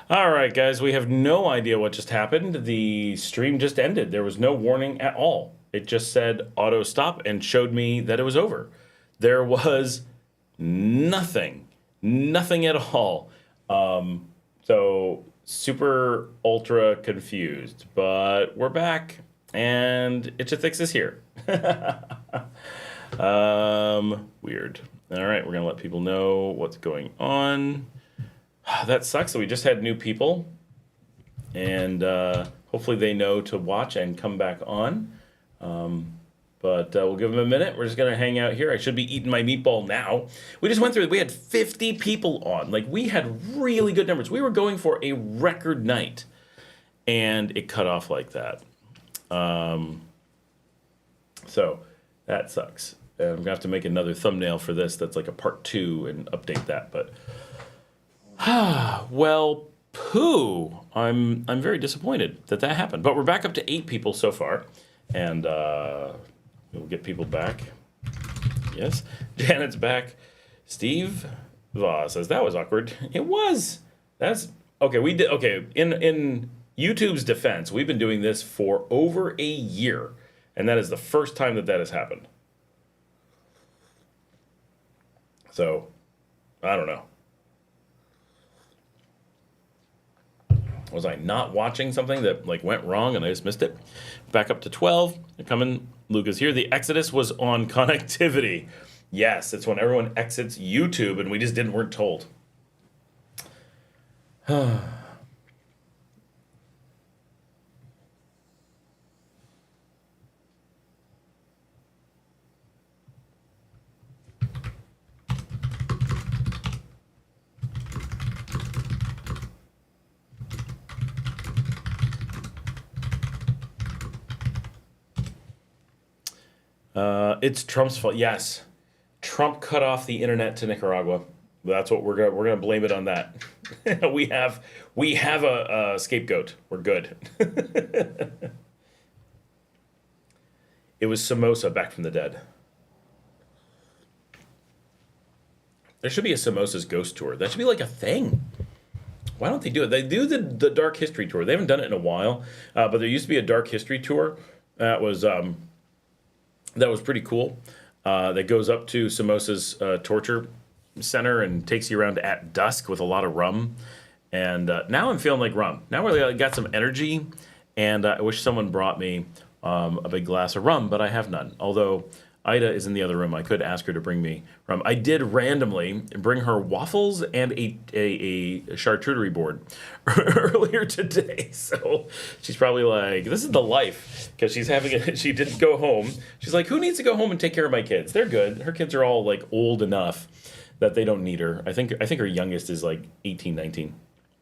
All right, guys, we have no idea what just happened. The stream just ended. There was no warning at all. It just said auto stop and showed me that it was over. There was nothing at all. So super ultra confused, but we're back and Itchafix is here. Weird. All right, we're gonna let people know what's going on. That sucks that we just had new people, and hopefully they know to watch and come back on. But we'll give them a minute. We're just going to hang out here. I should be eating my meatball now. We just went through it. We had 50 people on. Like, we had really good numbers. We were going for a record night, and it cut off like that. So that sucks. I'm going to have to make another thumbnail for this that's like a part 2 and update that. But, well, poo. I'm very disappointed that happened. But we're back up to 8 people so far. And we'll get people back. Yes. Janet's back. Steve Voss says, that was awkward. It was. That's okay. We did. Okay. In YouTube's defense, we've been doing this for over a year. And that is the first time that has happened. So, I don't know. Was I not watching something that like went wrong and I just missed it? Back up to 12. They're coming. Luke is here. The exodus was on connectivity. Yes, it's when everyone exits YouTube and we just weren't told. It's Trump's fault. Yes, Trump cut off the internet to Nicaragua. That's what we're gonna blame it on that. we have a scapegoat. We're good. It was Samosa back from the dead. There should be a Samosa's ghost tour. That should be like a thing. Why don't they do it? They do the Dark History tour. They haven't done it in a while, but there used to be a Dark History tour that was pretty cool. That goes up to Samosa's torture center and takes you around at dusk with a lot of rum. And now I'm feeling like rum. Now I got some energy, and I wish someone brought me a big glass of rum, but I have none. Although Ida is in the other room, I could ask her to bring me rum. I did randomly bring her waffles and a charcuterie board earlier today. So she's probably like, this is the life, because she's having it. She didn't go home. She's like, who needs to go home and take care of my kids? They're good. Her kids are all like old enough that they don't need her. I think her youngest is like 18, 19.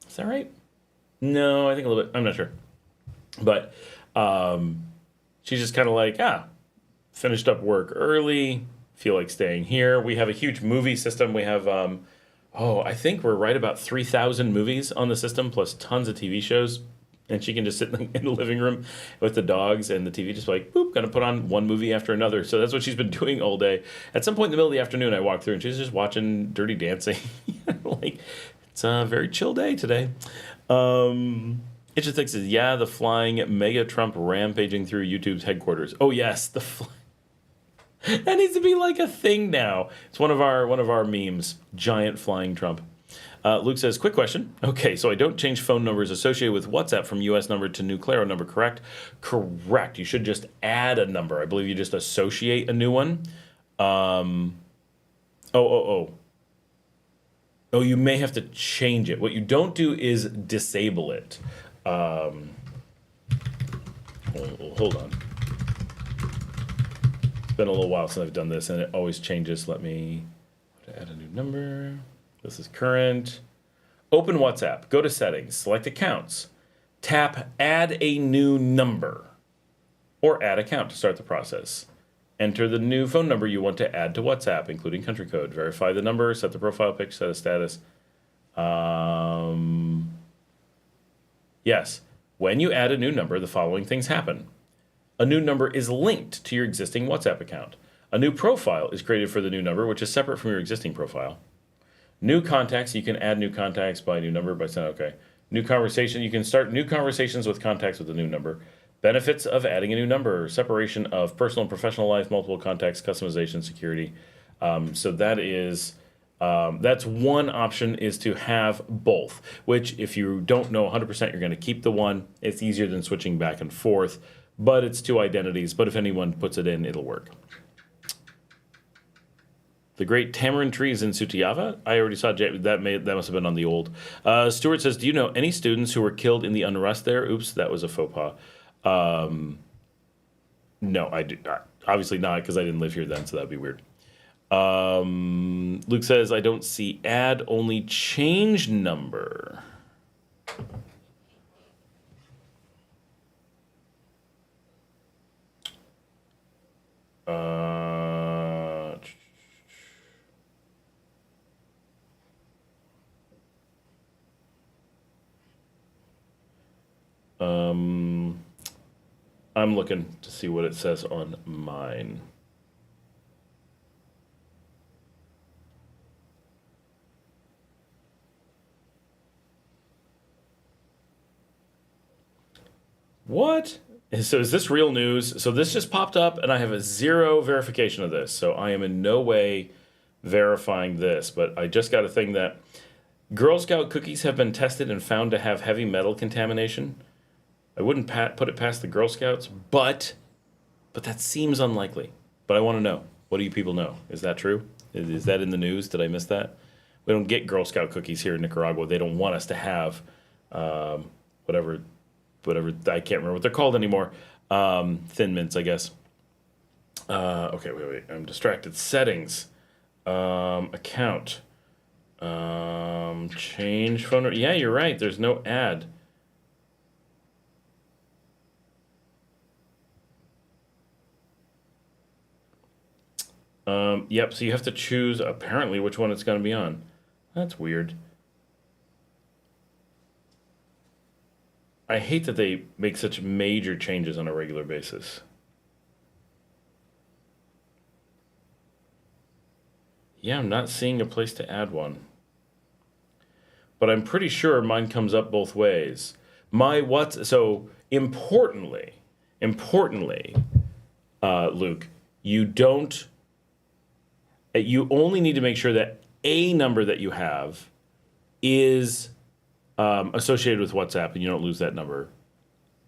Is that right? No, I think a little bit. I'm not sure. But she's just kind of like, finished up work early, feel like staying here. We have a huge movie system. We have, I think we're right about 3,000 movies on the system, plus tons of TV shows. And she can just sit in the living room with the dogs and the TV, just like, boop, gonna put on one movie after another. So that's what she's been doing all day. At some point in the middle of the afternoon, I walked through and she's just watching Dirty Dancing. Like, it's a very chill day today. It just thinks, the flying mega Trump rampaging through YouTube's headquarters. Oh yes, that needs to be like a thing now. It's one of our memes. Giant flying Trump. Luke says, quick question. Okay, so I don't change phone numbers associated with WhatsApp from U.S. number to new Claro number, correct? Correct. You should just add a number. I believe you just associate a new one. Oh, you may have to change it. What you don't do is disable it. Hold on. It's been a little while since I've done this, and it always changes. Let me add a new number. This is current. Open WhatsApp. Go to settings. Select accounts. Tap add a new number or add account to start the process. Enter the new phone number you want to add to WhatsApp, including country code. Verify the number. Set the profile pic. Set a status. Yes. When you add a new number, the following things happen. A new number is linked to your existing WhatsApp account. A new profile is created for the new number, which is separate from your existing profile. New contacts, you can add new contacts by new number by saying, okay. New conversation. You can start new conversations with contacts with a new number. Benefits of adding a new number. Separation of personal and professional life, multiple contacts, customization, security. So that is... that's one option, is to have both, which if you don't know 100% you're going to keep the one. It's easier than switching back and forth, but it's two identities. But if anyone puts it in, it'll work. The great tamarind trees in Sutiava. I already saw that must have been on the old. Stuart says, do you know any students who were killed in the unrest there? Oops, that was a faux pas. No, I do not. Obviously not, because I didn't live here then, so that'd be weird. Luke says, I don't see add, only change number. I'm looking to see what it says on mine. What? So is this real news? So this just popped up, and I have a zero verification of this. So I am in no way verifying this, but I just got a thing that Girl Scout cookies have been tested and found to have heavy metal contamination. I wouldn't put it past the Girl Scouts, but that seems unlikely. But I want to know. What do you people know? Is that true? Is that in the news? Did I miss that? We don't get Girl Scout cookies here in Nicaragua. They don't want us to have whatever, I can't remember what they're called anymore. Thin mints, I guess. Okay, wait. I'm distracted. Settings. Account. Change phone number. Yeah, you're right. There's no ad. Yep, so you have to choose, apparently, which one it's going to be on. That's weird. I hate that they make such major changes on a regular basis. Yeah, I'm not seeing a place to add one. But I'm pretty sure mine comes up both ways. So importantly, Luke, you only need to make sure that a number that you have is associated with WhatsApp, and you don't lose that number.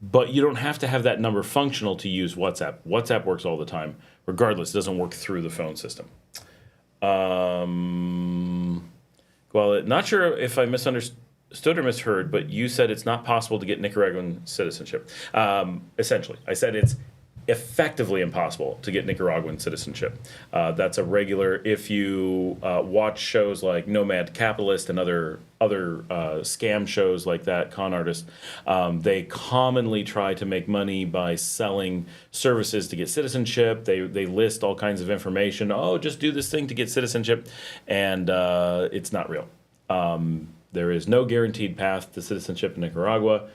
But you don't have to have that number functional to use WhatsApp. WhatsApp works all the time, regardless. It doesn't work through the phone system. Well, not sure if I misunderstood or misheard, but you said it's not possible to get Nicaraguan citizenship. Essentially, I said it's effectively impossible to get Nicaraguan citizenship. That's a regular, if you watch shows like Nomad Capitalist and other scam shows like that, con artists, they commonly try to make money by selling services to get citizenship. They list all kinds of information. Oh, just do this thing to get citizenship, and it's not real. There is no guaranteed path to citizenship in Nicaragua.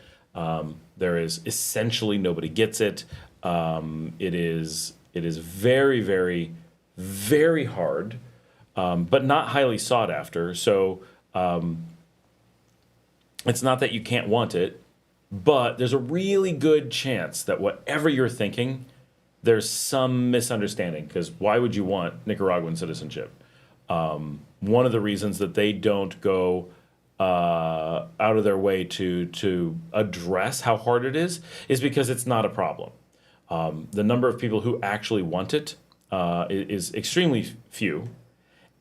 There is essentially nobody gets it. It is very, very, very hard, but not highly sought after. So it's not that you can't want it, but there's a really good chance that whatever you're thinking, there's some misunderstanding. Because why would you want Nicaraguan citizenship? One of the reasons that they don't go out of their way to address how hard it is because it's not a problem. The number of people who actually want it is extremely few,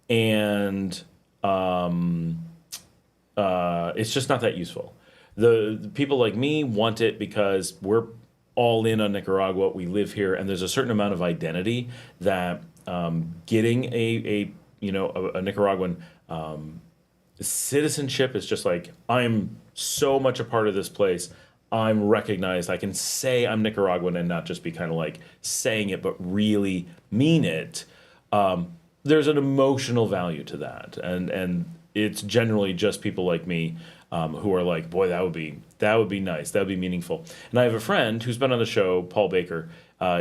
and it's just not that useful. The people like me want it because we're all in on Nicaragua. We live here, and there's a certain amount of identity that getting a Nicaraguan citizenship is just like, I'm so much a part of this place. I'm recognized. I can say I'm Nicaraguan and not just be kind of like saying it, but really mean it. There's an emotional value to that, and it's generally just people like me who are like, boy, that would be nice. That would be meaningful. And I have a friend who's been on the show, Paul Baker.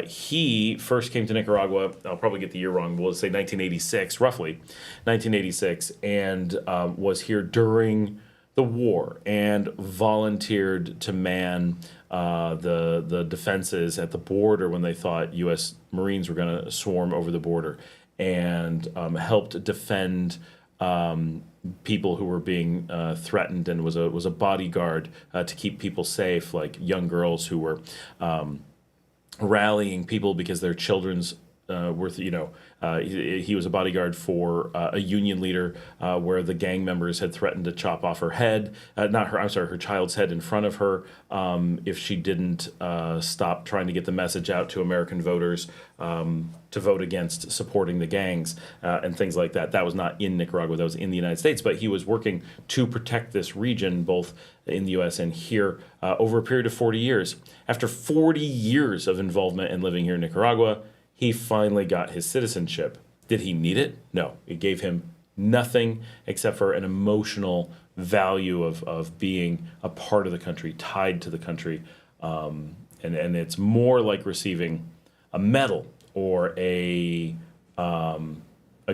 He first came to Nicaragua. I'll probably get the year wrong. We'll say 1986, roughly 1986, and was here during the war and volunteered to man the defenses at the border when they thought U.S. Marines were going to swarm over the border, and helped defend people who were being threatened, and was a bodyguard to keep people safe, like young girls who were rallying people because their children's he was a bodyguard for a union leader where the gang members had threatened to chop off her head, her child's head in front of her if she didn't stop trying to get the message out to American voters to vote against supporting the gangs and things like that. That was not in Nicaragua, that was in the United States, but he was working to protect this region, both in the U.S. and here, over a period of 40 years. After 40 years of involvement and living here in Nicaragua, he finally got his citizenship. Did he need it? No. It gave him nothing except for an emotional value of being a part of the country, tied to the country. And it's more like receiving a medal or a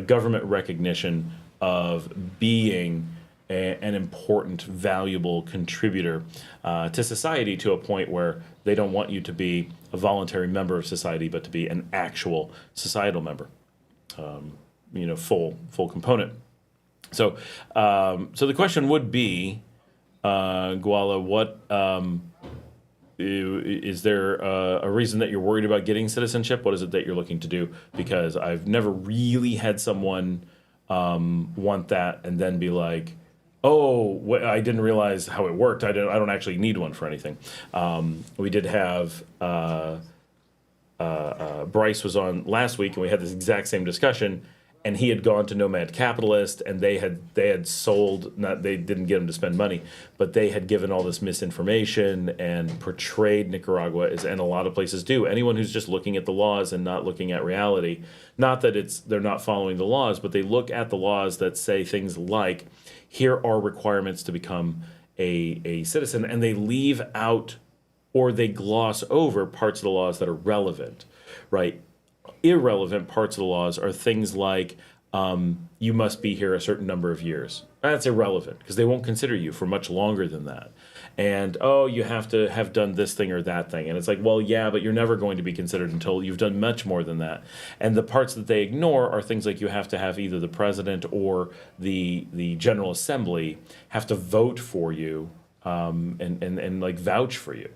government recognition of being an important, valuable contributor to society, to a point where they don't want you to be a voluntary member of society, but to be an actual societal member, full component. So the question would be, Guala, what is there a reason that you're worried about getting citizenship? What is it that you're looking to do? Because I've never really had someone want that and then be like, oh, I didn't realize how it worked. I don't actually need one for anything. We did have Bryce was on last week, and we had this exact same discussion. And he had gone to Nomad Capitalist, and they had sold. They didn't get him to spend money, but they had given all this misinformation and portrayed Nicaragua as, and a lot of places do. Anyone who's just looking at the laws and not looking at reality, not that they're not following the laws, but they look at the laws that say things like, here are requirements to become a citizen, and they leave out or they gloss over parts of the laws that are relevant, right? Irrelevant parts of the laws are things like you must be here a certain number of years. That's irrelevant because they won't consider you for much longer than that. And, you have to have done this thing or that thing. And it's like, well, yeah, but you're never going to be considered until you've done much more than that. And the parts that they ignore are things like you have to have either the president or the General Assembly have to vote for you and like vouch for you.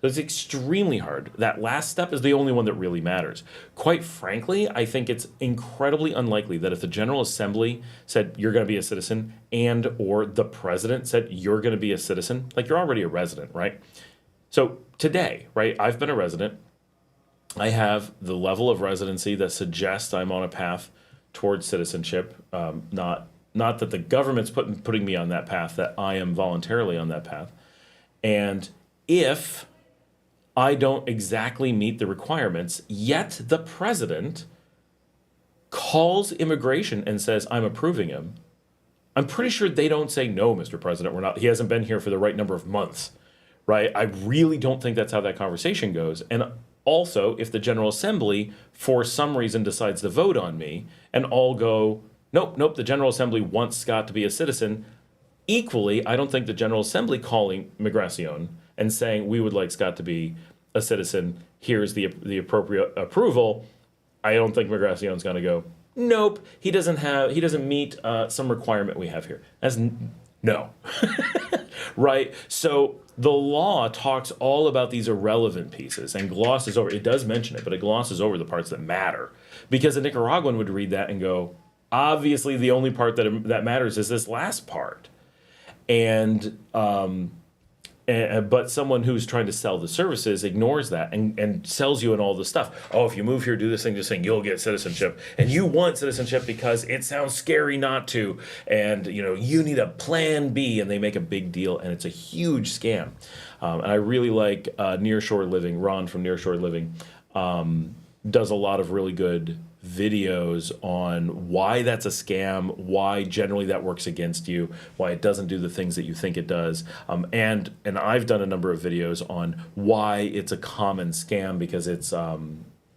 So it's extremely hard. That last step is the only one that really matters. Quite frankly, I think it's incredibly unlikely that if the General Assembly said you're going to be a citizen and or the president said you're going to be a citizen, like you're already a resident, right? So today, right, I've been a resident. I have the level of residency that suggests I'm on a path towards citizenship. Not that the government's putting me on that path, that I am voluntarily on that path. And if I don't exactly meet the requirements, yet the president calls immigration and says, I'm approving him, I'm pretty sure they don't say, no, Mr. President, he hasn't been here for the right number of months, right? I really don't think that's how that conversation goes. And also, if the General Assembly, for some reason, decides to vote on me, and all go, nope, the General Assembly wants Scott to be a citizen, equally, I don't think the General Assembly calling Migracion and saying, we would like Scott to be a citizen, here's the appropriate approval, I don't think Migracion's going to go, nope, he doesn't meet some requirement we have here. No. Right? So the law talks all about these irrelevant pieces and glosses over, it does mention it, but it glosses over the parts that matter. Because a Nicaraguan would read that and go, obviously the only part that matters is this last part. But someone who's trying to sell the services ignores that and sells you in all this stuff. Oh, if you move here, do this thing, just saying you'll get citizenship. And you want citizenship because it sounds scary not to. And, you need a plan B. And they make a big deal. And it's a huge scam. And I really like Nearshore Living. Ron from Nearshore Living does a lot of really good videos on why that's a scam, why generally that works against you, why it doesn't do the things that you think it does. And I've done a number of videos on why it's a common scam, because it's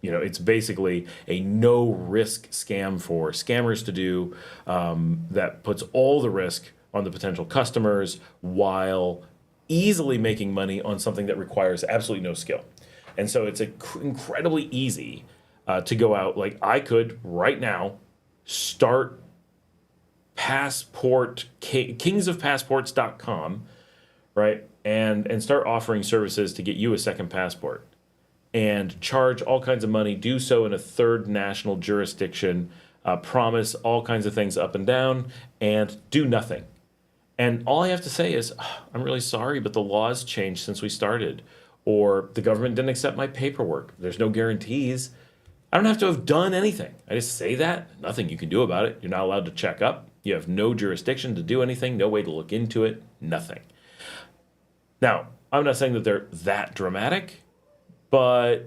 it's basically a no risk scam for scammers to do, that puts all the risk on the potential customers while easily making money on something that requires absolutely no skill. And so it's incredibly easy to go out. Like I could right now start kingsofpassports.com, right? And start offering services to get you a second passport and charge all kinds of money, do so in a third national jurisdiction, promise all kinds of things up and down, and do nothing. And all I have to say is, I'm really sorry, but the laws changed since we started. Or the government didn't accept my paperwork. There's no guarantees. I don't have to have done anything. I just say that. Nothing you can do about it. You're not allowed to check up. You have no jurisdiction to do anything, no way to look into it, nothing. Now, I'm not saying that they're that dramatic, but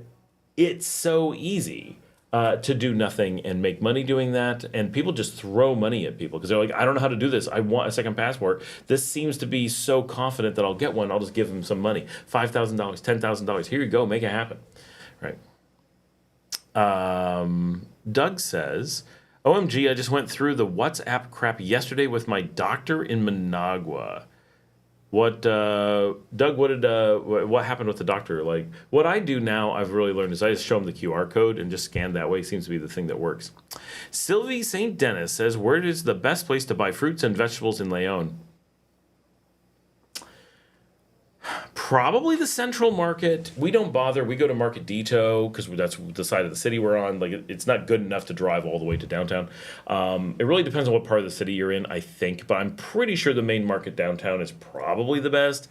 it's so easy to do nothing and make money doing that. And people just throw money at people because they're like, I don't know how to do this. I want a second passport. This seems to be so confident that I'll get one. I'll just give them some money. $5,000, $10,000. Here you go. Make it happen. Right. Doug says, OMG, I just went through the WhatsApp crap yesterday with my doctor in Managua. What, Doug, what happened with the doctor? Like, what I do now, I've really learned, is I just show them the QR code and just scan that way. Seems to be the thing that works. Sylvie St. Dennis says, where is the best place to buy fruits and vegetables in León? Probably the central market. We don't bother. We go to Market Dito because that's the side of the city we're on. Like it's not good enough to drive all the way to downtown. It really depends on what part of the city you're in, I think. But I'm pretty sure the main market downtown is probably the best.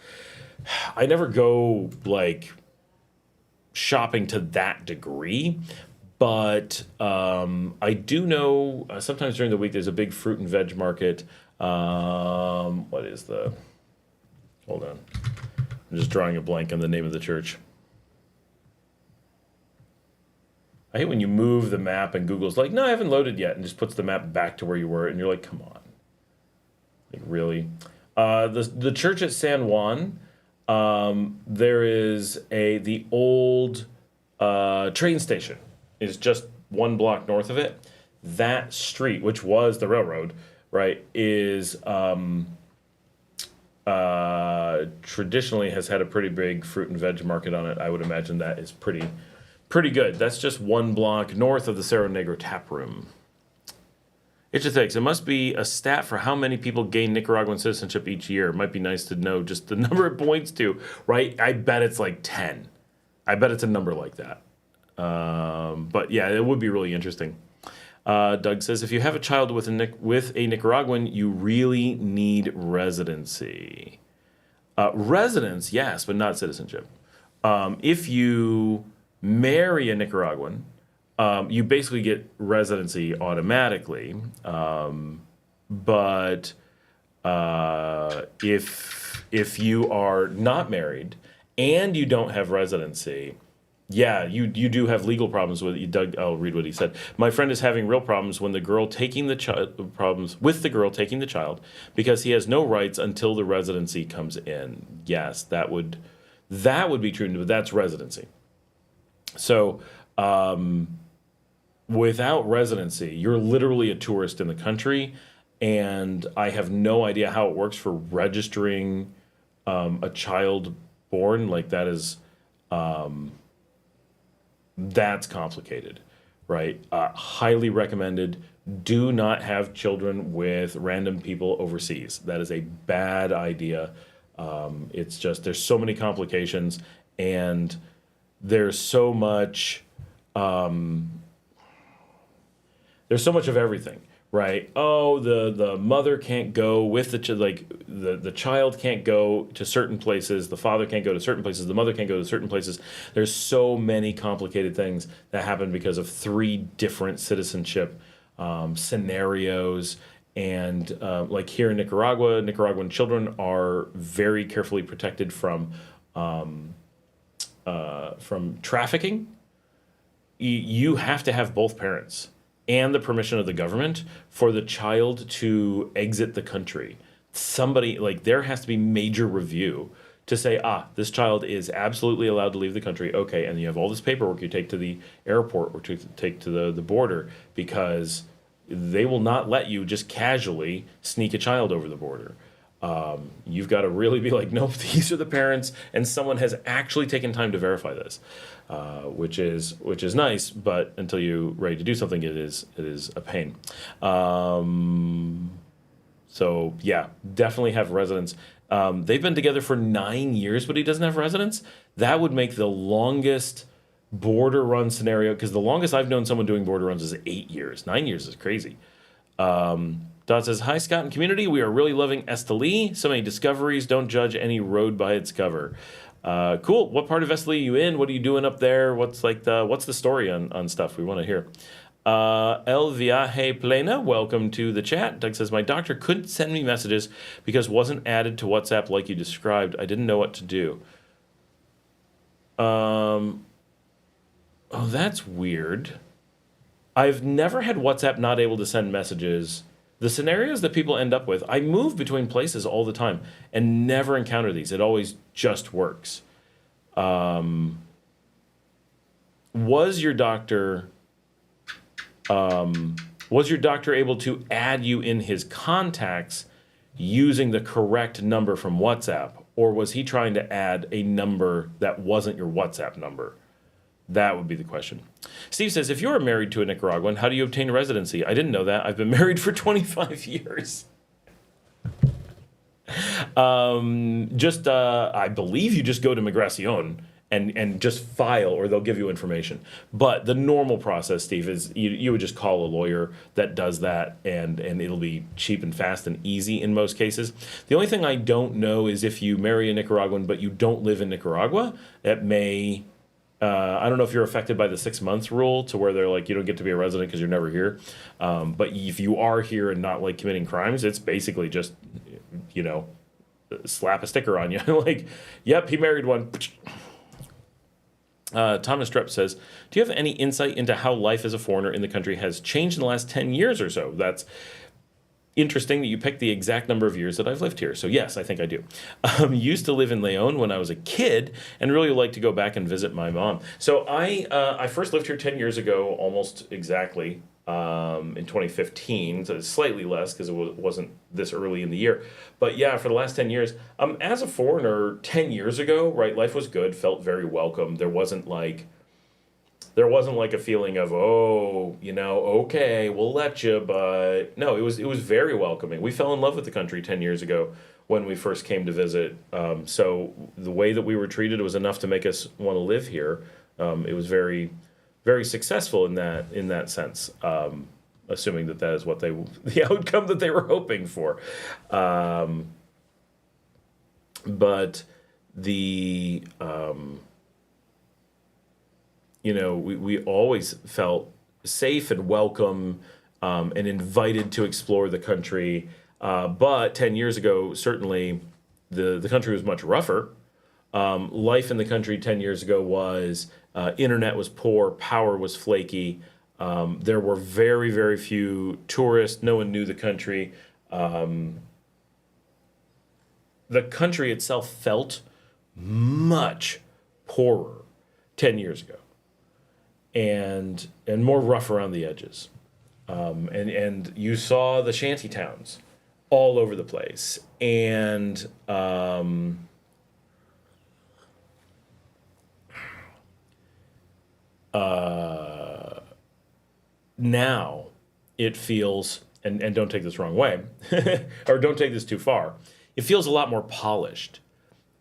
I never go like shopping to that degree. But I do know sometimes during the week there's a big fruit and veg market. What is the... Hold on. I'm just drawing a blank on the name of the church. I hate when you move the map and Google's like, no, I haven't loaded yet, and just puts the map back to where you were, and you're like, come on. Like, really? The church at San Juan, there is the old train station is just one block north of it. That street, which was the railroad, right, is... traditionally has had a pretty big fruit and veg market on it. I would imagine that is pretty good. That's just one block north of the Cerro Negro tap room. It just thinks it must be a stat for how many people gain Nicaraguan citizenship each year. It might be nice to know just the number it points to, right? I bet it's like 10. I bet it's a number like that. But yeah, it would be really interesting. Doug says, if you have a child with a Nicaraguan, you really need residency. Residence, yes, but not citizenship. If you marry a Nicaraguan, you basically get residency automatically. But if you are not married and you don't have residency, yeah, you do have legal problems with it. Doug, I'll read what he said. My friend is having real problems with the girl taking the child because he has no rights until the residency comes in. Yes, that would be true, but that's residency. So, without residency, you're literally a tourist in the country, and I have no idea how it works for registering a child born. Like that is. That's complicated, right? Highly recommended. Do not have children with random people overseas. That is a bad idea. It's just there's so many complications, and there's so much of everything, right? Oh, the mother can't go with the child can't go to certain places, the father can't go to certain places, the mother can't go to certain places. There's so many complicated things that happen because of 3 different citizenship scenarios. And like here in Nicaragua, Nicaraguan children are very carefully protected from trafficking. You have to have both parents and the permission of the government for the child to exit the country. Somebody, like, there has to be major review to say, this child is absolutely allowed to leave the country. Okay, and you have all this paperwork you take to the airport or to take to the border, because they will not let you just casually sneak a child over the border. You've got to really be like, nope, these are the parents, and someone has actually taken time to verify this, which is nice. But until you're ready to do something, it is a pain. So yeah, definitely have residence. They've been together for 9 years, but he doesn't have residence. That would make the longest border run scenario, because the longest I've known someone doing border runs is 8 years. 9 years is crazy. Dot says, hi, Scott and community. We are really loving Esteli. So many discoveries. Don't judge any road by its cover. Cool. What part of Esteli are you in? What are you doing up there? What's the story on stuff? We want to hear. El Viaje Plena, welcome to the chat. Doug says, my doctor couldn't send me messages because wasn't added to WhatsApp like you described. I didn't know what to do. Oh, that's weird. I've never had WhatsApp not able to send messages. The scenarios that people end up with, I move between places all the time and never encounter these. It always just works. Was your doctor able to add you in his contacts using the correct number from WhatsApp? Or was he trying to add a number that wasn't your WhatsApp number? That would be the question. Steve says, if you're married to a Nicaraguan, how do you obtain residency? I didn't know that. I've been married for 25 years. I believe you just go to Migracion and just file, or they'll give you information. But the normal process, Steve, is you would just call a lawyer that does that, and it'll be cheap and fast and easy in most cases. The only thing I don't know is if you marry a Nicaraguan but you don't live in Nicaragua, that may... I don't know if you're affected by the 6 months rule to where they're like, you don't get to be a resident because you're never here. But if you are here and not like committing crimes, it's basically just, slap a sticker on you. Like, yep, he married one. Thomas Strepp says, do you have any insight into how life as a foreigner in the country has changed in the last 10 years or so? That's interesting that you picked the exact number of years that I've lived here. So yes, I think I do. Used to live in León when I was a kid and really like to go back and visit my mom. So I first lived here 10 years ago, almost exactly, in 2015. So it's slightly less because it wasn't this early in the year. But yeah, for the last 10 years, as a foreigner 10 years ago, right, life was good, felt very welcome. There wasn't like a feeling of, okay, we'll let you, but no, it was very welcoming. We fell in love with the country 10 years ago when we first came to visit. So the way that we were treated was enough to make us want to live here. It was very, very successful in that sense, assuming that is what the outcome that they were hoping for. But the... we always felt safe and welcome and invited to explore the country. But 10 years ago, certainly, the country was much rougher. Life in the country 10 years ago was, internet was poor, power was flaky. There were very, very few tourists. No one knew the country. The country itself felt much poorer 10 years ago. And more rough around the edges. And you saw the shanty towns all over the place. And now it feels, and don't take this the wrong way, or don't take this too far, it feels a lot more polished.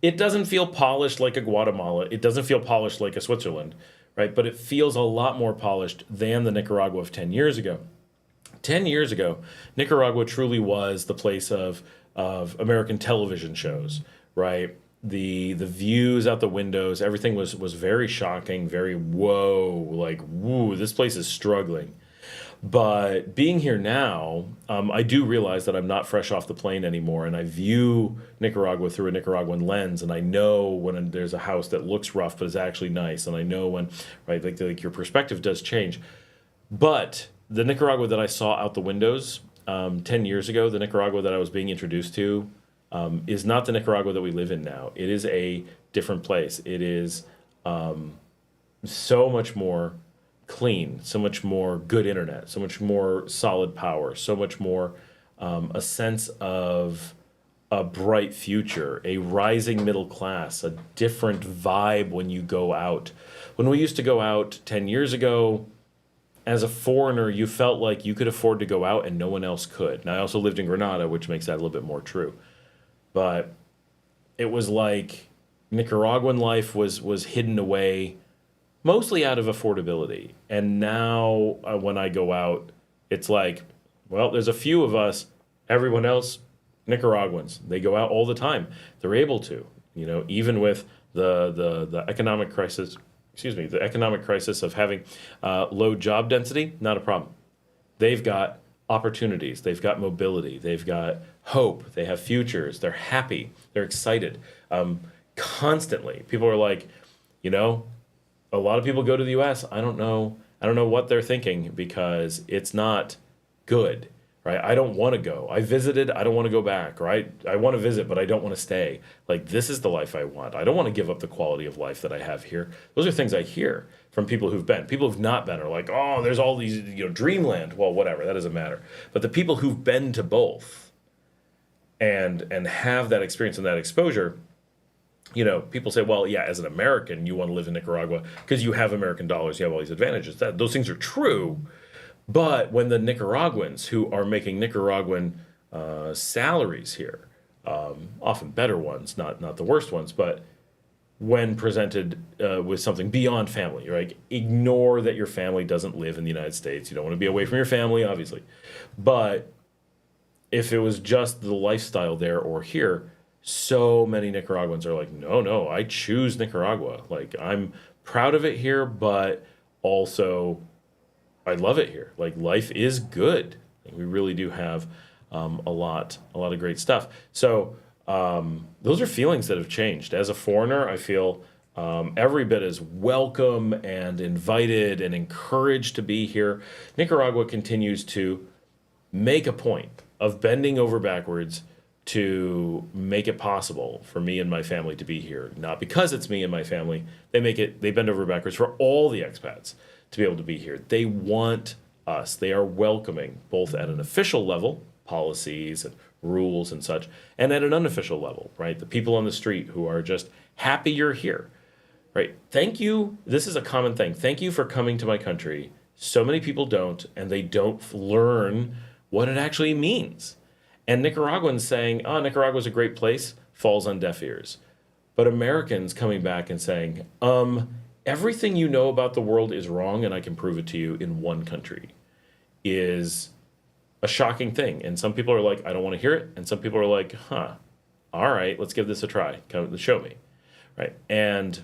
It doesn't feel polished like a Guatemala. It doesn't feel polished like a Switzerland. Right, but it feels a lot more polished than the Nicaragua of 10 years ago. 10 years ago, Nicaragua truly was the place of American television shows, right? The views out the windows, everything was very shocking, very woo, this place is struggling. But being here now, I do realize that I'm not fresh off the plane anymore, and I view Nicaragua through a Nicaraguan lens, and I know when there's a house that looks rough but is actually nice, and I know when, right, like your perspective does change. But the Nicaragua that I saw out the windows 10 years ago, the Nicaragua that I was being introduced to, is not the Nicaragua that we live in now. It is a different place. It is so much more clean, so much more good internet, so much more solid power, so much more a sense of a bright future, a rising middle class, a different vibe when you go out. When we used to go out 10 years ago, as a foreigner, you felt like you could afford to go out and no one else could. And I also lived in Granada, which makes that a little bit more true. But it was like Nicaraguan life was hidden away mostly out of affordability. And now when I go out, it's like, well, there's a few of us, everyone else, Nicaraguans. They go out all the time. They're able to, even with the economic crisis, the economic crisis of having low job density, not a problem. They've got opportunities, they've got mobility, they've got hope, they have futures, they're happy, they're excited. Constantly, people are like, a lot of people go to the U.S. I don't know what they're thinking because it's not good, right? I don't want to go. I visited. I don't want to go back, right? I want to visit, but I don't want to stay. Like, this is the life I want. I don't want to give up the quality of life that I have here. Those are things I hear from people who've been. People who've not been are like, oh, there's all these, dreamland. Well, whatever, that doesn't matter. But the people who've been to both and have that experience and that exposure, people say, well, yeah, as an American, you want to live in Nicaragua because you have American dollars, you have all these advantages. Those things are true. But when the Nicaraguans who are making Nicaraguan salaries here, often better ones, not the worst ones, but when presented with something beyond family, right? Ignore that your family doesn't live in the United States. You don't want to be away from your family, obviously. But if it was just the lifestyle there or here, so many Nicaraguans are like, no, I choose Nicaragua. Like, I'm proud of it here, but also I love it here. Like, life is good. We really do have a lot of great stuff. So those are feelings that have changed. As a foreigner, I feel every bit as welcome and invited and encouraged to be here. Nicaragua continues to make a point of bending over backwards to make it possible for me and my family to be here. Not because it's me and my family. They bend over backwards for all the expats to be able to be here. They want us. They are welcoming, both at an official level, policies and rules and such, and at an unofficial level, right? The people on the street who are just happy you're here, right? Thank you. This is a common thing. Thank you for coming to my country. So many people don't, and they don't learn what it actually means. And Nicaraguans saying, oh, Nicaragua's a great place, falls on deaf ears. But Americans coming back and saying, everything you know about the world is wrong and I can prove it to you in one country, is a shocking thing. And some people are like, I don't want to hear it. And some people are like, all right, let's give this a try. Come show me, right? And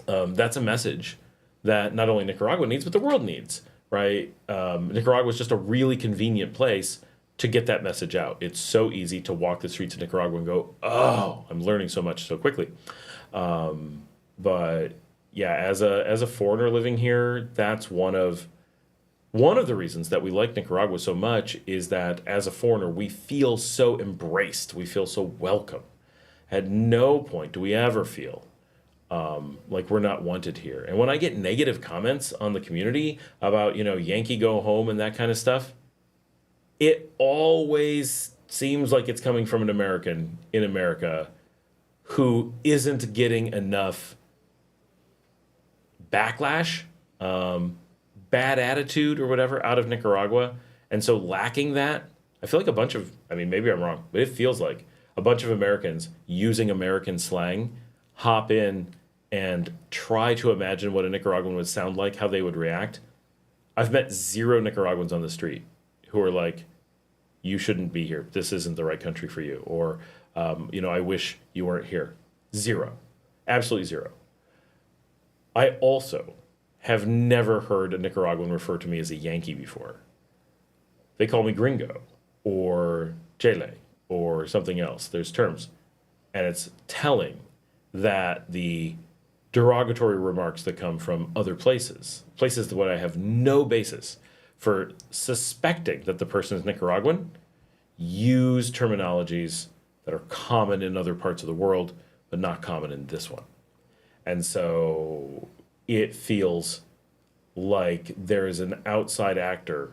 that's a message that not only Nicaragua needs, but the world needs, right? Nicaragua is just a really convenient place to get that message out. It's so easy to walk the streets of Nicaragua and go, oh, I'm learning so much so quickly. But yeah, as a foreigner living here, that's one of the reasons that we like Nicaragua so much, is that as a foreigner, we feel so embraced. We feel so welcome. At no point do we ever feel like we're not wanted here. And when I get negative comments on the community about, Yankee go home and that kind of stuff, it always seems like it's coming from an American in America who isn't getting enough backlash, bad attitude or whatever out of Nicaragua. And so lacking that, I feel like maybe I'm wrong, but it feels like a bunch of Americans using American slang hop in and try to imagine what a Nicaraguan would sound like, how they would react. I've met 0 Nicaraguans on the street who are like, you shouldn't be here. This isn't the right country for you. Or, I wish you weren't here. 0. Absolutely 0. I also have never heard a Nicaraguan refer to me as a Yankee before. They call me gringo or chele or something else. There's terms. And it's telling that the derogatory remarks that come from other places that I have no basis for suspecting that the person is Nicaraguan, use terminologies that are common in other parts of the world, but not common in this one. And so it feels like there is an outside actor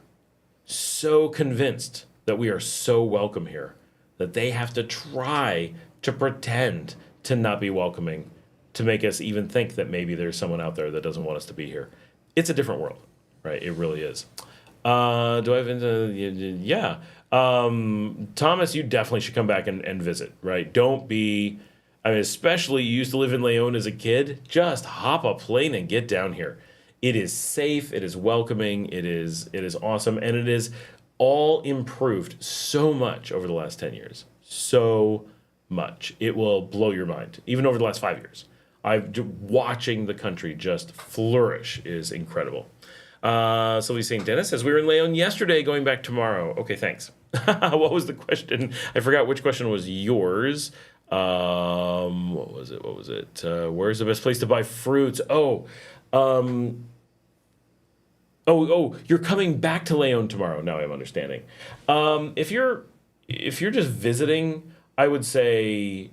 so convinced that we are so welcome here that they have to try to pretend to not be welcoming to make us even think that maybe there's someone out there that doesn't want us to be here. It's a different world, right? It really is. Do I have yeah. Thomas, you definitely should come back and visit, right? Don't be, I mean, especially you used to live in León as a kid, just hop a plane and get down here. It is safe, it is welcoming, it is awesome, and it is all improved so much over the last 10 years. So much. It will blow your mind, even over the last 5 years. Watching the country just flourish is incredible. Sylvie St. Dennis says, we were in León yesterday, going back tomorrow. Okay, thanks. What was the question? I forgot which question was yours. What was it? Where's the best place to buy fruits? You're coming back to León tomorrow. Now I'm understanding. If you're just visiting, I would say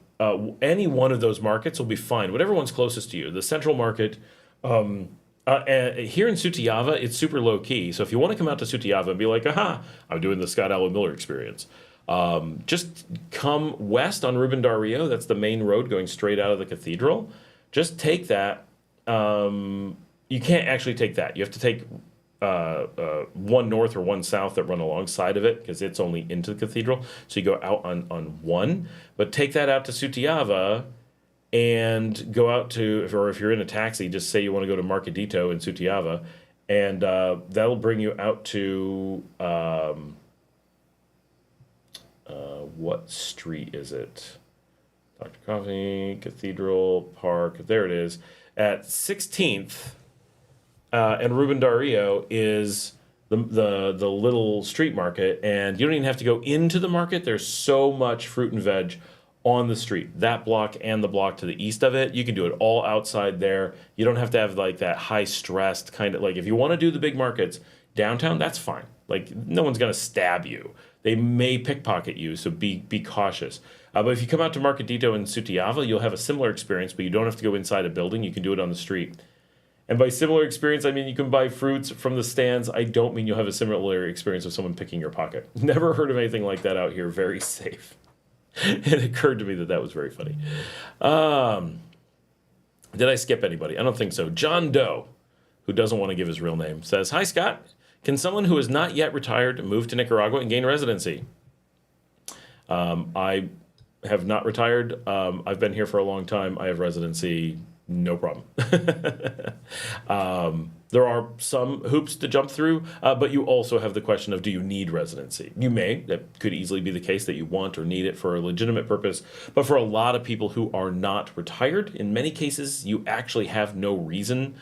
any one of those markets will be fine. Whatever one's closest to you. The central market, here in Sutiava, it's super low key. So if you want to come out to Sutiava and be like, aha, I'm doing the Scott Allen Miller experience, just come west on Ruben Dar Rio. That's the main road going straight out of the cathedral. Just take that. You can't actually take that. You have to take one north or one south that run alongside of it because it's only into the cathedral. So you go out on one, but take that out to Sutiava and go out to, if you're in a taxi, just say you want to go to Marcadito in Sutiava, and that'll bring you out to, what street is it? Dr. Coffee, Cathedral, Park, there it is. At 16th, and Ruben Dar Rio is the little street market, and you don't even have to go into the market. There's so much fruit and veg on the street, that block and the block to the east of it. You can do it all outside there. You don't have to have like that high stressed kind of, like if you want to do the big markets downtown, that's fine. Like no one's gonna stab you. They may pickpocket you, so be cautious. But if you come out to Marcadito in Sutiava, you'll have a similar experience, but you don't have to go inside a building. You can do it on the street. And by similar experience, I mean you can buy fruits from the stands. I don't mean you'll have a similar experience of someone picking your pocket. Never heard of anything like that out here. Very safe. It occurred to me that was very funny. Did I skip anybody? I don't think so. John Doe, who doesn't want to give his real name, says, hi, Scott. Can someone who is not yet retired move to Nicaragua and gain residency? I have not retired. I've been here for a long time. I have residency. No problem. There are some hoops to jump through, but you also have the question of, do you need residency? You may. That could easily be the case that you want or need it for a legitimate purpose. But for a lot of people who are not retired, in many cases, you actually have no reason.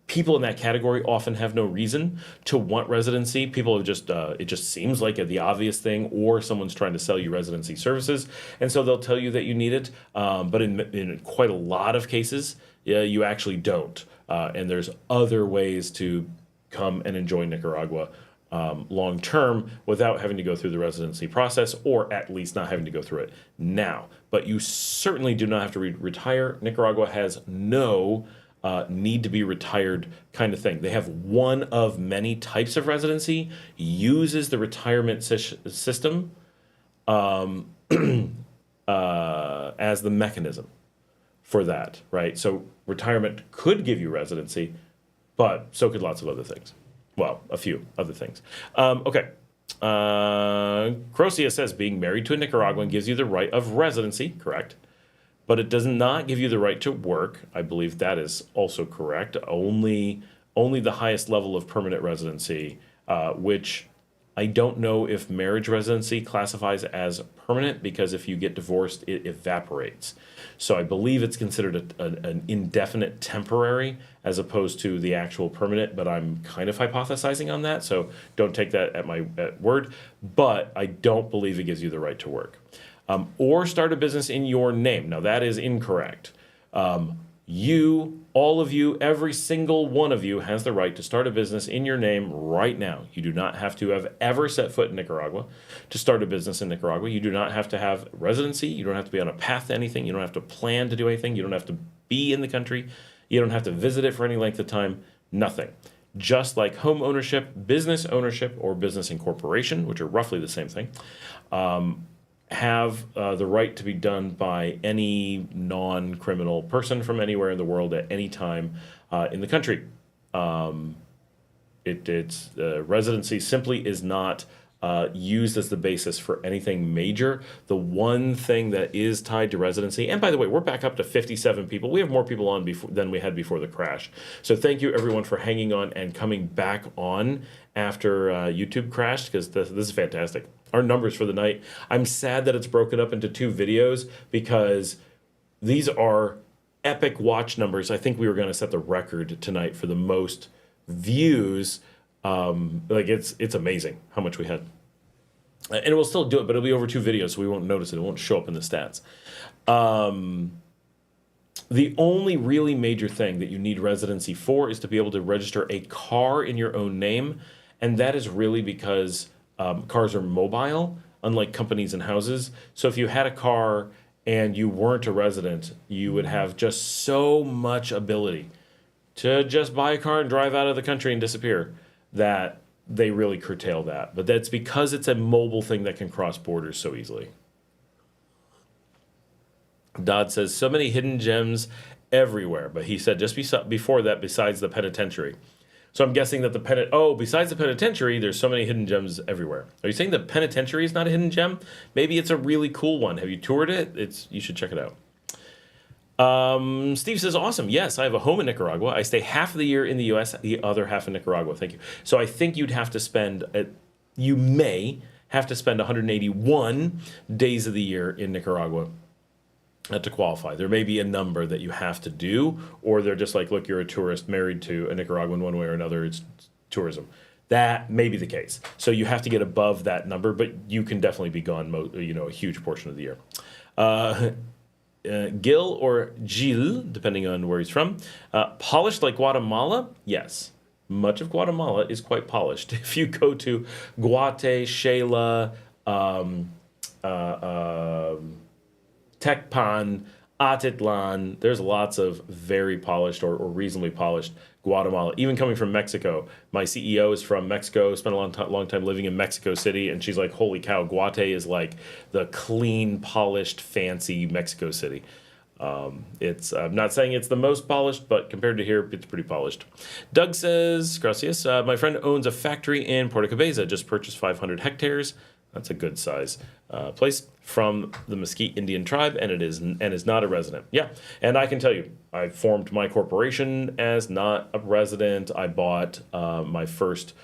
People in that category often have no reason to want residency. People have just, it just seems like the obvious thing, or someone's trying to sell you residency services, and so they'll tell you that you need it. But in quite a lot of cases, you actually don't. And there's other ways to come and enjoy Nicaragua long term without having to go through the residency process, or at least not having to go through it now. But you certainly do not have to retire. Nicaragua has no need to be retired kind of thing. They have one of many types of residency, uses the retirement system as the mechanism for that, right? So retirement could give you residency, but so could lots of other things. Well, a few other things. Okay. Crocia says being married to a Nicaraguan gives you the right of residency, correct? But it does not give you the right to work. I believe that is also correct. Only the highest level of permanent residency, which I don't know if marriage residency classifies as permanent, because if you get divorced, it evaporates. So I believe it's considered an indefinite temporary as opposed to the actual permanent, but I'm kind of hypothesizing on that, so don't take that at my word. But I don't believe it gives you the right to work. Or start a business in your name. Now, that is incorrect. All of you, every single one of you has the right to start a business in your name right now. You do not have to have ever set foot in Nicaragua to start a business in Nicaragua. You do not have to have residency. You don't have to be on a path to anything. You don't have to plan to do anything. You don't have to be in the country. You don't have to visit it for any length of time. Nothing. just like home ownership, business ownership, or business incorporation, which are roughly the same thing, have the right to be done by any non-criminal person from anywhere in the world at any time in the country. It's residency simply is not used as the basis for anything major. The one thing that is tied to residency, and by the way, we're back up to 57 people. We have more people on than we had before the crash. So thank you everyone for hanging on and coming back on after YouTube crashed, because this is fantastic. Our numbers for the night. I'm sad that it's broken up into 2 videos because these are epic watch numbers. I think we were going to set the record tonight for the most views. It's amazing how much we had, and we'll still do it, but it'll be over 2 videos, so we won't notice it. It won't show up in the stats. The only really major thing that you need residency for is to be able to register a car in your own name, and that is really because cars are mobile, unlike companies and houses. So if you had a car and you weren't a resident, you would have just so much ability to just buy a car and drive out of the country and disappear that they really curtail that. But that's because it's a mobile thing that can cross borders so easily. Dodd says, so many hidden gems everywhere. But he said just before that, besides the penitentiary. So I'm guessing that besides the penitentiary, there's so many hidden gems everywhere. Are you saying the penitentiary is not a hidden gem? Maybe it's a really cool one. Have you toured it? You should check it out. Steve says, awesome. Yes, I have a home in Nicaragua. I stay half of the year in the U.S., the other half in Nicaragua. Thank you. So I think you may have to spend 181 days of the year in Nicaragua to qualify. There may be a number that you have to do, or they're just like, look, you're a tourist married to a Nicaraguan one way or another. It's tourism. That may be the case. So you have to get above that number, but you can definitely be gone, a huge portion of the year. Gil or Gil, depending on where he's from. Polished like Guatemala? Yes. Much of Guatemala is quite polished. If you go to Guate, Shela, Tecpan, Atitlan, there's lots of very polished or reasonably polished Guatemala. Even coming from Mexico, my CEO is from Mexico, spent a long time living in Mexico City, and she's like, holy cow, Guate is like the clean, polished, fancy Mexico City. I'm not saying it's the most polished, but compared to here, it's pretty polished. Doug says, gracias, my friend owns a factory in Puerto Cabeza, just purchased 500 hectares. That's a good size place from the Mesquite Indian tribe, and is not a resident. Yeah, and I can tell you, I formed my corporation as not a resident. I bought my first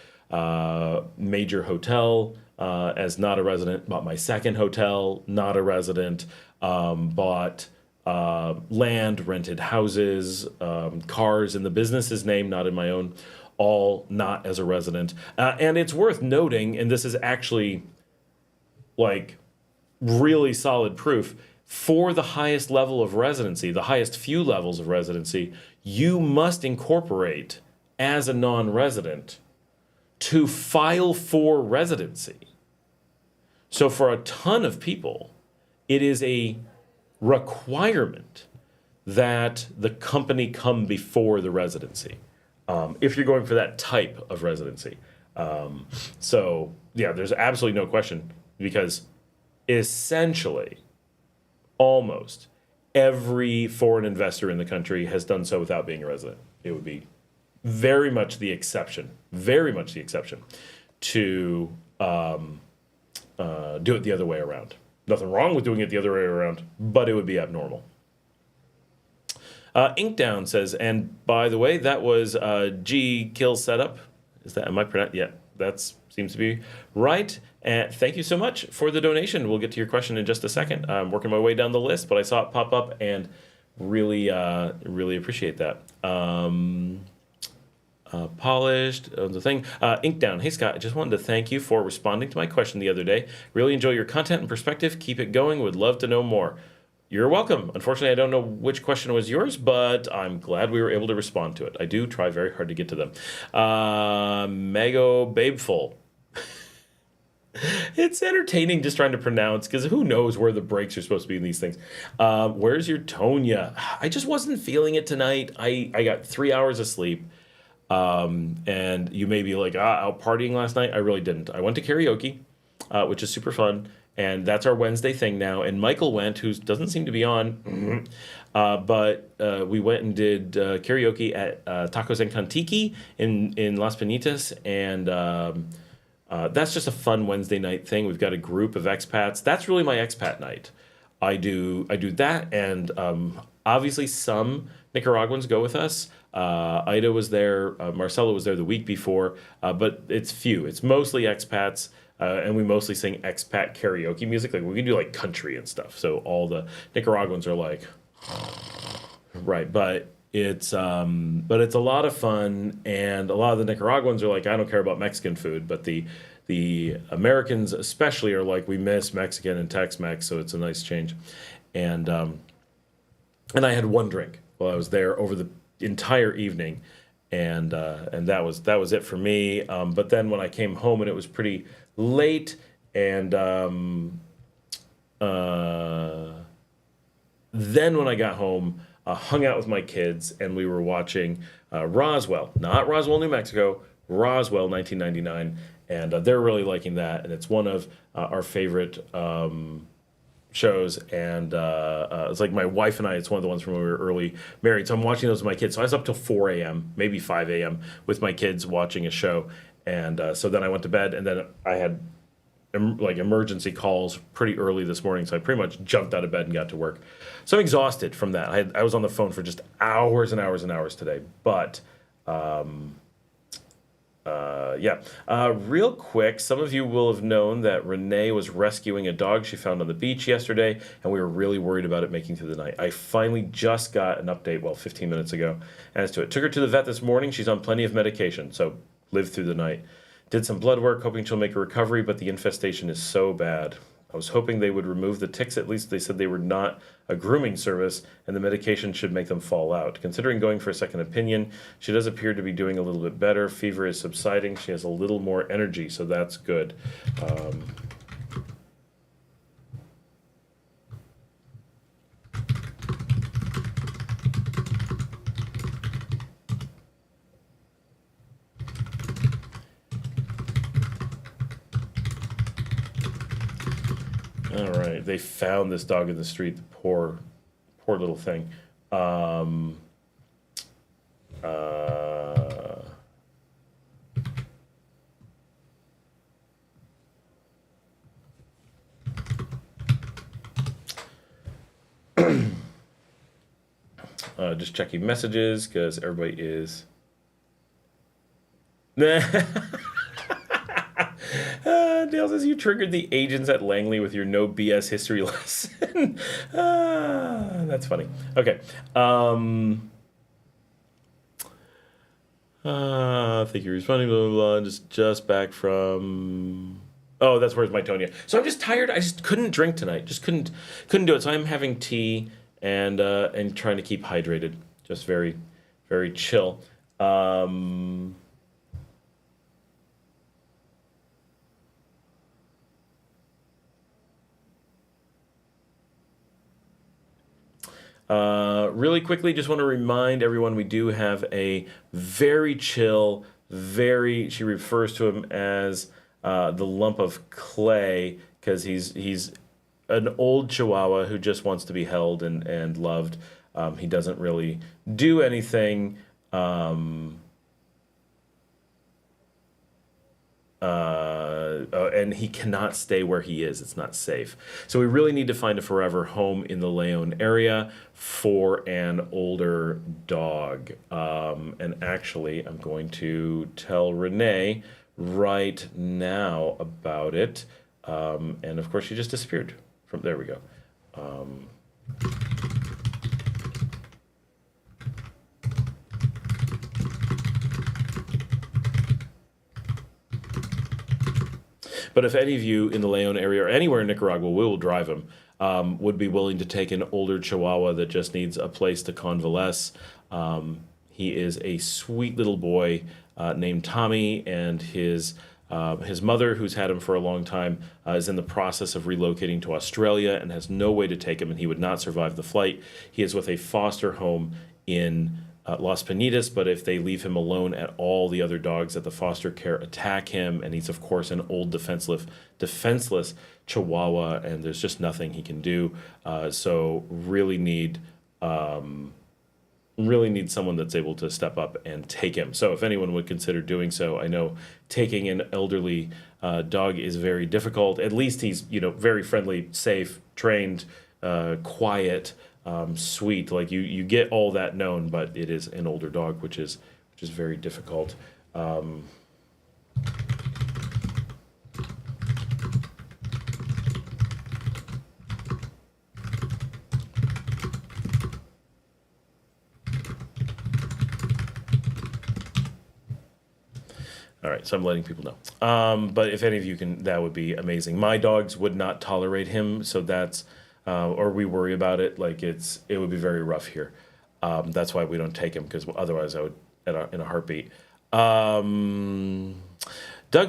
major hotel as not a resident. Bought my second hotel, not a resident. Bought land, rented houses, cars in the business's name, not in my own, all not as a resident. And it's worth noting, and this is actually like really solid proof, for the highest level of residency, the highest few levels of residency, you must incorporate as a non-resident to file for residency. So for a ton of people, it is a requirement that the company come before the residency, if you're going for that type of residency. So yeah, there's absolutely no question, because essentially almost every foreign investor in the country has done so without being a resident. It would be very much the exception to do it the other way around. Nothing wrong with doing it the other way around, but it would be abnormal. Inkdown says, and by the way, that was G Kill Setup. Am I pronouncing? Yeah, that seems to be right. And thank you so much for the donation. We'll get to your question in just a second. I'm working my way down the list, but I saw it pop up and really appreciate that. Polished, the thing. Inkdown. Hey, Scott, I just wanted to thank you for responding to my question the other day. Really enjoy your content and perspective. Keep it going. Would love to know more. You're welcome. Unfortunately, I don't know which question was yours, but I'm glad we were able to respond to it. I do try very hard to get to them. Mago Babeful. It's entertaining just trying to pronounce, because who knows where the breaks are supposed to be in these things. Where's your Tonya? I just wasn't feeling it tonight. I got 3 hours of sleep. And you may be like, out partying last night. I really didn't. I went to karaoke, which is super fun. And that's our Wednesday thing now. And Michael went, who doesn't seem to be on, but we went and did karaoke at Tacos en Cantiki in Las Penitas. And that's just a fun Wednesday night thing. We've got a group of expats. That's really my expat night. I do that, and obviously some Nicaraguans go with us. Ida was there, Marcela was there the week before, but it's few. It's mostly expats, and we mostly sing expat karaoke music. Like we can do like country and stuff. So all the Nicaraguans are like, right, but it's a lot of fun, and a lot of the Nicaraguans are like, I don't care about Mexican food, but the Americans especially are like, we miss Mexican and Tex-Mex, so it's a nice change. And I had one drink while I was there over the entire evening, and that was it for me. But then when I came home and it was pretty late, and then when I got home, hung out with my kids, and we were watching Roswell, not Roswell, New Mexico, Roswell, 1999. And they're really liking that, and it's one of our favorite shows. And it's like my wife and I, it's one of the ones from when we were early married. So I'm watching those with my kids. So I was up till 4 a.m., maybe 5 a.m. with my kids watching a show. And so then I went to bed, and then I had like emergency calls pretty early this morning. So I pretty much jumped out of bed and got to work. So I'm exhausted from that. I was on the phone for just hours and hours and hours today. But real quick, some of you will have known that Renee was rescuing a dog she found on the beach yesterday, and we were really worried about it making through the night. I finally just got an update, 15 minutes ago, as to it. Took her to the vet this morning. She's on plenty of medication, so lived through the night. Did some blood work, hoping she'll make a recovery, but the infestation is so bad. I was hoping they would remove the ticks. At least they said they were not a grooming service, and the medication should make them fall out. Considering going for a second opinion, she does appear to be doing a little bit better. Fever is subsiding. She has a little more energy, so that's good. All right, they found this dog in the street. The poor little thing. Just checking messages because everybody is. Dale says you triggered the agents at Langley with your no BS history lesson. That's funny. Okay. Thank you for responding. Blah, blah, blah. Just back from. Oh, that's where's my Tonya. So I'm just tired. I just couldn't drink tonight. Just couldn't do it. So I'm having tea and trying to keep hydrated. Just very, very chill. Really quickly, just want to remind everyone we do have a very chill, she refers to him as the lump of clay, because he's an old Chihuahua who just wants to be held and loved. He doesn't really do anything. And he cannot stay where he is. It's not safe. So we really need to find a forever home in the León area for an older dog. And actually, I'm going to tell Renee right now about it. And of course, she just disappeared. There we go. But if any of you in the León area or anywhere in Nicaragua, we will drive him, would be willing to take an older Chihuahua that just needs a place to convalesce. He is a sweet little boy named Tommy, and his mother, who's had him for a long time, is in the process of relocating to Australia and has no way to take him, and he would not survive the flight. He is with a foster home in Las Penitas, but if they leave him alone at all, the other dogs at the foster care attack him, and he's of course an old defenseless Chihuahua, and there's just nothing he can do. So really need someone that's able to step up and take him. So if anyone would consider doing so, I know taking an elderly dog is very difficult. At least he's very friendly, safe, trained, quiet. Sweet, like you get all that known, but it is an older dog, which is very difficult. All right, so I'm letting people know. But if any of you can, that would be amazing. My dogs would not tolerate him, so that's. Or we worry about it, like it would be very rough here. That's why we don't take him, because otherwise I would in a heartbeat. Doug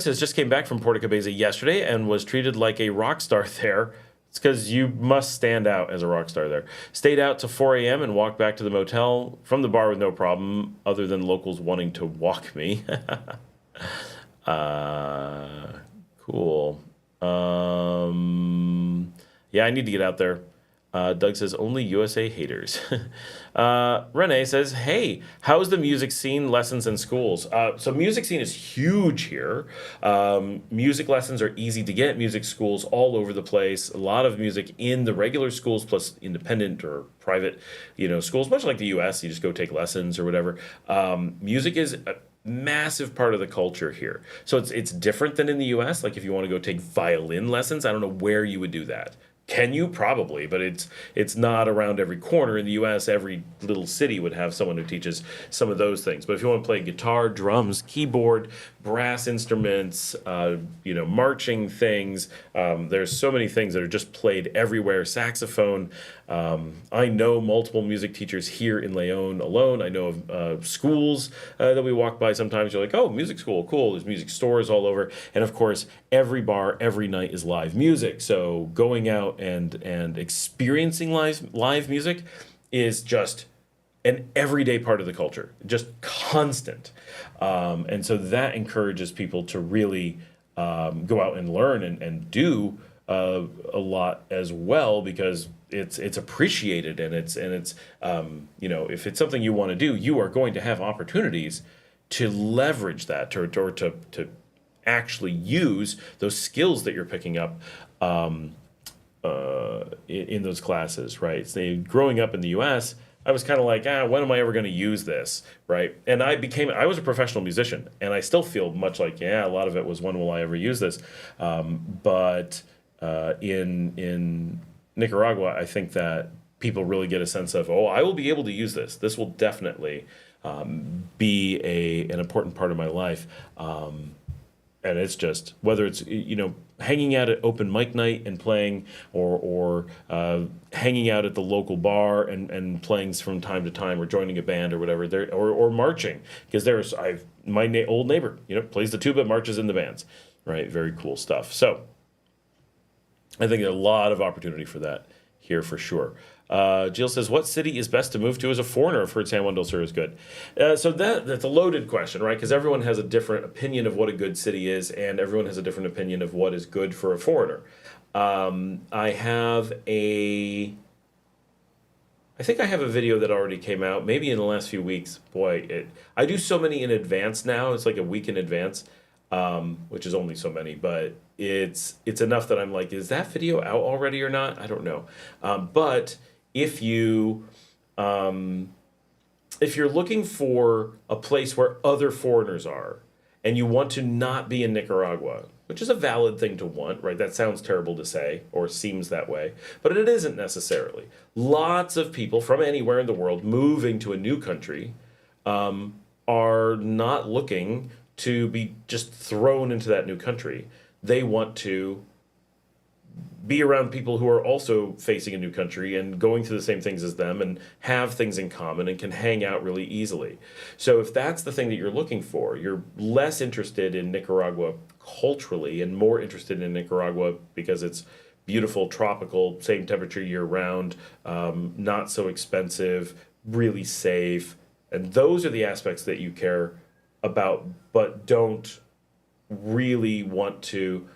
says, just came back from Puerto Cabeza yesterday and was treated like a rock star there. It's because you must stand out as a rock star there. Stayed out to 4 a.m. and walked back to the motel from the bar with no problem, other than locals wanting to walk me. Cool. Yeah, I need to get out there. Doug says, only USA haters. Renee says, hey, how's the music scene, lessons in schools? So music scene is huge here. Music lessons are easy to get. Music schools all over the place. A lot of music in the regular schools, plus independent or private, schools, much like the US. You just go take lessons or whatever. Music is a massive part of the culture here. So it's different than in the US. Like if you want to go take violin lessons, I don't know where you would do that. Can you? Probably, but it's not around every corner. In the U.S., every little city would have someone who teaches some of those things. But if you want to play guitar, drums, keyboard, brass instruments, marching things, there's so many things that are just played everywhere. Saxophone. I know multiple music teachers here in León alone. I know of schools that we walk by sometimes. You're like, oh, music school, cool. There's music stores all over. And of course, every bar, every night is live music. So going out and experiencing live music is just an everyday part of the culture, just constant. And so that encourages people to really go out and learn and do a lot as well, because it's appreciated, and it's if it's something you want to do, you are going to have opportunities to leverage that or to actually use those skills that you're picking up in those classes, right? So growing up in the U.S., I was kind of like, when am I ever going to use this, right? And I was a professional musician, and I still feel much like, a lot of it was, when will I ever use this? But in Nicaragua, I think that people really get a sense of, I will be able to use this. This will definitely be an important part of my life. And it's just, whether it's hanging out at open mic night and playing, or hanging out at the local bar and playing from time to time, or joining a band or whatever, or marching, because my old neighbor plays the tuba, marches in the bands, right? Very cool stuff. So I think there's a lot of opportunity for that here for sure. Jill says, what city is best to move to as a foreigner? I've heard San Juan del Sur is good. So that's a loaded question, right? Because everyone has a different opinion of what a good city is, and everyone has a different opinion of what is good for a foreigner. I think I have a video that already came out, maybe in the last few weeks. Boy, I do so many in advance now. It's like a week in advance, which is only so many, but it's enough that I'm like, is that video out already or not? I don't know. But if you're looking for a place where other foreigners are, and you want to not be in Nicaragua, which is a valid thing to want, right? That sounds terrible to say, or seems that way, but it isn't necessarily. Lots of people from anywhere in the world moving to a new country are not looking to be just thrown into that new country. They want to be around people who are also facing a new country and going through the same things as them, and have things in common and can hang out really easily. So if that's the thing that you're looking for, you're less interested in Nicaragua culturally and more interested in Nicaragua because it's beautiful, tropical, same temperature year round, not so expensive, really safe, And those are the aspects that you care about, but don't really want to,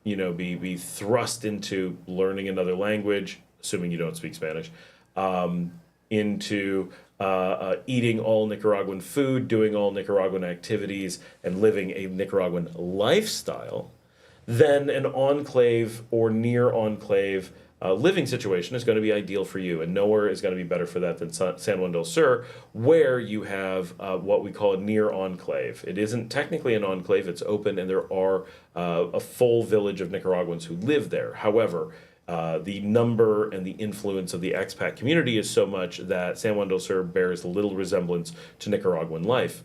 be thrust into learning another language, assuming you don't speak Spanish, into eating all Nicaraguan food, doing all Nicaraguan activities, and living a Nicaraguan lifestyle, then an enclave or near enclave living situation is going to be ideal for you. And nowhere is going to be better for that than San Juan del Sur, where you have what we call a near enclave. It isn't technically an enclave, it's open, and there are a full village of Nicaraguans who live there. However, the number and the influence of the expat community is so much that San Juan del Sur bears little resemblance to Nicaraguan life.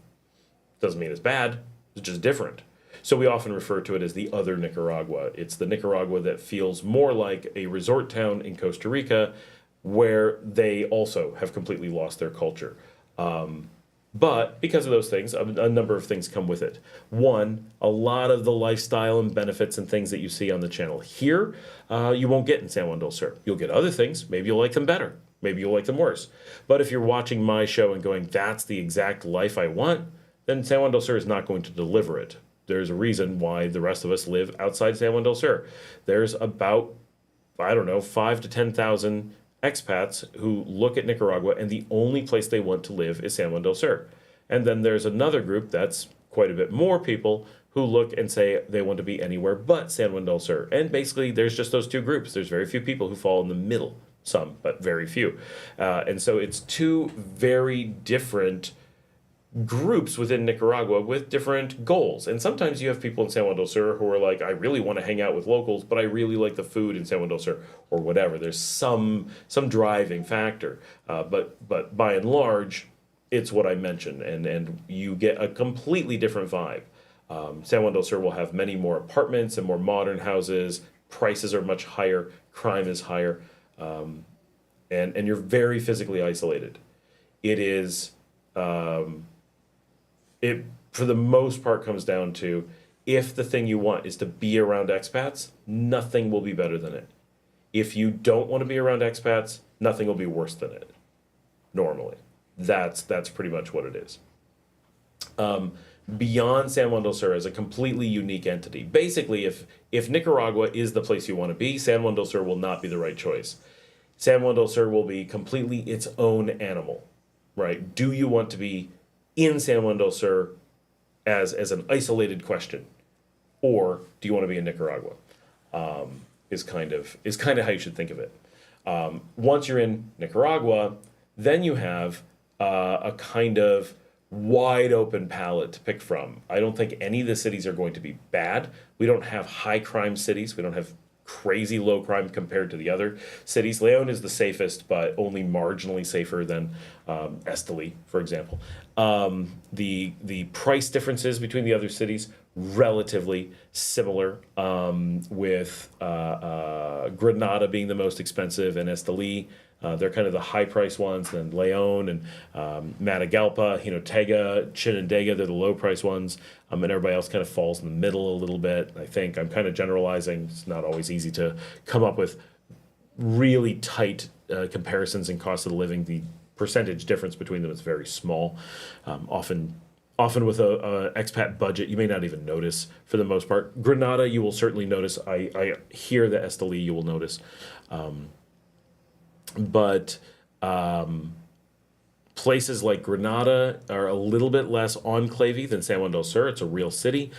Doesn't mean it's bad, it's just different. So we often refer to it as the other Nicaragua. It's the Nicaragua that feels more like a resort town in Costa Rica, where they also have completely lost their culture. But because of those things, a number of things come with it. One, a lot of the lifestyle and benefits and things that you see on the channel here, you won't get in San Juan del Sur. You'll get other things. Maybe you'll like them better. Maybe you'll like them worse. But if you're watching my show and going, that's the exact life I want, then San Juan del Sur is not going to deliver it. There's a reason why the rest of us live outside San Juan del Sur. There's about, 5 to 10,000 expats who look at Nicaragua and the only place they want to live is San Juan del Sur. And then there's another group that's quite a bit more people who look and say they want to be anywhere but San Juan del Sur. And basically there's just those two groups. There's very few people who fall in the middle, some, but very few. And so it's two very different groups within Nicaragua with different goals. And sometimes you have people in San Juan del Sur who are like, I really want to hang out with locals, but I really like the food in San Juan del Sur, or whatever. There's some driving factor. But by and large, it's what I mentioned, and you get a completely different vibe. San Juan del Sur will have many more apartments and more modern houses. Prices are much higher. Crime is higher. And you're very physically isolated. It is... it, for the most part, comes down to, if the thing you want is to be around expats, nothing will be better than it. If you don't want to be around expats, nothing will be worse than it, normally. That's pretty much what it is. Beyond San Juan del Sur as a completely unique entity. Basically, if Nicaragua is the place you want to be, San Juan del Sur will not be the right choice. San Juan del Sur will be completely its own animal, right? Do you want to be in San Juan del Sur as an isolated question, or do you want to be in Nicaragua? Is kind of how you should think of it. Once you're in Nicaragua, then you have a kind of wide open palette to pick from. I don't think any of the cities are going to be bad. We don't have high crime cities. We don't have crazy low crime compared to the other cities. León is the safest, but only marginally safer than Esteli, for example. The price differences between the other cities, relatively similar, with Granada being the most expensive and Esteli. They're kind of the high-price ones, then León and Matagalpa, Tega, Chinandega, they're the low-price ones, and everybody else kind of falls in the middle a little bit. I think I'm kind of generalizing. It's not always easy to come up with really tight comparisons in cost of living. The percentage difference between them is very small. Often with a expat budget, you may not even notice for the most part. Granada, you will certainly notice. I hear the Esteli, you will notice. But places like Granada are a little bit less enclavey than San Juan del Sur. It's a real city.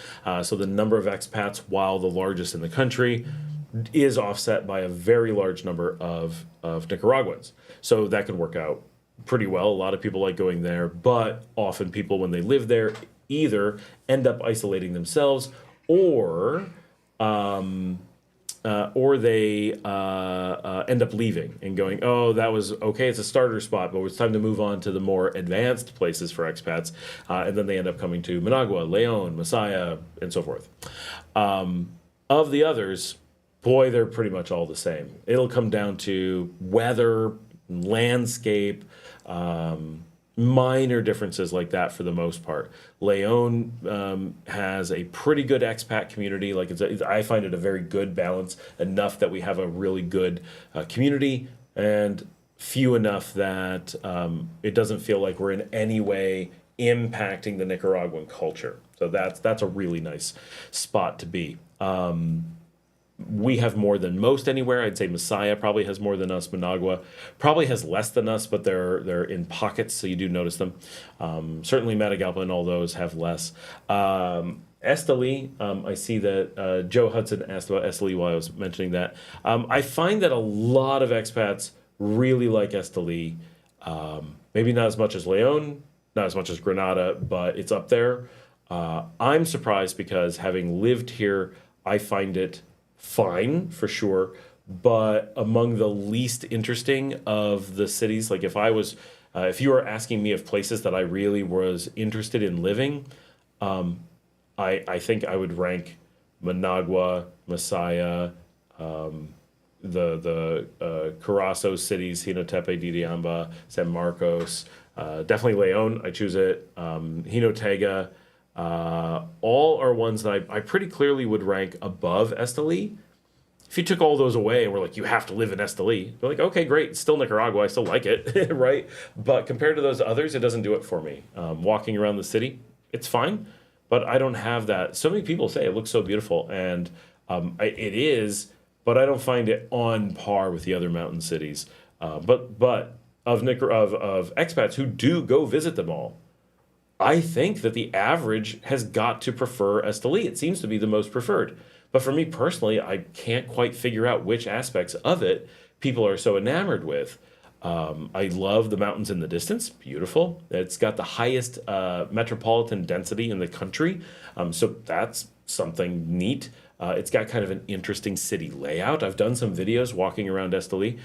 So the number of expats, while the largest in the country, is offset by a very large number of Nicaraguans. So that can work out pretty well. A lot of people like going there, but often people, when they live there, either end up isolating themselves or they end up leaving and going, oh, that was okay, it's a starter spot, but it's time to move on to the more advanced places for expats. And then they end up coming to Managua, León, Masaya, and so forth. Of the others, boy, they're pretty much all the same. It'll come down to weather, landscape, minor differences like that for the most part. León has a pretty good expat community. I find it a very good balance, enough that we have a really good community, and few enough that it doesn't feel like we're in any way impacting the Nicaraguan culture. So that's a really nice spot to be. We have more than most anywhere. I'd say Messiah probably has more than us. Managua probably has less than us, but they're in pockets, so you do notice them. Certainly Matagalpa and all those have less. Esteli, I see that Joe Hudson asked about Esteli while I was mentioning that. I find that a lot of expats really like Esteli. Maybe not as much as León, not as much as Granada, but it's up there. I'm surprised because having lived here, I find it fine for sure, but among the least interesting of the cities. Like if you were asking me of places that I really was interested in living, I think I would rank Managua, Messiah, the Carazo cities, Hinotepe, Diriamba, San Marcos, definitely León. I choose it. Jinotega. All are ones that I pretty clearly would rank above Esteli. If you took all those away and were like, you have to live in Esteli, you're like, okay, great, it's still Nicaragua, I still like it, right? But compared to those others, it doesn't do it for me. Walking around the city, it's fine, but I don't have that. So many people say it looks so beautiful, and it is, but I don't find it on par with the other mountain cities. But of expats who do go visit them all, I think that the average has got to prefer Esteli. It seems to be the most preferred. But for me personally, I can't quite figure out which aspects of it people are so enamored with. I love the mountains in the distance. Beautiful. It's got the highest metropolitan density in the country. So that's something neat. It's got kind of an interesting city layout. I've done some videos walking around Esteli.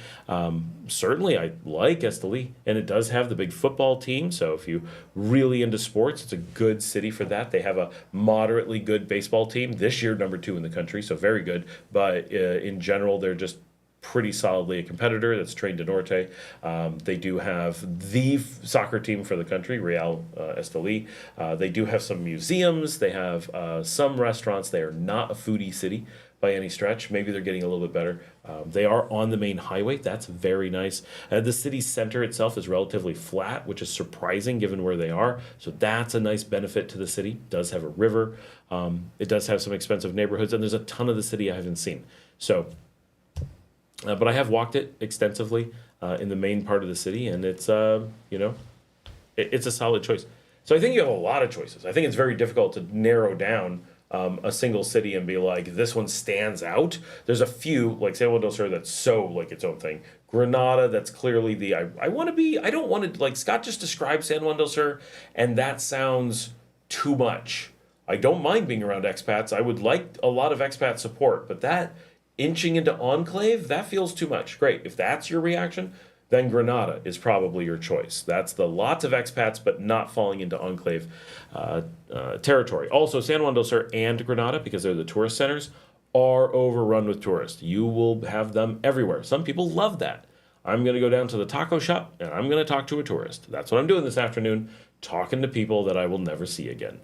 Certainly, I like Esteli, and it does have the big football team. So if you really into sports, it's a good city for that. They have a moderately good baseball team. This year, number 2 in the country, so very good. But in general, they're just pretty solidly a competitor that's trained to Norte. They do have the soccer team for the country, Real Esteli. They do have some museums. They have some restaurants. They are not a foodie city by any stretch. Maybe they're getting a little bit better. They are on the main highway. That's very nice. The city center itself is relatively flat, which is surprising given where they are. So that's a nice benefit to the city. It does have a river. It does have some expensive neighborhoods, and there's a ton of the city I haven't seen. So but I have walked it extensively in the main part of the city, and it's it's a solid choice. So I think you have a lot of choices. I think it's very difficult to narrow down a single city and be like, this one stands out. There's a few, like San Juan del Sur, that's so like its own thing. Granada, that's clearly the I want to be. I don't want to, like Scott just described San Juan del Sur, and that sounds too much. I don't mind being around expats. I would like a lot of expat support, but that inching into enclave, that feels too much. Great. If that's your reaction, then Granada is probably your choice. That's the lots of expats, but not falling into enclave territory. Also, San Juan del Sur and Granada, because they're the tourist centers, are overrun with tourists. You will have them everywhere. Some people love that. I'm going to go down to the taco shop, and I'm going to talk to a tourist. That's what I'm doing this afternoon, talking to people that I will never see again.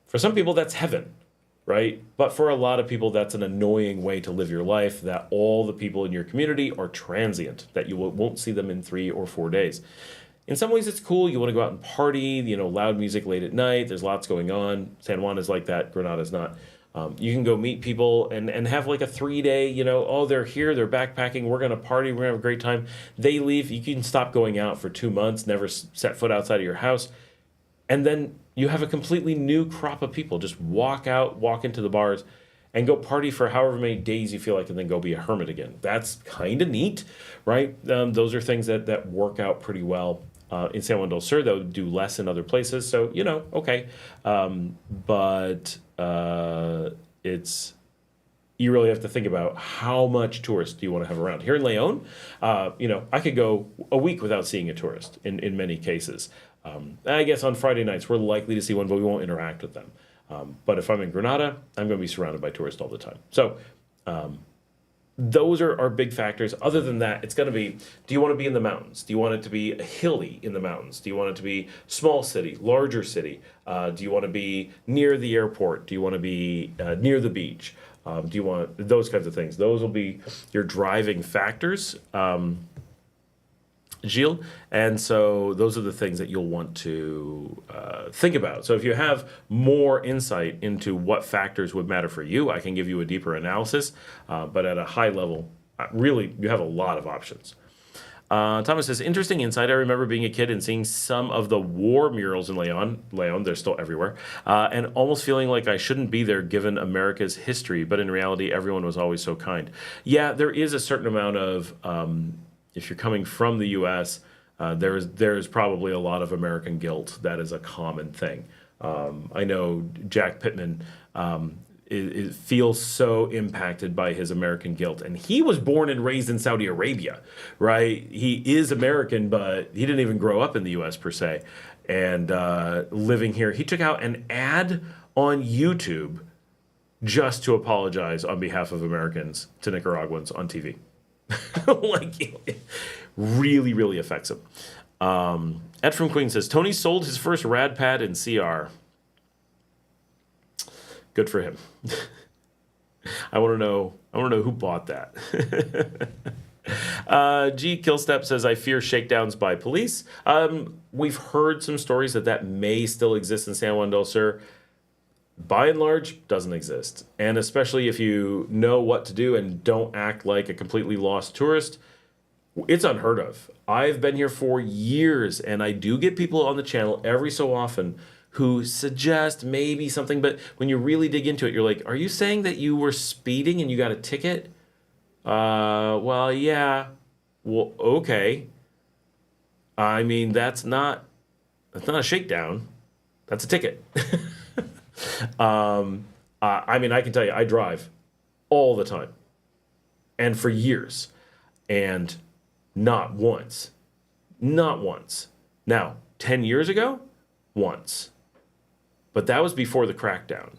For some people, that's heaven. Right? But for a lot of people, that's an annoying way to live your life, that all the people in your community are transient, that you won't see them in 3 or 4 days. In some ways, it's cool. You want to go out and party, loud music late at night. There's lots going on. San Juan is like that. Granada's not. You can go meet people and have like a 3-day, they're here, they're backpacking, we're going to party, we're going to have a great time. They leave. You can stop going out for 2 months, never set foot outside of your house. And then you have a completely new crop of people. Just walk out, walk into the bars, and go party for however many days you feel like, and then go be a hermit again. That's kind of neat, right? Those are things that work out pretty well. In San Juan del Sur, though, do less in other places. So, okay. But you really have to think about how much tourists do you want to have around. Here in León, I could go a week without seeing a tourist in many cases. I guess on Friday nights, we're likely to see one, but we won't interact with them. But if I'm in Granada, I'm going to be surrounded by tourists all the time. So those are big factors. Other than that, it's going to be, do you want to be in the mountains? Do you want it to be hilly in the mountains? Do you want it to be small city, larger city? Do you want to be near the airport? Do you want to be near the beach? Do you want those kinds of things? Those will be your driving factors. Gilles. And so those are the things that you'll want to think about. So if you have more insight into what factors would matter for you, I can give you a deeper analysis. But at a high level, really, you have a lot of options. Thomas says, interesting insight. I remember being a kid and seeing some of the war murals in León, they're still everywhere, and almost feeling like I shouldn't be there given America's history, but in reality, everyone was always so kind. Yeah, there is a certain amount of, if you're coming from the U.S., there's probably a lot of American guilt. That is a common thing. I know Jack Pittman feels so impacted by his American guilt. And he was born and raised in Saudi Arabia, right? He is American, but he didn't even grow up in the U.S. per se. And living here, he took out an ad on YouTube just to apologize on behalf of Americans to Nicaraguans on TV. Like, it really, really affects him. Ed from Queen says, Tony sold his first rad pad in CR. Good for him. I want to know who bought that. G Killstep says, I fear shakedowns by police. We've heard some stories that may still exist in San Juan del Sur. By and large, doesn't exist. And especially if you know what to do and don't act like a completely lost tourist, it's unheard of. I've been here for years, and I do get people on the channel every so often who suggest maybe something, but when you really dig into it, you're like, are you saying that you were speeding and you got a ticket? Well, yeah. Well, okay. I mean, that's not a shakedown. That's a ticket. I mean, I can tell you, I drive all the time and for years, and not once. Now, 10 years ago, once. But that was before the crackdown,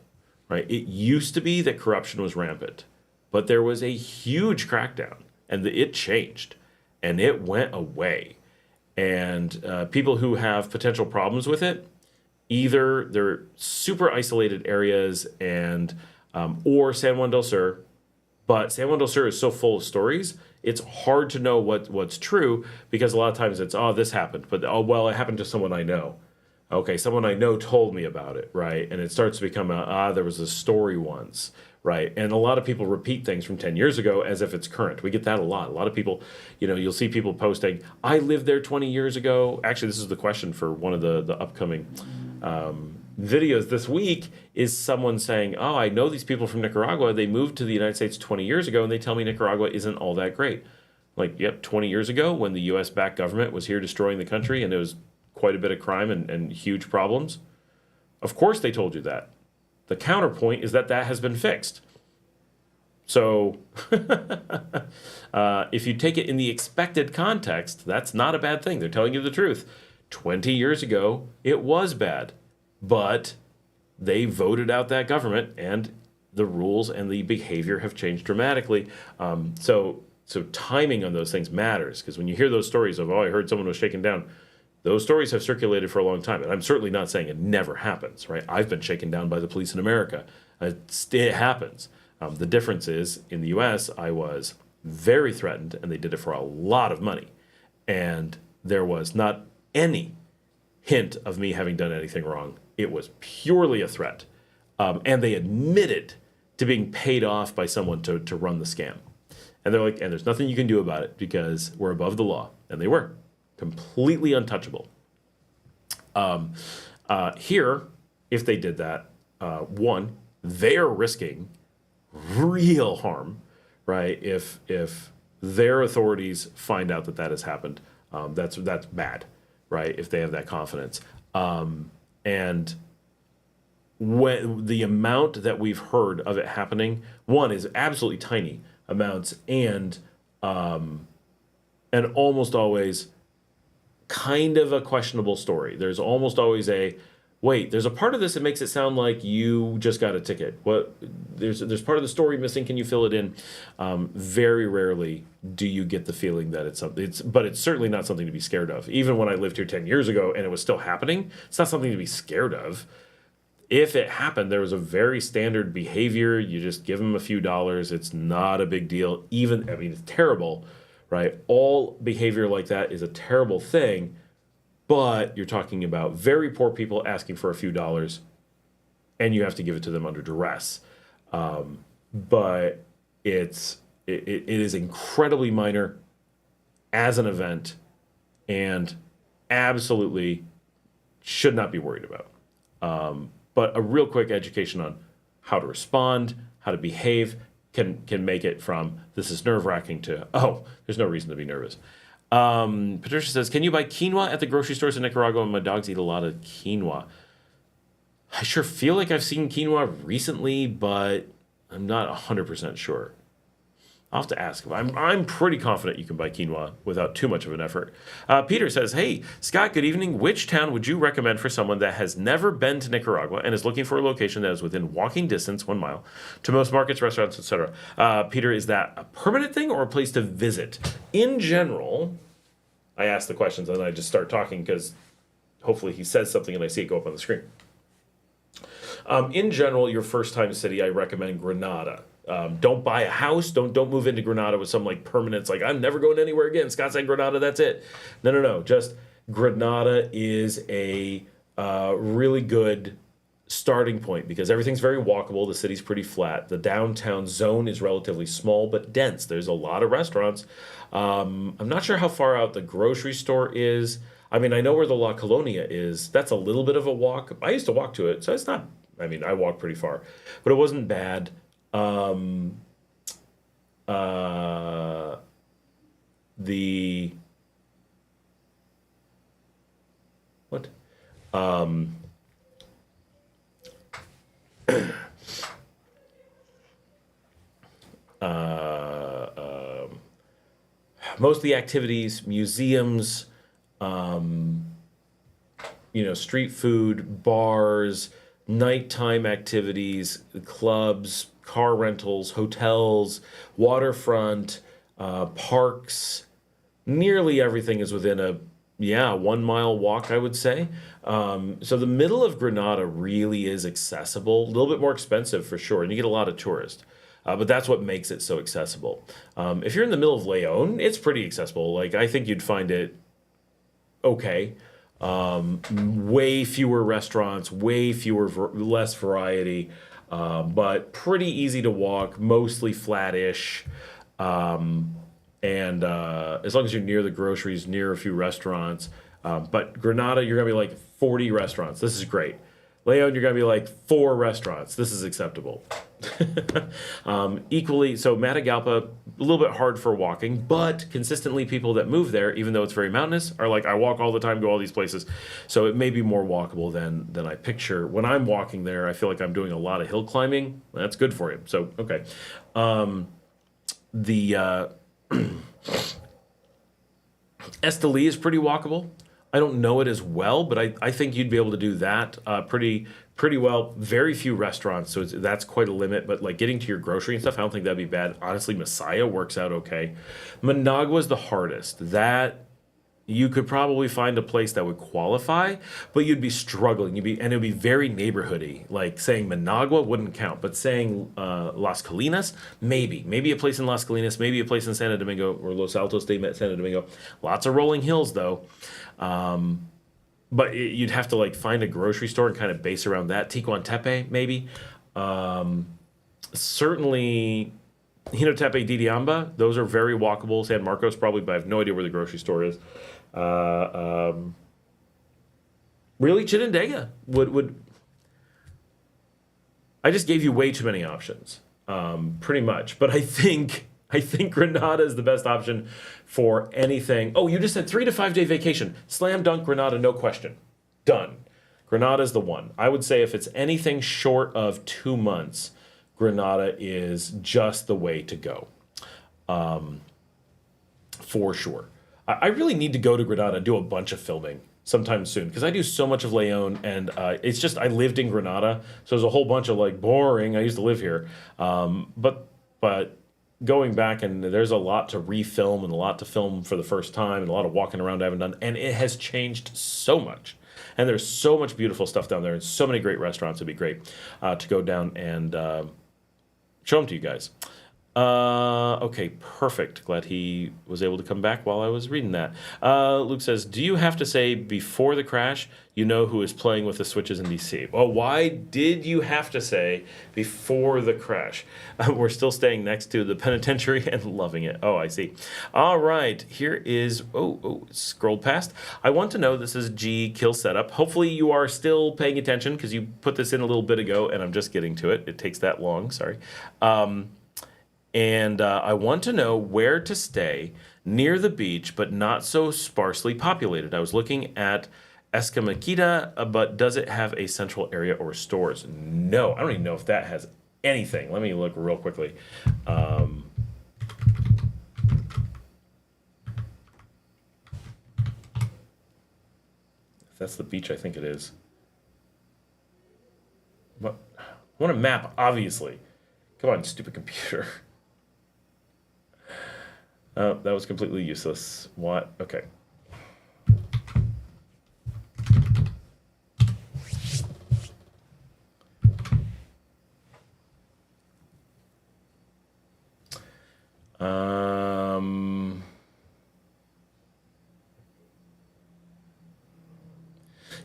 right? It used to be that corruption was rampant, but there was a huge crackdown, and it changed, and it went away. And people who have potential problems with it, either they're super isolated areas and or San Juan del Sur, but San Juan del Sur is so full of stories, it's hard to know what's true, because a lot of times it's, oh, this happened, but oh, well, it happened to someone I know. Okay, someone I know told me about it, right? And it starts to become there was a story once, right? And a lot of people repeat things from 10 years ago as if it's current. We get that a lot. A lot of people, you'll see people posting, I lived there 20 years ago. Actually, this is the question for one of the upcoming videos this week, is someone saying, oh, I know these people from Nicaragua. They moved to the United States 20 years ago, and they tell me Nicaragua isn't all that great. Like, yep, 20 years ago when the U.S.-backed government was here destroying the country, and it was quite a bit of crime and huge problems. Of course they told you that. The counterpoint is that has been fixed. So if you take it in the expected context, that's not a bad thing. They're telling you the truth. 20 years ago, it was bad. But they voted out that government, and the rules and the behavior have changed dramatically. So timing on those things matters, because when you hear those stories of, oh, I heard someone was shaken down, those stories have circulated for a long time. And I'm certainly not saying it never happens, right? I've been shaken down by the police in America. It happens. The difference is, in the U.S., I was very threatened, and they did it for a lot of money. And there was not any hint of me having done anything wrong. It was purely a threat. And they admitted to being paid off by someone to run the scam. And they're like, and there's nothing you can do about it because we're above the law. And they were completely untouchable. Here, if they did that, one, they're risking real harm, right? If their authorities find out that has happened, that's bad, right? If they have that confidence. And when the amount that we've heard of it happening, one, is absolutely tiny amounts, and almost always kind of a questionable story. There's almost always there's a part of this that makes it sound like you just got a ticket. There's part of the story missing. Can you fill it in? Very rarely do you get the feeling that it's something. But it's certainly not something to be scared of. Even when I lived here 10 years ago and it was still happening, it's not something to be scared of. If it happened, there was a very standard behavior. You just give them a few dollars. It's not a big deal. It's terrible, right? All behavior like that is a terrible thing, but you're talking about very poor people asking for a few dollars, and you have to give it to them under duress. But it is incredibly minor as an event, and absolutely should not be worried about. But a real quick education on how to respond, how to behave, can make it from this is nerve-wracking to, oh, there's no reason to be nervous. Patricia says, can you buy quinoa at the grocery stores in Nicaragua? My dogs eat a lot of quinoa. I sure feel like I've seen quinoa recently, but I'm not 100% sure. I'll have to ask. I'm pretty confident you can buy quinoa without too much of an effort. Peter says, hey, Scott, good evening. Which town would you recommend for someone that has never been to Nicaragua and is looking for a location that is within walking distance, 1 mile, to most markets, restaurants, etc.? Peter, is that a permanent thing or a place to visit? In general, I ask the questions and then I just start talking because hopefully he says something and I see it go up on the screen. In general, your first time city, I recommend Granada. Don't buy a house. Don't move into Granada with some like permanent. It's like I'm never going anywhere again. Scott said Granada. That's it. No. Just Granada is a really good starting point because everything's very walkable. The city's pretty flat. The downtown zone is relatively small but dense. There's a lot of restaurants. I'm not sure how far out the grocery store is. I mean, I know where the La Colonia is. That's a little bit of a walk. I used to walk to it, so it's not. I mean, I walked pretty far, but it wasn't bad. The what? Most of the activities, museums, street food, bars, nighttime activities, clubs, car rentals, hotels, waterfront, parks. Nearly everything is within a 1 mile walk, I would say. So the middle of Granada really is accessible. A little bit more expensive for sure, and you get a lot of tourists. But that's what makes it so accessible. If you're in the middle of León, it's pretty accessible. Like I think you'd find it okay. Way fewer restaurants, less variety, but pretty easy to walk, mostly flat-ish. And as long as you're near the groceries, near a few restaurants. But Granada, you're going to be like 40 restaurants. This is great. León, you're going to be like 4 restaurants. This is acceptable. Equally, so Matagalpa, a little bit hard for walking, but consistently people that move there, even though it's very mountainous, are like, I walk all the time, go all these places. So it may be more walkable than I picture. When I'm walking there, I feel like I'm doing a lot of hill climbing. That's good for you. So, okay. Esteli is pretty walkable. I don't know it as well, but I think you'd be able to do that pretty well. Very few restaurants, so that's quite a limit. But like getting to your grocery and stuff, I don't think that'd be bad. Honestly, Messiah works out okay. Managua is the hardest. That you could probably find a place that would qualify, but you'd be struggling. And it'd be very neighborhoody. Like saying Managua wouldn't count, but saying Las Colinas, maybe a place in Las Colinas, maybe a place in Santo Domingo or Los Altos de Santo Domingo. Lots of rolling hills though. But you'd have to like find a grocery store and kind of base around that. Ticuantepe, maybe. Certainly Hinotepe, Didiamba, those are very walkable. San Marcos probably, but I have no idea where the grocery store is. Really, Chinandega would. I just gave you way too many options, pretty much. But I think Granada is the best option for anything. Oh, you just said 3 to 5 day vacation. Slam dunk Granada, no question. Done. Granada's the one. I would say if it's anything short of 2 months, Granada is just the way to go. For sure. I really need to go to Granada and do a bunch of filming sometime soon because I do so much of León and it's just I lived in Granada, so there's a whole bunch of like boring. I used to live here, but going back and there's a lot to refilm and a lot to film for the first time and a lot of walking around I haven't done, and it has changed so much. And there's so much beautiful stuff down there and so many great restaurants. It'd be great to go down and show them to you guys. Okay, perfect. Glad he was able to come back while I was reading that. Luke says, do you have to say before the crash, you know who is playing with the switches in DC? Oh, why did you have to say before the crash? We're still staying next to the penitentiary and loving it. Oh, I see. All right, here is, scrolled past. I want to know, this is G Kill Setup. Hopefully you are still paying attention because you put this in a little bit ago and I'm just getting to it. It takes that long, sorry. And I want to know where to stay near the beach, but not so sparsely populated. I was looking at Escamilla, but does it have a central area or stores? No, I don't even know if that has anything. Let me look real quickly. If that's the beach, I think it is. What? I want a map, obviously. Come on, stupid computer. Oh, that was completely useless. What? Okay.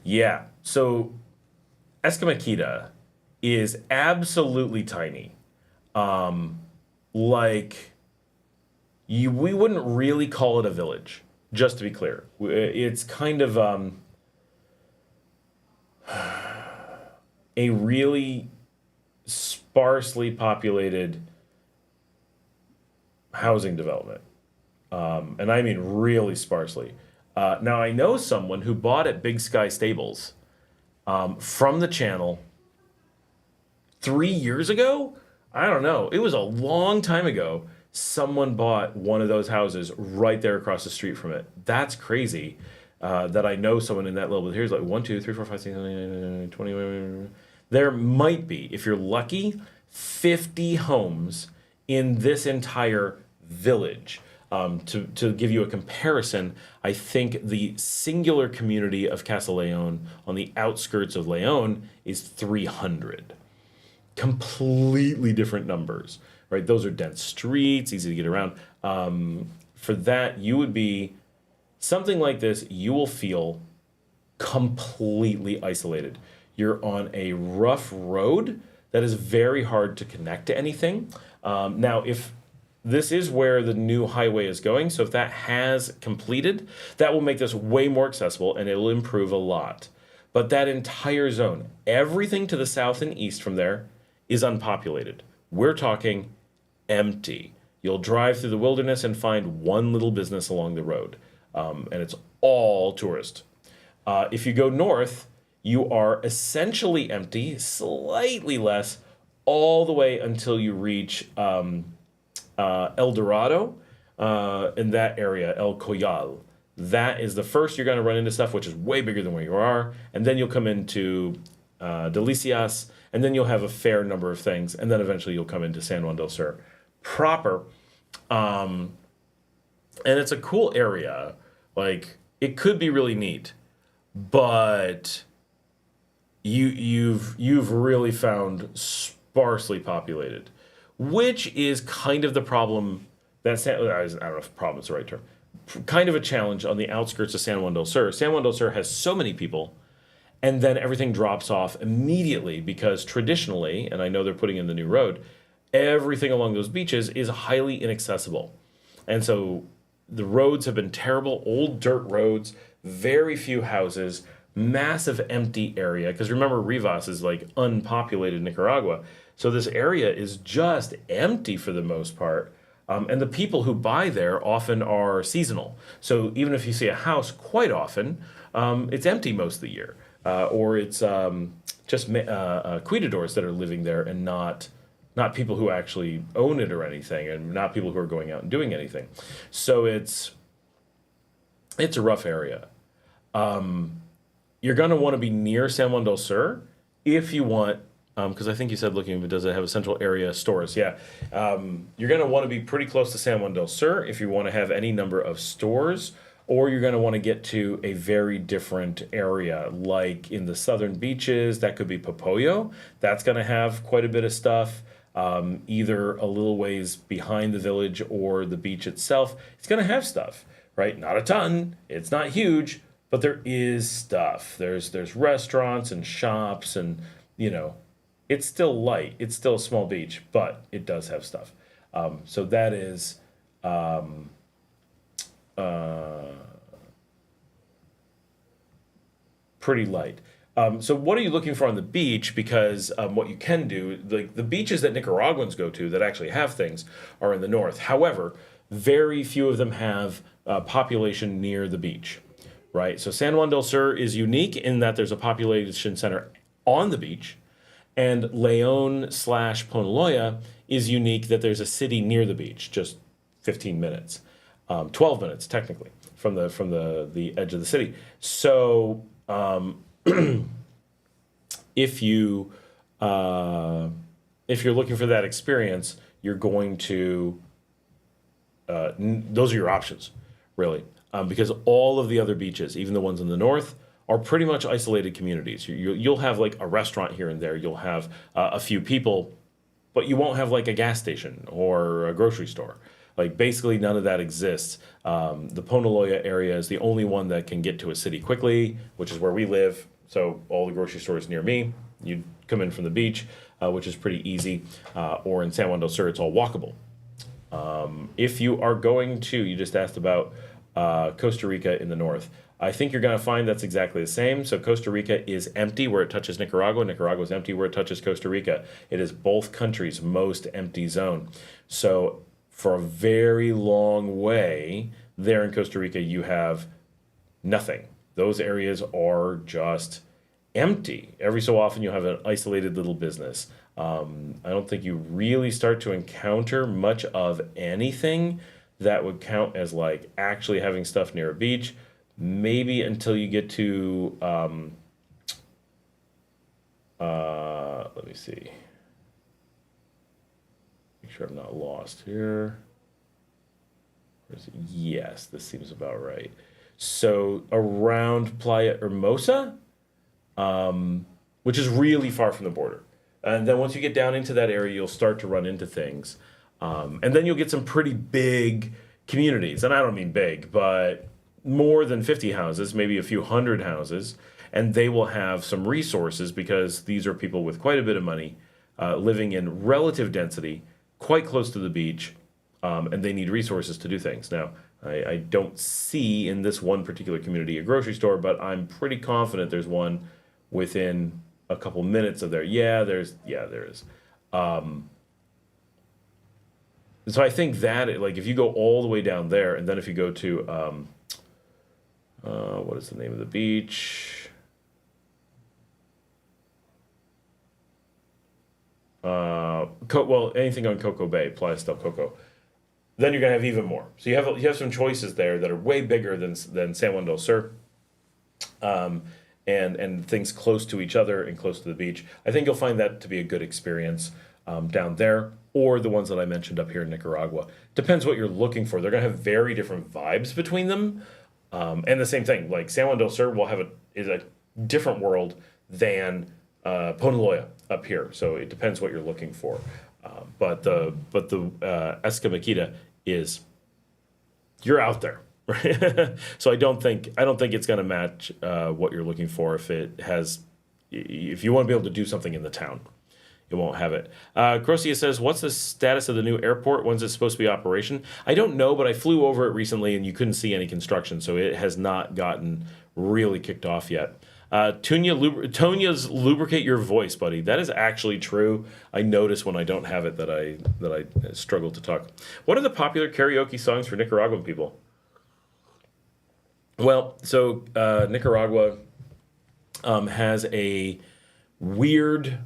Yeah, so Escamilla is absolutely tiny. Like, we wouldn't really call it a village, just to be clear. It's kind of a really sparsely populated housing development. And I mean really sparsely. Now, I know someone who bought at Big Sky Stables from the channel 3 years ago. I don't know. It was a long time ago. Someone bought one of those houses right there across the street from it. That's crazy that I know someone in that level. Here's like 1, 2, 3, 4, 5, 6, 7, 8, 20. There might be, if you're lucky, 50 homes in this entire village. To give you a comparison, I think the singular community of León on the outskirts of León is 300. Completely different numbers, right? Those are dense streets, easy to get around. For that, you would be something like this, you will feel completely isolated. You're on a rough road that is very hard to connect to anything. Now, if this is where the new highway is going, so if that has completed, that will make this way more accessible and it will improve a lot. But that entire zone, everything to the south and east from there, is unpopulated. We're talking empty. You'll drive through the wilderness and find one little business along the road, and it's all tourist. If you go north, you are essentially empty, slightly less, all the way until you reach El Dorado in that area, El Coyal. That is the first you're going to run into stuff, which is way bigger than where you are, and then you'll come into Delicias, and then you'll have a fair number of things, and then eventually you'll come into San Juan del Sur proper. And it's a cool area. Like, it could be really neat, but you've really found sparsely populated, which is kind of the problem that I don't know if problem is the right term. Kind of a challenge on the outskirts of San Juan del Sur. San Juan del Sur has so many people, and then everything drops off immediately because traditionally, and I know they're putting in the new road, everything along those beaches is highly inaccessible. And so the roads have been terrible, old dirt roads, very few houses, massive empty area. Because remember, Rivas is like unpopulated Nicaragua. So this area is just empty for the most part. And the people who buy there often are seasonal. So even if you see a house, quite often, it's empty most of the year. Or it's just cuidadores that are living there and not people who actually own it or anything, and not people who are going out and doing anything. So it's a rough area. You're going to want to be near San Juan del Sur if you want, because I think you said looking, does it have a central area stores? Yeah. You're going to want to be pretty close to San Juan del Sur if you want to have any number of stores, or you're going to want to get to a very different area, like in the southern beaches. That could be Popoyo. That's going to have quite a bit of stuff. either a little ways behind the village or the beach itself, it's going to have stuff, right? Not a ton. It's not huge, but there is stuff. There's restaurants and shops and, it's still light. It's still a small beach, but it does have stuff. So that is pretty light. So what are you looking for on the beach? Because what you can do, like the beaches that Nicaraguans go to that actually have things are in the north. However, very few of them have population near the beach, right? So San Juan del Sur is unique in that there's a population center on the beach, and León / Ponaloya is unique that there's a city near the beach, just 15 minutes, 12 minutes technically from the edge of the city. So if you're looking for that experience, you're going to those are your options, really, because all of the other beaches, even the ones in the north, are pretty much isolated communities. You'll have like a restaurant here and there. You'll have a few people, but you won't have like a gas station or a grocery store. Like basically none of that exists. The Ponaloya area is the only one that can get to a city quickly, which is where we live. So all the grocery stores near me, you come in from the beach, which is pretty easy. Or in San Juan del Sur, it's all walkable. If you are going to, you just asked about Costa Rica in the north. I think you're going to find that's exactly the same. So Costa Rica is empty where it touches Nicaragua. Nicaragua is empty where it touches Costa Rica. It is both countries' most empty zone. So for a very long way there in Costa Rica, you have nothing. Those areas are just empty. Every so often you have an isolated little business. I don't think you really start to encounter much of anything that would count as like actually having stuff near a beach. Maybe until you get to, let me see. Make sure I'm not lost here. Yes, this seems about right. So around Playa Hermosa, which is really far from the border. And then once you get down into that area, you'll start to run into things. And then you'll get some pretty big communities. And I don't mean big, but more than 50 houses, maybe a few hundred houses. And they will have some resources because these are people with quite a bit of money living in relative density, quite close to the beach, and they need resources to do things. Now, I don't see in this one particular community a grocery store, but I'm pretty confident there's one within a couple minutes of there. There is. So I think that, like, if you go all the way down there, and then if you go to, what is the name of the beach? Well, anything on Coco Bay, Playa del Coco. Then you're gonna have even more. So you have some choices there that are way bigger than San Juan del Sur, and things close to each other and close to the beach. I think you'll find that to be a good experience down there, or the ones that I mentioned up here in Nicaragua. Depends what you're looking for. They're gonna have very different vibes between them, and the same thing. Like San Juan del Sur is a different world than Ponaloya up here. So it depends what you're looking for. But the Escamaquita is, you're out there, right? So I don't think it's going to match what you're looking for if you want to be able to do something in the town. It won't have it. Crocia says, what's the status of the new airport? When's it supposed to be operation? I don't know, but I flew over it recently and you couldn't see any construction, so it has not gotten really kicked off yet. Tonia's lubricate your voice, buddy. That is actually true. I notice when I don't have it that I struggle to talk. What are the popular karaoke songs for Nicaraguan people? Well, so Nicaragua has a weird,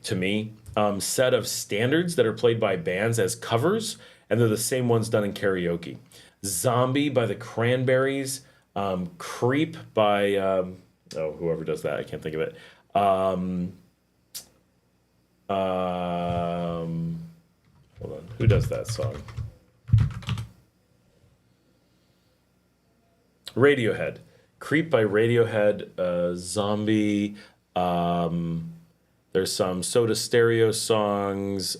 to me, set of standards that are played by bands as covers, and they're the same ones done in karaoke. Zombie by the Cranberries, Creep by whoever does that, I can't think of it. Hold on, who does that song? Radiohead. Creep by Radiohead. Zombie. There's There's some Soda Stereo songs.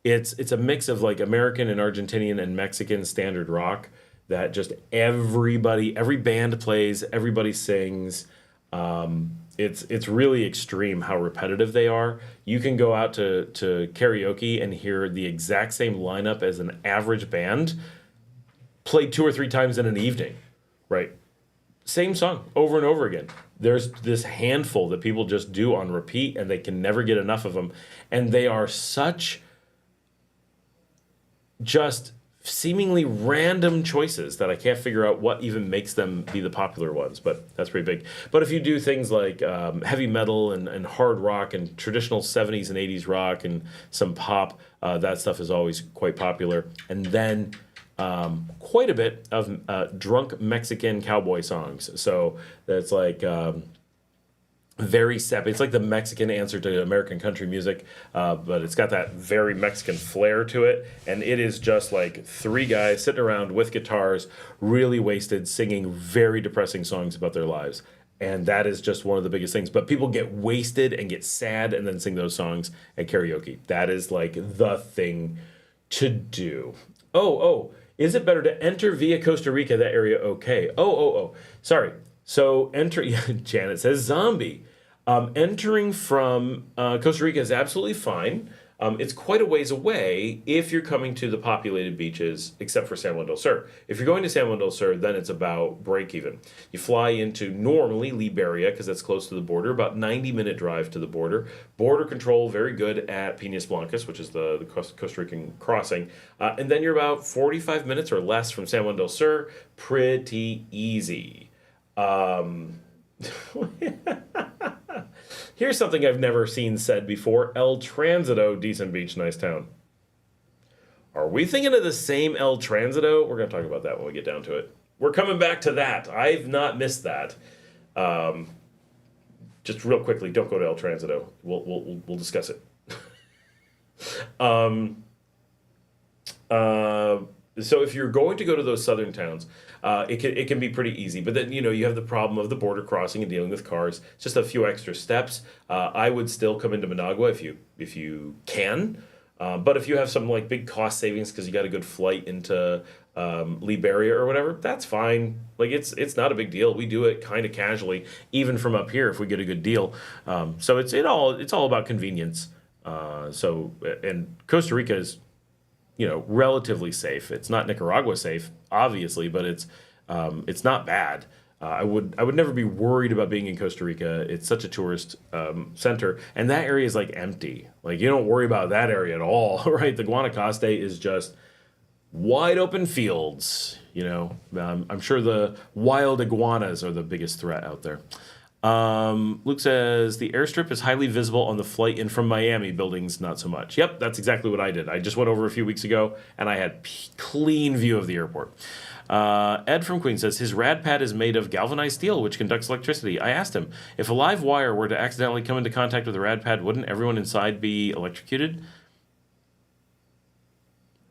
It's a mix of like American and Argentinian and Mexican standard rock that just every band plays, everybody sings. It's really extreme how repetitive they are. You can go out to karaoke and hear the exact same lineup as an average band played 2 or 3 times in an evening, right? Same song over and over again. There's this handful that people just do on repeat, and they can never get enough of them. And they are such just seemingly random choices that I can't figure out what even makes them be the popular ones, but that's pretty big. But if you do things like heavy metal and hard rock and traditional 70s and 80s rock and some pop, that stuff is always quite popular. And then quite a bit of drunk Mexican cowboy songs. So that's like very sappy. It's like the Mexican answer to American country music, but it's got that very Mexican flair to it. And it is just like 3 guys sitting around with guitars, really wasted, singing very depressing songs about their lives. And that is just one of the biggest things. But people get wasted and get sad and then sing those songs at karaoke. That is like the thing to do. Oh. Is it better to enter via Costa Rica, that area? Okay. Oh. Sorry. So Janet says zombie. Entering from Costa Rica is absolutely fine. It's quite a ways away if you're coming to the populated beaches, except for San Juan del Sur. If you're going to San Juan del Sur, then it's about break even. You fly into normally Liberia, because that's close to the border, about 90-minute drive to the border. Border control, very good at Piñas Blancas, which is the Costa Rican crossing. And then you're about 45 minutes or less from San Juan del Sur. Pretty easy. Here's something I've never seen said before. El Transito, decent beach, nice town. Are we thinking of the same El Transito? We're going to talk about that when we get down to it. We're coming back to that. I've not missed that. Just real quickly, don't go to El Transito. We'll discuss it. So if you're going to go to those southern towns, it can be pretty easy. But then, you have the problem of the border crossing and dealing with cars. It's just a few extra steps. I would still come into Managua if you can. But if you have some like big cost savings because you got a good flight into Liberia or whatever, that's fine. Like it's not a big deal. We do it kind of casually, even from up here if we get a good deal. So it's all about convenience. And Costa Rica is relatively safe. It's not Nicaragua safe, obviously, but it's not bad. I would never be worried about being in Costa Rica. It's such a tourist center, and that area is like empty. Like you don't worry about that area at all, right? The Guanacaste is just wide open fields. I'm sure the wild iguanas are the biggest threat out there. Luke says the airstrip is highly visible on the flight in from Miami. Buildings not so much. Yep, that's exactly what I did. I just went over a few weeks ago and I had clean view of the airport. Ed from Queens says his rad pad is made of galvanized steel which conducts electricity. I asked him, if a live wire were to accidentally come into contact with the rad pad, wouldn't everyone inside be electrocuted?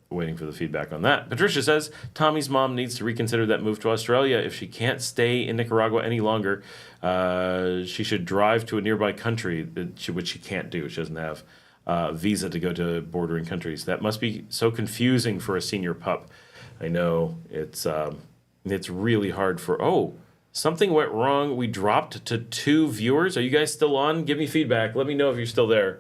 Waiting for the feedback on that. Patricia says Tommy's mom needs to reconsider that move to Australia. If she can't stay in Nicaragua any longer, she should drive to a nearby country, which she can't do. She doesn't have a visa to go to bordering countries. That must be so confusing for a senior pup. I know it's really hard for. Something went wrong. We dropped to 2 viewers. Are you guys still on? Give me feedback. Let me know if you're still there.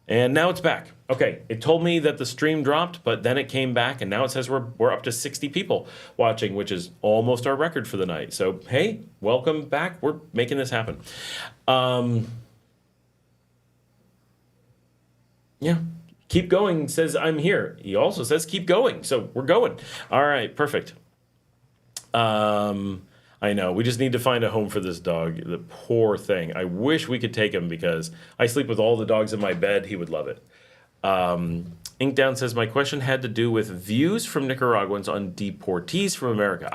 And now it's back. Okay, it told me that the stream dropped, but then it came back, and now it says we're up to 60 people watching, which is almost our record for the night. So, hey, welcome back. We're making this happen. Yeah, keep going says I'm here. He also says keep going, so we're going. All right, perfect. I know. We just need to find a home for this dog. The poor thing. I wish we could take him because I sleep with all the dogs in my bed. He would love it. Inkdown says, my question had to do with views from Nicaraguans on deportees from America.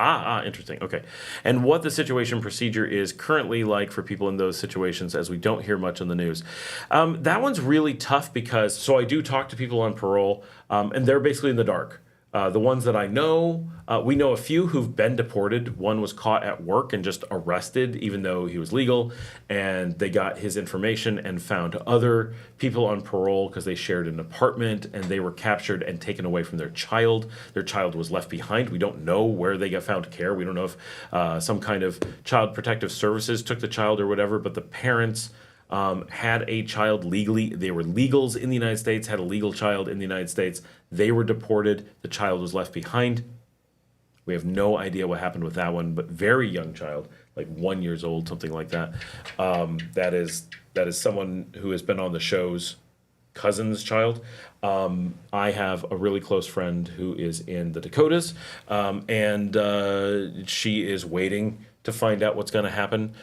Interesting. Okay. And what the situation procedure is currently like for people in those situations, as we don't hear much on the news. That one's really tough because, so I do talk to people on parole, and they're basically in the dark. The ones that I know, we know a few who've been deported. One was caught at work and just arrested, even though he was legal. And they got his information and found other people on parole because they shared an apartment, and they were captured and taken away from their child. Their child was left behind. We don't know where they got found care. We don't know if some kind of child protective services took the child or whatever, but the parents had a child legally. They were legals in the United States, had a legal child in the United States. They were deported. The child was left behind. We have no idea what happened with that one, but very young child, like 1 year old, something like that. That is someone who has been on the show's cousin's child. I have a really close friend who is in the Dakotas, and she is waiting to find out what's going to happen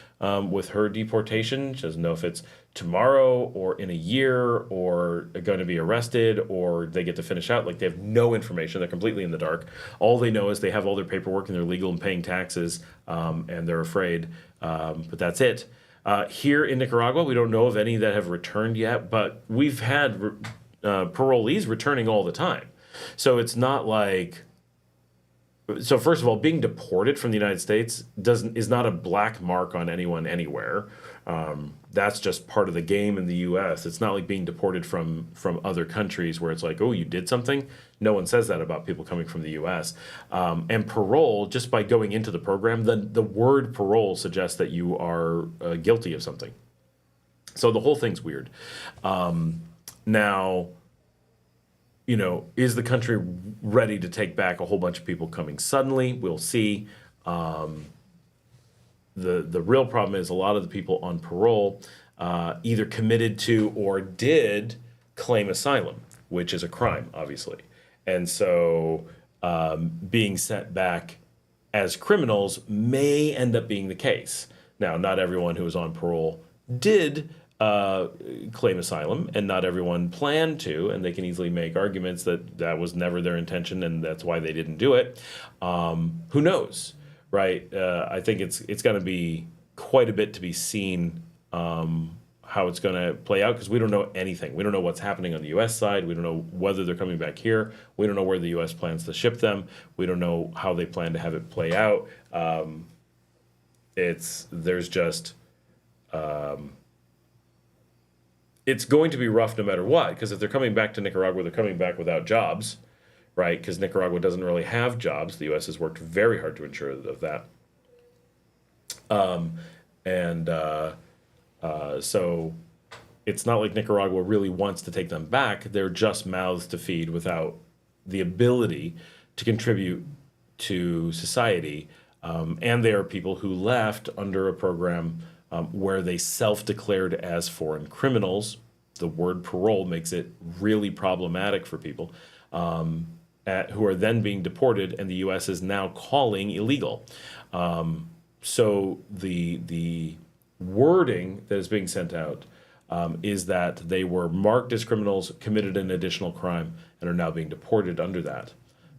with her deportation. She doesn't know if it's tomorrow or in a year or going to be arrested or they get to finish out. Like, they have no information. They're completely in the dark. All they know is they have all their paperwork and they're legal and paying taxes, and they're afraid. But that's it. Here in Nicaragua, we don't know of any that have returned yet, but we've had parolees returning all the time. So it's not like... So first of all, being deported from the United States is not a black mark on anyone anywhere. That's just part of the game in the U.S. It's not like being deported from other countries where it's like, oh, you did something. No one says that about people coming from the U.S. And parole, just by going into the program, the word parole suggests that you are guilty of something. So the whole thing's weird. Now, you know, is the country ready to take back a whole bunch of people coming suddenly? We'll see. The real problem is a lot of the people on parole either committed to or did claim asylum, which is a crime, obviously. And so being sent back as criminals may end up being the case. Now, not everyone who was on parole did claim asylum, and not everyone planned to, and they can easily make arguments that was never their intention and that's why they didn't do it. Who knows, right? I think it's going to be quite a bit to be seen how it's going to play out, because we don't know anything. We don't know what's happening on the U.S. side. We don't know whether they're coming back here. We don't know where the U.S. plans to ship them. We don't know how they plan to have it play out. It's going to be rough no matter what, because if they're coming back to Nicaragua, they're coming back without jobs, right? Because Nicaragua doesn't really have jobs. The U.S. has worked very hard to ensure of that. So it's not like Nicaragua really wants to take them back. They're just mouths to feed without the ability to contribute to society. And they are people who left under a program where they self-declared as foreign criminals. The word parole makes it really problematic for people who are then being deported, and the U.S. is now calling illegal. So the wording that is being sent out is that they were marked as criminals, committed an additional crime, and are now being deported under that.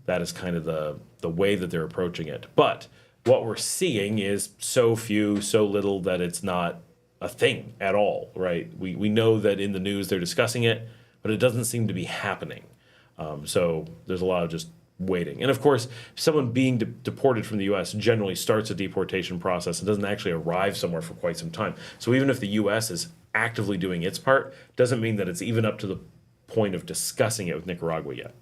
That is kind of the way that they're approaching it. But what we're seeing is so few, so little that it's not a thing at all, right? We know that in the news they're discussing it, but it doesn't seem to be happening. So there's a lot of just waiting. And of course, someone being deported from the U.S. generally starts a deportation process and doesn't actually arrive somewhere for quite some time. So even if the U.S. is actively doing its part, doesn't mean that it's even up to the point of discussing it with Nicaragua yet.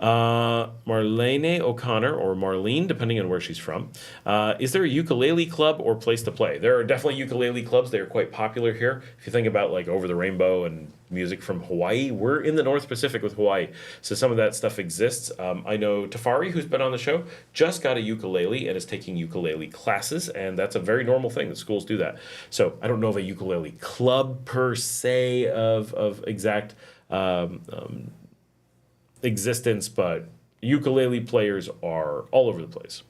Marlene O'Connor, or Marlene, depending on where she's from. Is there a ukulele club or place to play? There are definitely ukulele clubs. They are quite popular here. If you think about like Over the Rainbow and music from Hawaii, we're in the North Pacific with Hawaii, so some of that stuff exists. I know Tafari, who's been on the show, just got a ukulele and is taking ukulele classes, and that's a very normal thing that schools do that. So I don't know of a ukulele club per se of exact existence, but ukulele players are all over the place.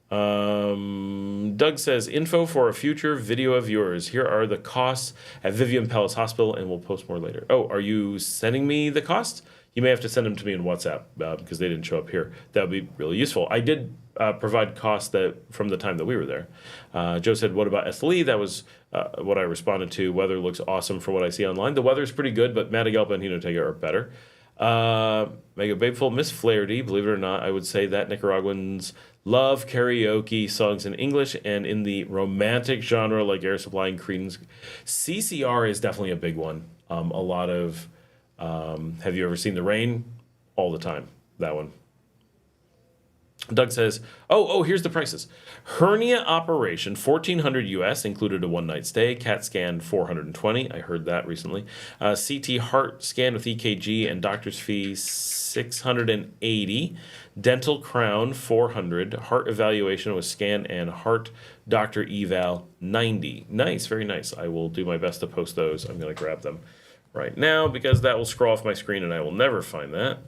Doug says, info for a future video of yours. Here are the costs at Vivian Palace Hospital, and we'll post more later. Oh, are you sending me the costs? You may have to send them to me in WhatsApp because they didn't show up here. That would be really useful. I did provide costs from the time that we were there. Joe said, what about Ethel? That was what I responded to. Weather looks awesome for what I see online. The weather's pretty good, but Madagalpa and Hinotega are better. Mega Babeful, Miss Flaherty, believe it or not, I would say that Nicaraguans love karaoke songs in English and in the romantic genre like Air Supply and Creedence. CCR is definitely a big one. A lot of, have you ever seen The Rain? All the time, that one. Doug says, here's the prices. Hernia operation, $1,400 US, included a one-night stay. CAT scan, $420. I heard that recently. CT heart scan with EKG and doctor's fee, $680. Dental crown, $400. Heart evaluation with scan and heart doctor eval, $90. Nice, very nice. I will do my best to post those. I'm going to grab them right now because that will scroll off my screen and I will never find that.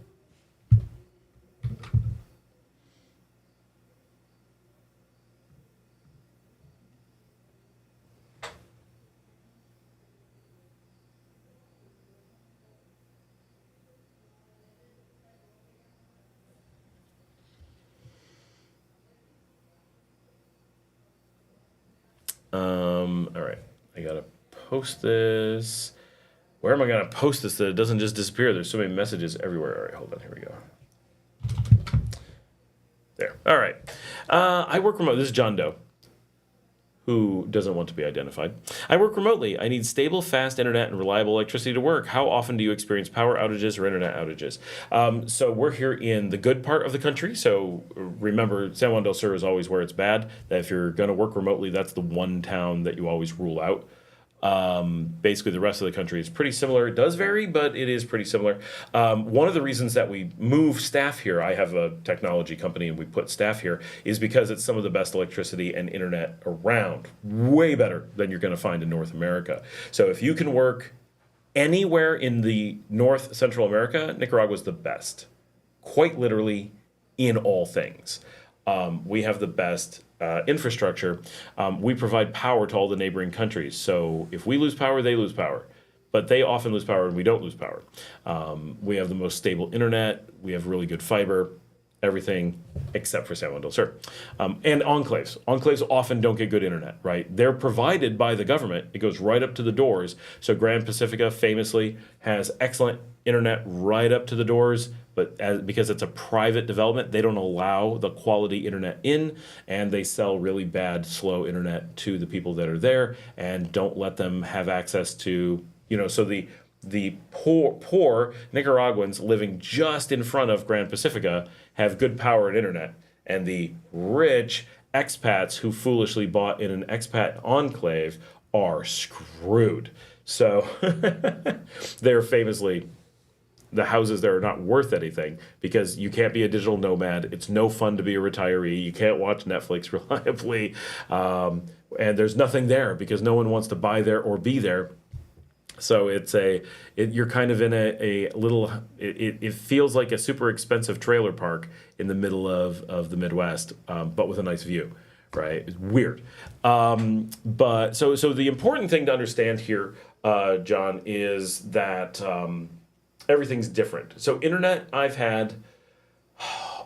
All right, I gotta post this. Where am I gonna post this that it doesn't just disappear? There's so many messages everywhere. All right, hold on, here we go. There, all right. I work remote, this is John Doe, who doesn't want to be identified. I work remotely. I need stable, fast internet and reliable electricity to work. How often do you experience power outages or internet outages? So we're here in the good part of the country. So remember, San Juan del Sur is always where it's bad. That if you're going to work remotely, that's the one town that you always rule out. Basically, the rest of the country is pretty similar. It does vary, but it is pretty similar. One of the reasons that we move staff here, I have a technology company and we put staff here, is because it's some of the best electricity and internet around. Way better than you're going to find in North America. So if you can work anywhere in the North Central America, Nicaragua is the best. Quite literally in all things. We have the best infrastructure. We provide power to all the neighboring countries. So if we lose power, they lose power. But they often lose power and we don't lose power. We have the most stable internet. We have really good fiber. Everything except for San Juan del Sur. And enclaves. Enclaves often don't get good internet, right? They're provided by the government. It goes right up to the doors. So Grand Pacifica famously has excellent internet right up to the doors, but because it's a private development, they don't allow the quality internet in, and they sell really bad, slow internet to the people that are there and don't let them have access to, so the poor Nicaraguans living just in front of Grand Pacifica have good power and internet, and the rich expats who foolishly bought in an expat enclave are screwed. So they're famously, the houses there are not worth anything because you can't be a digital nomad. It's no fun to be a retiree. You can't watch Netflix reliably. And there's nothing there because no one wants to buy there or be there. So you're kind of in a little, it feels like a super expensive trailer park in the middle of the Midwest, but with a nice view, right? It's weird. But so the important thing to understand here, John, is that everything's different. So internet, I've had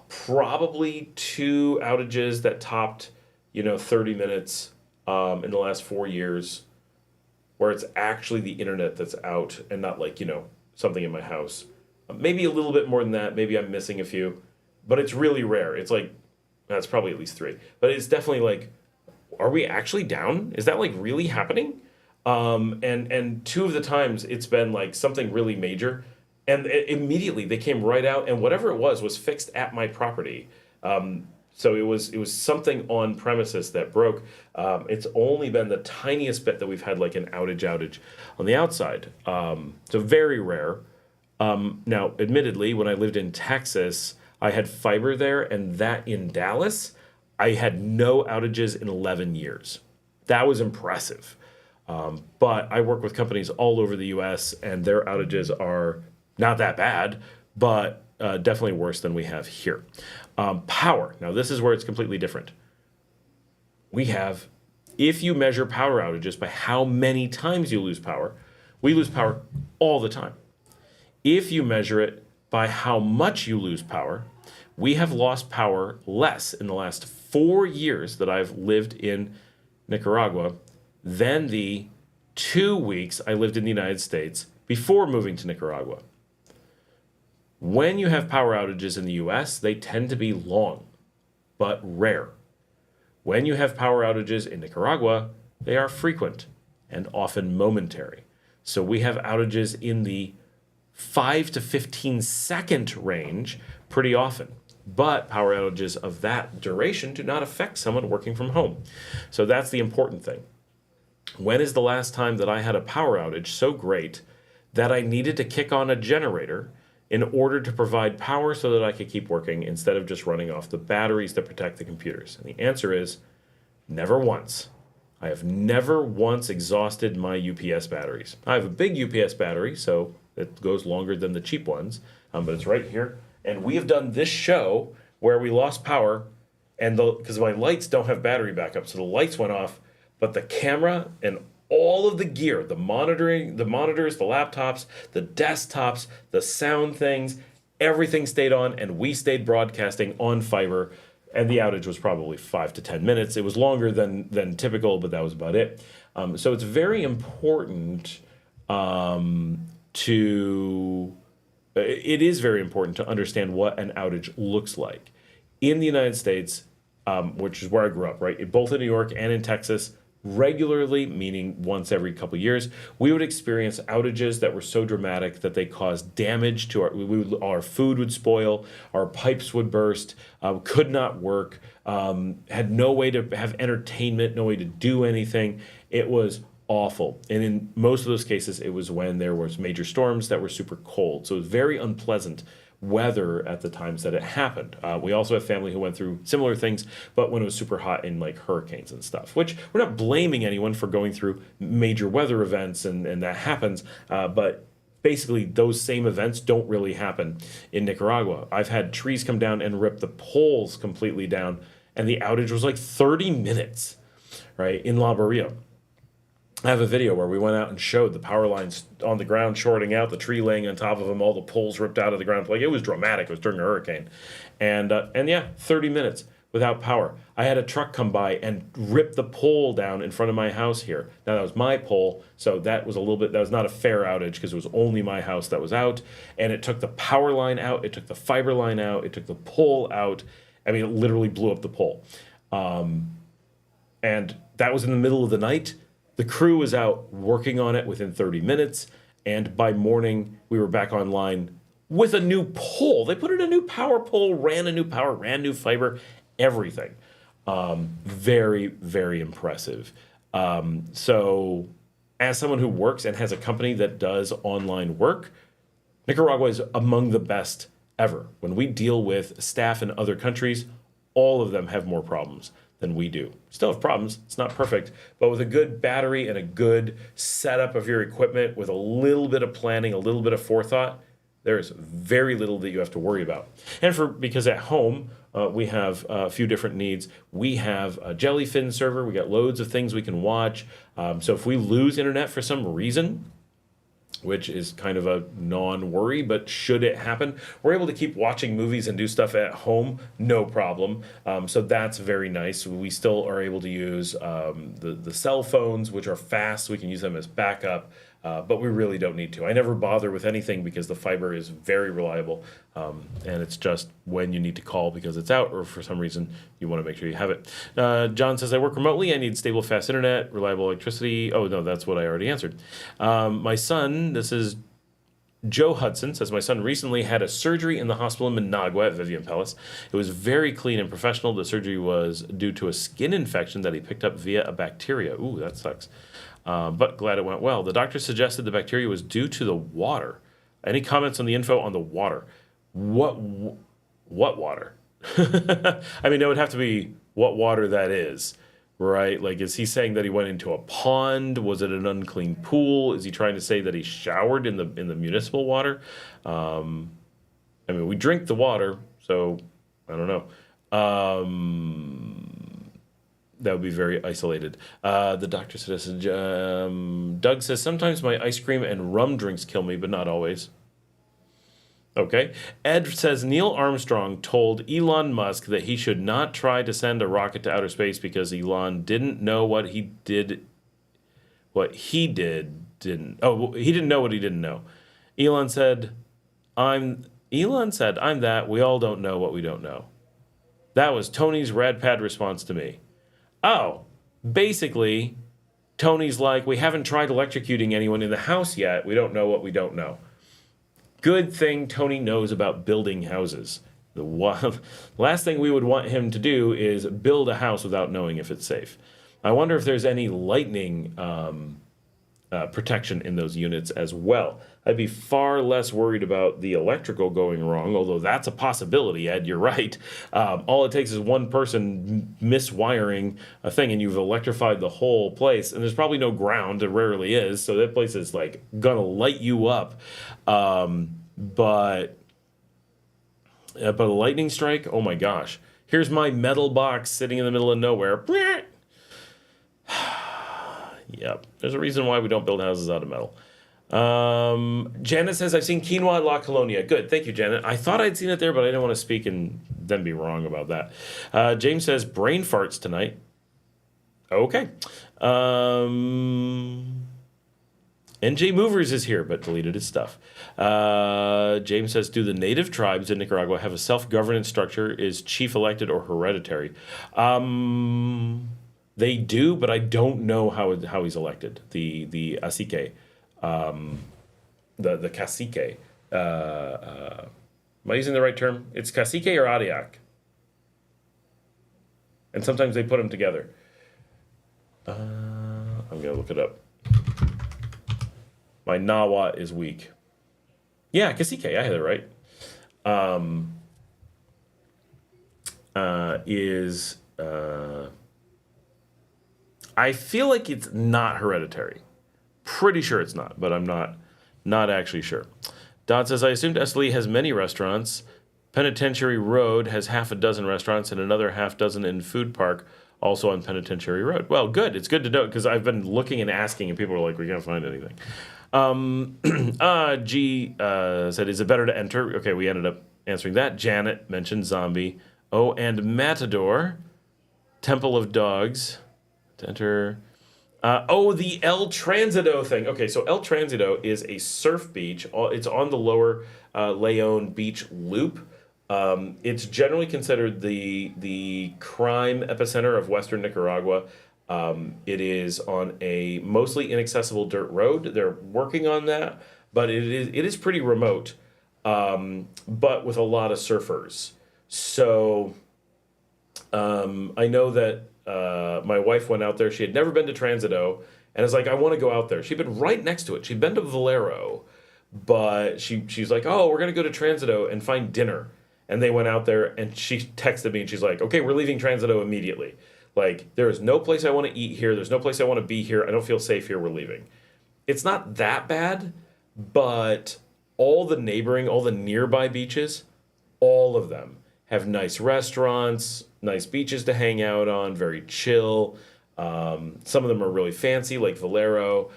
probably 2 outages that topped, 30 minutes in the last 4 years. Where it's actually the internet that's out and not like, something in my house. Maybe a little bit more than that. Maybe I'm missing a few. But it's really rare. It's like, that's probably at least 3. But it's definitely like, are we actually down? Is that like really happening? And 2 of the times it's been like something really major. And immediately they came right out and whatever it was fixed at my property. So it was something on premises that broke. It's only been the tiniest bit that we've had like an outage on the outside. So very rare. Now, admittedly, when I lived in Texas, I had fiber there, and that in Dallas, I had no outages in 11 years. That was impressive. But I work with companies all over the U.S., and their outages are not that bad, but definitely worse than we have here. Power. Now, this is where it's completely different. If you measure power outages by how many times you lose power, we lose power all the time. If you measure it by how much you lose power, we have lost power less in the last 4 years that I've lived in Nicaragua than the 2 weeks I lived in the United States before moving to Nicaragua. When you have power outages in the US, they tend to be long, but rare. When you have power outages in Nicaragua, they are frequent and often momentary. So we have outages in the 5 to 15 second range pretty often. But power outages of that duration do not affect someone working from home. So that's the important thing. When is the last time that I had a power outage so great that I needed to kick on a generator in order to provide power so that I could keep working instead of just running off the batteries that protect the computers? And the answer is never once. I have never once exhausted my UPS batteries. I have a big UPS battery, so it goes longer than the cheap ones, but it's right here. And we have done this show where we lost power, and because my lights don't have battery backup, so the lights went off, but the camera and all of the gear, the monitors, the laptops, the desktops, the sound things, everything stayed on, and we stayed broadcasting on fiber. And the outage was probably 5 to 10 minutes. It was longer than typical, but that was about it. So it's very important it is very important to understand what an outage looks like. In the United States, which is where I grew up, right, both in New York and in Texas, regularly, meaning once every couple of years, we would experience outages that were so dramatic that they caused damage to our food would spoil, our pipes would burst, could not work, had no way to have entertainment, no way to do anything. It was awful. And in most of those cases, it was when there was major storms that were super cold. So it was very unpleasant weather at the times that it happened. We also have family who went through similar things, but when it was super hot in like hurricanes and stuff, which we're not blaming anyone for going through major weather events and that happens. But basically those same events don't really happen in Nicaragua. I've had trees come down and rip the poles completely down, and the outage was like 30 minutes, right, in La Barria. I have a video where we went out and showed the power lines on the ground shorting out, the tree laying on top of them, all the poles ripped out of the ground. Like, it was dramatic. It was during a hurricane. And yeah, 30 minutes without power. I had a truck come by and rip the pole down in front of my house here. Now, that was my pole, so that was not a fair outage because it was only my house that was out. And it took the power line out, it took the fiber line out, it took the pole out. I mean, it literally blew up the pole. And that was in the middle of the night. The crew was out working on it within 30 minutes, and by morning, we were back online with a new pole. They put in a new power pole, ran new fiber, everything. Very, very impressive. So as someone who works and has a company that does online work, Nicaragua is among the best ever. When we deal with staff in other countries, all of them have more problems than we do. Still have problems, it's not perfect, but with a good battery and a good setup of your equipment, with a little bit of planning, a little bit of forethought, there is very little that you have to worry about. And because at home, we have a few different needs. We have a Jellyfin server, we got loads of things we can watch. So if we lose internet for some reason, which is kind of a non-worry, but should it happen, we're able to keep watching movies and do stuff at home, no problem. So that's very nice. We still are able to use the cell phones, which are fast. We can use them as backup, but we really don't need to. I never bother with anything because the fiber is very reliable, and it's just when you need to call because it's out or for some reason you want to make sure you have it. John says, I work remotely. I need stable, fast internet, reliable electricity. Oh, no, that's what I already answered. My son, this is Joe Hudson, says, my son recently had a surgery in the hospital in Managua at Vivian Palace. It was very clean and professional. The surgery was due to a skin infection that he picked up via a bacteria. Ooh, that sucks. But glad it went well. The doctor suggested the bacteria was due to the water. Any comments on the info on the water? What water? I mean, it would have to be what water that is, right? Like, is he saying that he went into a pond? Was it an unclean pool? Is he trying to say that he showered in the municipal water? I mean, we drink the water, so I don't know. That would be very isolated. The doctor says, Doug says, sometimes my ice cream and rum drinks kill me, but not always. Okay. Ed says, Neil Armstrong told Elon Musk that he should not try to send a rocket to outer space because Elon didn't know what he didn't know what he didn't know. Elon said, Elon said, I'm that. We all don't know what we don't know. That was Tony's rad pad response to me. Oh, basically, Tony's like, we haven't tried electrocuting anyone in the house yet. We don't know what we don't know. Good thing Tony knows about building houses. The last thing we would want him to do is build a house without knowing if it's safe. I wonder if there's any lightning protection in those units as well. I'd be far less worried about the electrical going wrong, although that's a possibility, Ed, you're right. All it takes is one person miswiring a thing and you've electrified the whole place, and there's probably no ground, there rarely is, so that place is like gonna light you up. But a lightning strike, oh my gosh. Here's my metal box sitting in the middle of nowhere. Yep, there's a reason why we don't build houses out of metal. Janet says, I've seen quinoa at La Colonia. Good, thank you, Janet. I thought I'd seen it there, but I didn't want to speak and then be wrong about that. James says, brain farts tonight. Okay. NJ Movers is here, but deleted his stuff. James says, do the native tribes in Nicaragua have a self-governance structure? Is chief elected or hereditary? They do, but I don't know how he's elected. The cacique, the cacique. Am I using the right term? It's cacique or ariac. And sometimes they put them together. I'm gonna look it up. My Nawa is weak. Yeah, cacique. I had it right. I feel like it's not hereditary. Pretty sure it's not, but I'm not actually sure. Don says, I assumed Esteli has many restaurants. Penitentiary Road has half a dozen restaurants and another half dozen in Food Park, also on Penitentiary Road. Well, good. It's good to know because I've been looking and asking and people are like, we can't find anything. G said, is it better to enter? Okay, we ended up answering that. Janet mentioned zombie. Oh, and Matador, Temple of Dogs. To enter. The El Transito thing. Okay, so El Transito is a surf beach. It's on the lower León beach loop. It's generally considered the crime epicenter of western Nicaragua. It is on a mostly inaccessible dirt road. They're working on that, but it is pretty remote, but with a lot of surfers. So I know that my wife went out there. She had never been to Transito, and was like, I want to go out there. She'd been right next to it. She'd been to Valero, but she's like, oh, we're going to go to Transito and find dinner. And they went out there, and she texted me, and she's like, okay, we're leaving Transito immediately. Like, there is no place I want to eat here. There's no place I want to be here. I don't feel safe here. We're leaving. It's not that bad, but all the nearby beaches, all of them have nice restaurants, nice beaches to hang out on, very chill. Some of them are really fancy, like Valero.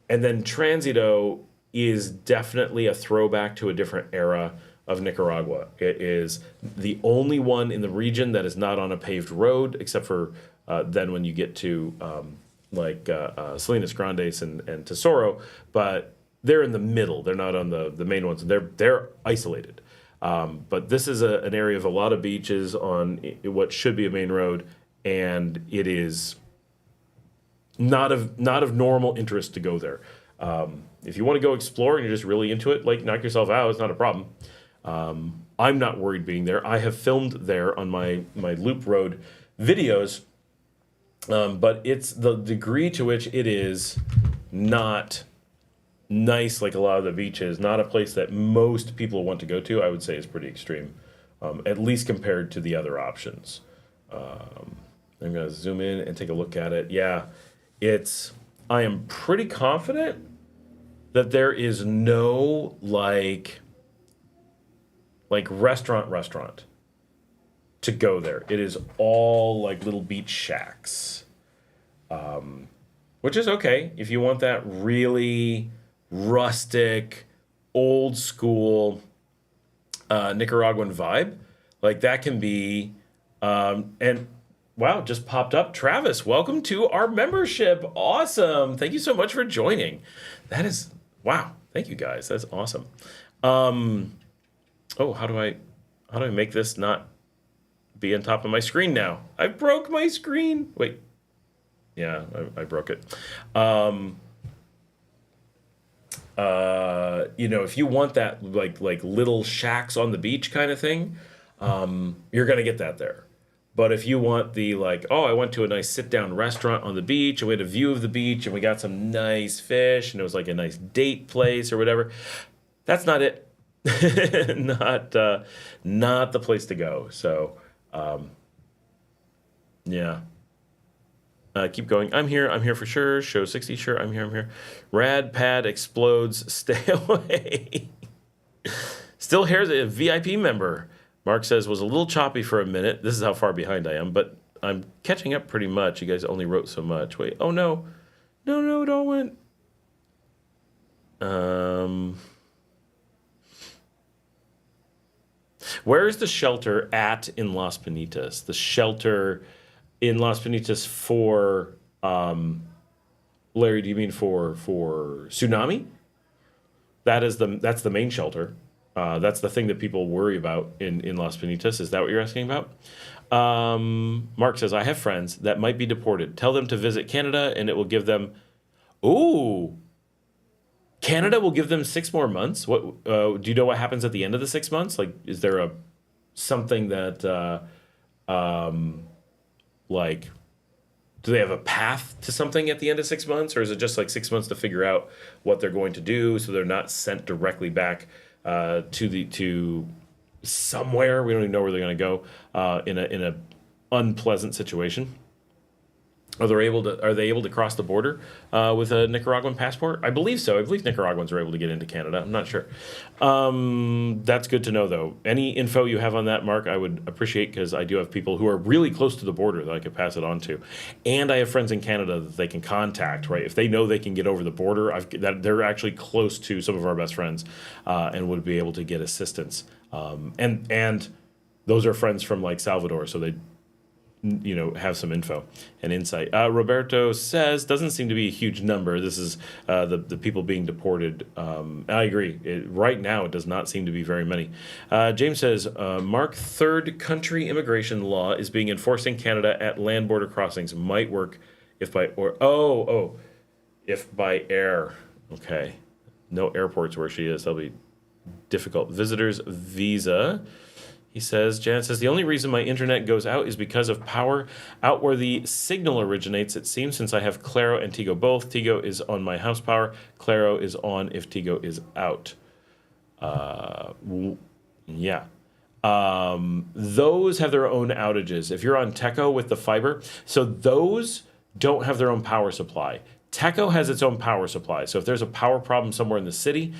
And then Transito is definitely a throwback to a different era of Nicaragua. It is the only one in the region that is not on a paved road, except for then when you get to Salinas Grandes and Tesoro. But they're in the middle. They're not on the main ones. They're isolated. But this is an area of a lot of beaches on what should be a main road, and it is not of normal interest to go there. If you want to go explore and you're just really into it, like, knock yourself out. It's not a problem. I'm not worried being there. I have filmed there on my Loop Road videos, but it's the degree to which it is not nice, like a lot of the beaches, not a place that most people want to go to, I would say is pretty extreme, at least compared to the other options. I'm going to zoom in and take a look at it. Yeah, I am pretty confident that there is no like restaurant to go there. It is all like little beach shacks, which is okay if you want that really rustic, old school Nicaraguan vibe. Like, that can be, and wow, just popped up. Travis, welcome to our membership. Awesome. Thank you so much for joining. That is, wow. Thank you guys. That's awesome. Oh, how do I make this not be on top of my screen now? I broke my screen. Wait. Yeah, I broke it. If you want that like little shacks on the beach kind of thing, you're gonna get that there. But if you want the I went to a nice sit down restaurant on the beach and we had a view of the beach and we got some nice fish and it was like a nice date place or whatever, that's not it. Not the place to go. So, yeah. Keep going. I'm here for sure. Show 60, sure. I'm here. Rad pad explodes. Stay away. Still here's a VIP member. Mark says, was a little choppy for a minute. This is how far behind I am, but I'm catching up pretty much. You guys only wrote so much. Wait, oh no. No, it all went. Where is the shelter at in Las Penitas? The shelter in Las Penitas for, Larry, do you mean for tsunami? That's the main shelter. That's the thing that people worry about in Las Penitas. Is that what you're asking about? Mark says, I have friends that might be deported. Tell them to visit Canada and it will give them... Ooh! Canada will give them 6 more months? What do you know what happens at the end of the 6 months? Like, is there something that... do they have a path to something at the end of 6 months? Or is it just like 6 months to figure out what they're going to do so they're not sent directly back to somewhere? We don't even know where they're going to go in a unpleasant situation. Are they able to cross the border with a Nicaraguan passport? I believe so. I believe Nicaraguans are able to get into Canada. I'm not sure. That's good to know, though. Any info you have on that, Mark, I would appreciate, because I do have people who are really close to the border that I could pass it on to. And I have friends in Canada that they can contact, right? If they know they can get over the border, they're actually close to some of our best friends and would be able to get assistance. And those are friends from like Salvador, so they have some info and insight. Roberto says, doesn't seem to be a huge number. This is the people being deported. I agree. Right now, it does not seem to be very many. James says, Mark, third country immigration law is being enforced in Canada at land border crossings. Might work if by air. Okay. No airports where she is. That'll be difficult. Visitors visa. He says, Janet says, the only reason my internet goes out is because of power out where the signal originates, it seems, since I have Claro and Tigo both. Tigo is on my house power. Claro is on if Tigo is out. Yeah. Those have their own outages. If you're on Teco with the fiber, so those don't have their own power supply. Teco has its own power supply. So if there's a power problem somewhere in the city,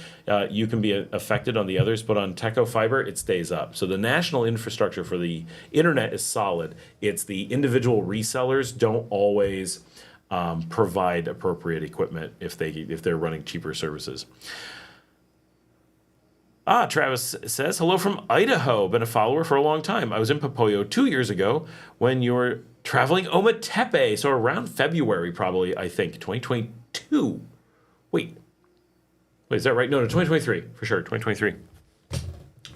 you can be affected on the others. But on Teco fiber, it stays up. So the national infrastructure for the internet is solid. It's the individual resellers don't always provide appropriate equipment if they're running cheaper services. Travis says, hello from Idaho. Been a follower for a long time. I was in Popoyo 2 years ago when you were traveling Ometepe. So around February, probably, I think, 2022. Wait, is that right? No, 2023, for sure, 2023.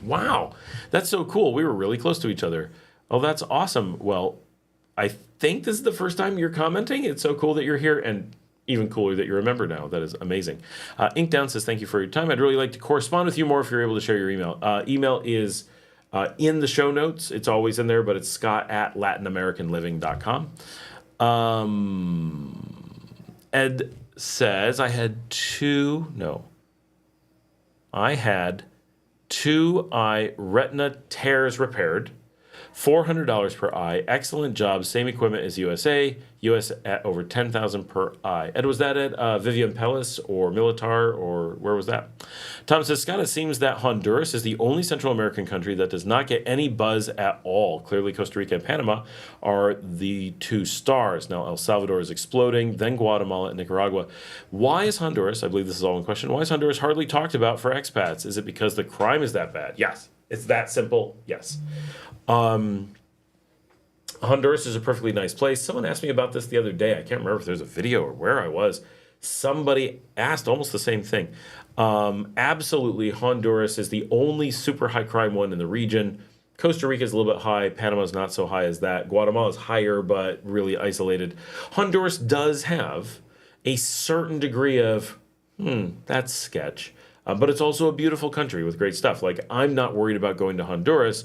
Wow, that's so cool. We were really close to each other. Oh, that's awesome. Well, I think this is the first time you're commenting. It's so cool that you're here, and even cooler that you remember now. That is amazing. Inkdown says, thank you for your time. I'd really like to correspond with you more if you're able to share your email. Email is in the show notes. It's always in there, but it's scott@latinamericanliving.com. Ed says, I had two eye retina tears repaired. $400 per eye. Excellent job. Same equipment as USA. US at over $10,000 per eye. Ed, was that at Vivian Pellis or Militar, or where was that? Tom says, Scott, it seems that Honduras is the only Central American country that does not get any buzz at all. Clearly, Costa Rica and Panama are the two stars. Now, El Salvador is exploding, then Guatemala and Nicaragua. Why is Honduras, I believe this is all in question, why is Honduras hardly talked about for expats? Is it because the crime is that bad? Yes. It's that simple. Yes. Honduras is a perfectly nice place. Someone asked me about this the other day. I can't remember if there's a video or where I was. Somebody asked almost the same thing. Absolutely, Honduras is the only super high crime one in the region. Costa Rica is a little bit high. Panama's not so high as that. Guatemala is higher, but really isolated. Honduras does have a certain degree of, that's sketch. But it's also a beautiful country with great stuff. Like, I'm not worried about going to Honduras,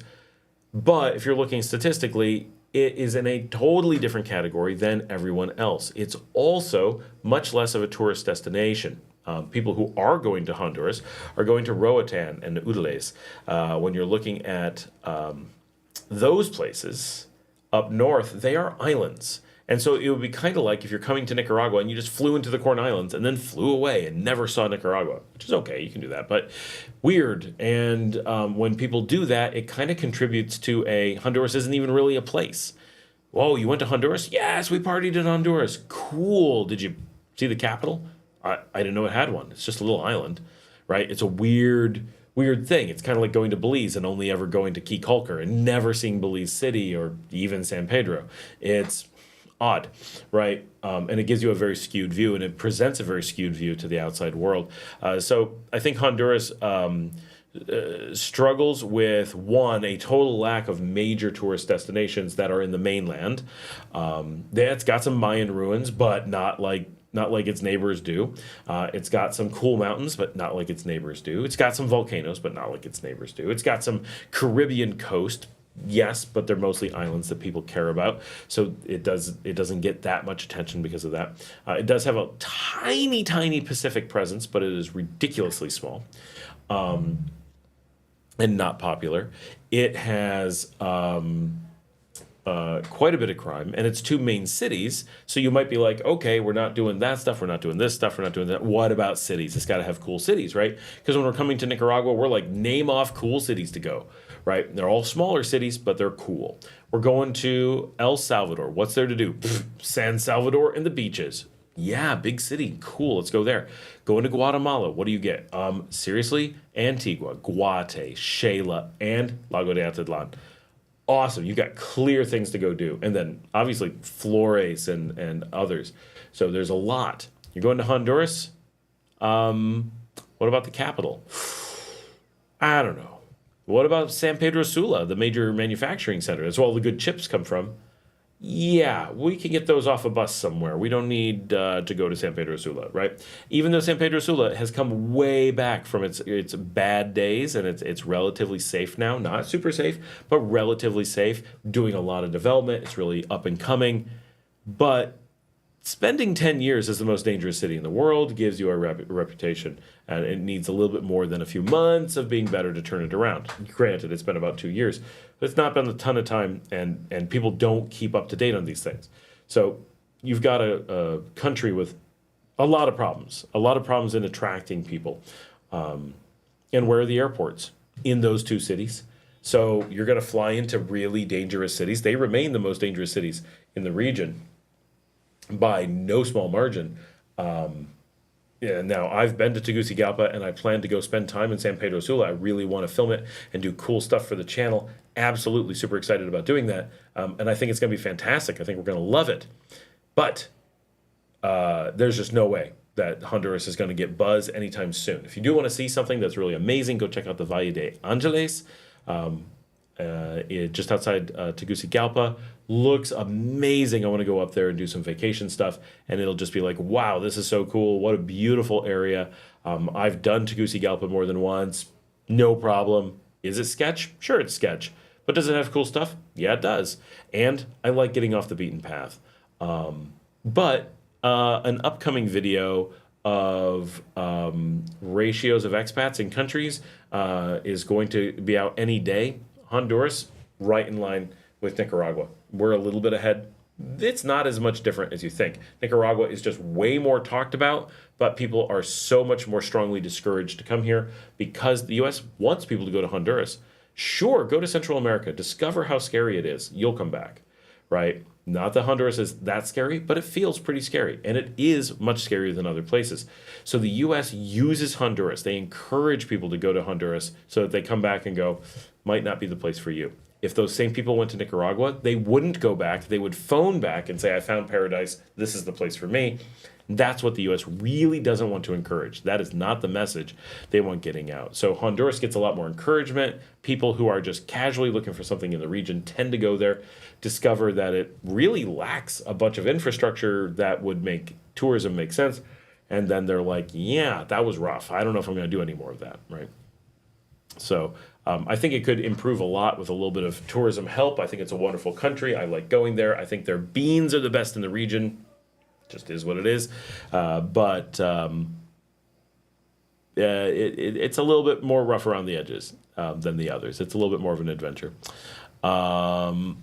but if you're looking statistically, it is in a totally different category than everyone else. It's also much less of a tourist destination. People who are going to Honduras are going to Roatan and Udeles. When you're looking at those places up north, they are islands. And so it would be kind of like if you're coming to Nicaragua and you just flew into the Corn Islands and then flew away and never saw Nicaragua, which is okay, you can do that, but weird. And when people do that, it kind of contributes to Honduras isn't even really a place. Whoa, you went to Honduras? Yes, we partied in Honduras. Cool. Did you see the capital? I didn't know it had one. It's just a little island, right? It's a weird thing. It's kind of like going to Belize and only ever going to Key and never seeing Belize City or even San Pedro. It's odd, right? And it gives you a very skewed view, and it presents a very skewed view to the outside world. So I think Honduras struggles with, one, a total lack of major tourist destinations that are in the mainland. It's got some Mayan ruins, but not like its neighbors do. It's got some cool mountains, but not like its neighbors do. It's got some volcanoes, but not like its neighbors do. It's got some Caribbean coast, yes, but they're mostly islands that people care about. So it doesn't get that much attention because of that. It does have a tiny, tiny Pacific presence, but it is ridiculously small and not popular. It has quite a bit of crime, and it's two main cities. So you might be like, okay, we're not doing that stuff, we're not doing this stuff, we're not doing that. What about cities? It's got to have cool cities, right? Because when we're coming to Nicaragua, we're like, name off cool cities to go, right? They're all smaller cities, but they're cool. We're going to El Salvador. What's there to do? San Salvador and the beaches. Yeah, big city. Cool, let's go there. Going to Guatemala. What do you get? Seriously? Antigua, Guate, Xela, and Lago de Atitlan. Awesome. You got clear things to go do. And then obviously Flores and others. So there's a lot. You're going to Honduras? What about the capital? I don't know. What about San Pedro Sula, the major manufacturing center? That's where all the good chips come from. Yeah, we can get those off a bus somewhere. We don't need to go to San Pedro Sula, right? Even though San Pedro Sula has come way back from its bad days, and it's relatively safe now. Not super safe, but relatively safe. Doing a lot of development. It's really up and coming. But spending 10 years as the most dangerous city in the world gives you a reputation, and it needs a little bit more than a few months of being better to turn it around. Granted, it's been about 2 years, but it's not been a ton of time, and people don't keep up to date on these things. So you've got a country with a lot of problems in attracting people. And where are the airports? In those two cities. So you're going to fly into really dangerous cities. They remain the most dangerous cities in the region by no small margin. Now, I've been to Tegucigalpa, and I plan to go spend time in San Pedro Sula. I really want to film it and do cool stuff for the channel. Absolutely super excited about doing that. And I think it's going to be fantastic. I think we're going to love it. But there's just no way that Honduras is going to get buzz anytime soon. If you do want to see something that's really amazing, go check out the Valle de Angeles. Just outside Tegucigalpa. Looks amazing. I want to go up there and do some vacation stuff, and it'll just be like, wow, this is so cool. What a beautiful area. I've done Tegucigalpa more than once. No problem. Is it sketch? Sure, it's sketch. But does it have cool stuff? Yeah, it does. And I like getting off the beaten path. But an upcoming video of ratios of expats in countries is going to be out any day. Honduras, right in line with Nicaragua. We're a little bit ahead. It's not as much different as you think. Nicaragua is just way more talked about, but people are so much more strongly discouraged to come here because the U.S. wants people to go to Honduras. Sure, go to Central America. Discover how scary it is. You'll come back, right? Not that Honduras is that scary, but it feels pretty scary, and it is much scarier than other places. So the U.S. uses Honduras. They encourage people to go to Honduras so that they come back and go, might not be the place for you. if those same people went to Nicaragua, they wouldn't go back. They would phone back and say, I found paradise. This is the place for me. That's what the U.S. really doesn't want to encourage. That is not the message they want getting out. So Honduras gets a lot more encouragement. People who are just casually looking for something in the region tend to go there, discover that it really lacks a bunch of infrastructure that would make tourism make sense. And then they're like, yeah, that was rough. I don't know if I'm going to do any more of that, right? So I think it could improve a lot with a little bit of tourism help. I think it's a wonderful country. I like going there. I think their beans are the best in the region. Just is what it is. But it's a little bit more rough around the edges than the others. It's a little bit more of an adventure. Wow,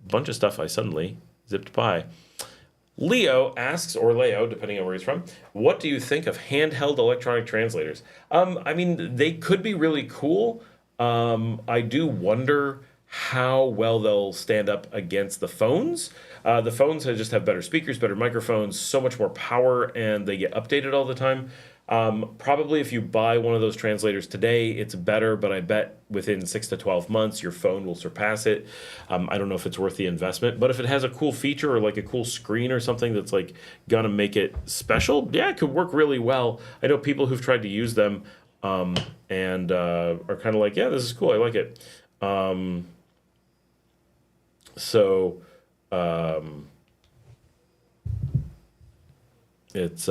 bunch of stuff I suddenly zipped by. Leo asks, or Leo, depending on where he's from, what do you think of handheld electronic translators? I mean, they could be really cool. I do wonder how well they'll stand up against the phones. The phones just have better speakers, better microphones, so much more power, and they get updated all the time. Probably if you buy one of those translators today, it's better, but I bet within 6 to 12 months, your phone will surpass it. I don't know if it's worth the investment, but if it has a cool feature or like a cool screen or something that's like gonna make it special, yeah, it could work really well. I know people who've tried to use them and are kind of like, yeah, this is cool, I like it. It's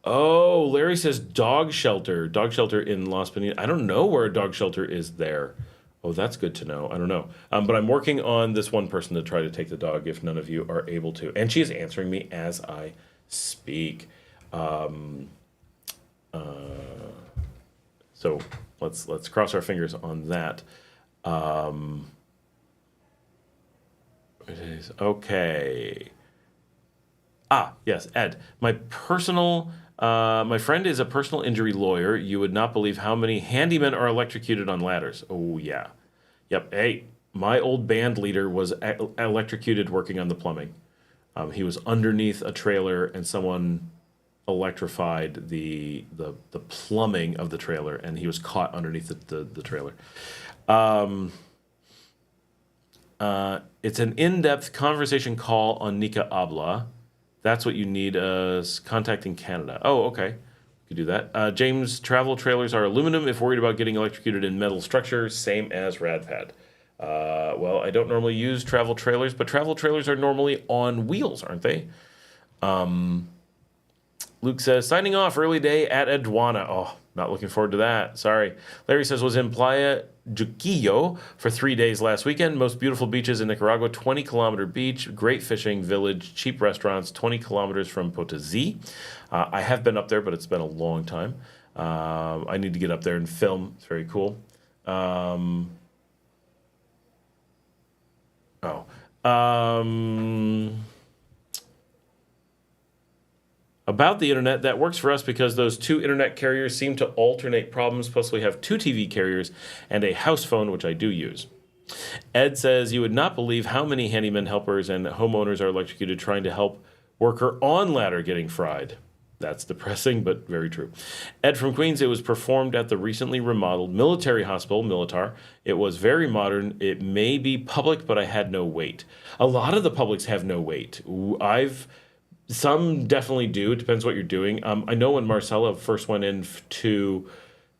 oh, Larry says dog shelter in Las Piñas. I don't know where a dog shelter is there. Oh, that's good to know. I don't know. But I'm working on this one person to try to take the dog if none of you are able to. And she is answering me as I speak. So let's cross our fingers on that. It is okay. Yes, Ed. My friend is a personal injury lawyer. You would not believe how many handymen are electrocuted on ladders. Oh, yeah. Yep. Hey, my old band leader was electrocuted working on the plumbing. He was underneath a trailer and someone electrified the plumbing of the trailer, and he was caught underneath the trailer. It's an in-depth conversation call on Nica Habla. That's what you need, contacting Canada. Oh, okay. You could do that. James, travel trailers are aluminum if worried about getting electrocuted in metal structures, same as RadPad. Well, I don't normally use travel trailers, but travel trailers are normally on wheels, aren't they? Luke says, signing off, early day at Aduana. Oh, not looking forward to that. Sorry. Larry says, was in Playa Juquillo for 3 days last weekend. Most beautiful beaches in Nicaragua, 20-kilometer beach, great fishing village, cheap restaurants, 20 kilometers from Potosí. I have been up there, but it's been a long time. I need to get up there and film. It's very cool. About the internet, that works for us because those two internet carriers seem to alternate problems. Plus, we have 2 TV carriers and a house phone, which I do use. Ed says, you would not believe how many handyman helpers and homeowners are electrocuted trying to help worker on ladder getting fried. That's depressing, but very true. Ed from Queens, it was performed at the recently remodeled military hospital, Militar. It was very modern. It may be public, but I had no wait. A lot of the publics have no wait. Some definitely do. It depends what you're doing. I know when Marcela first went in to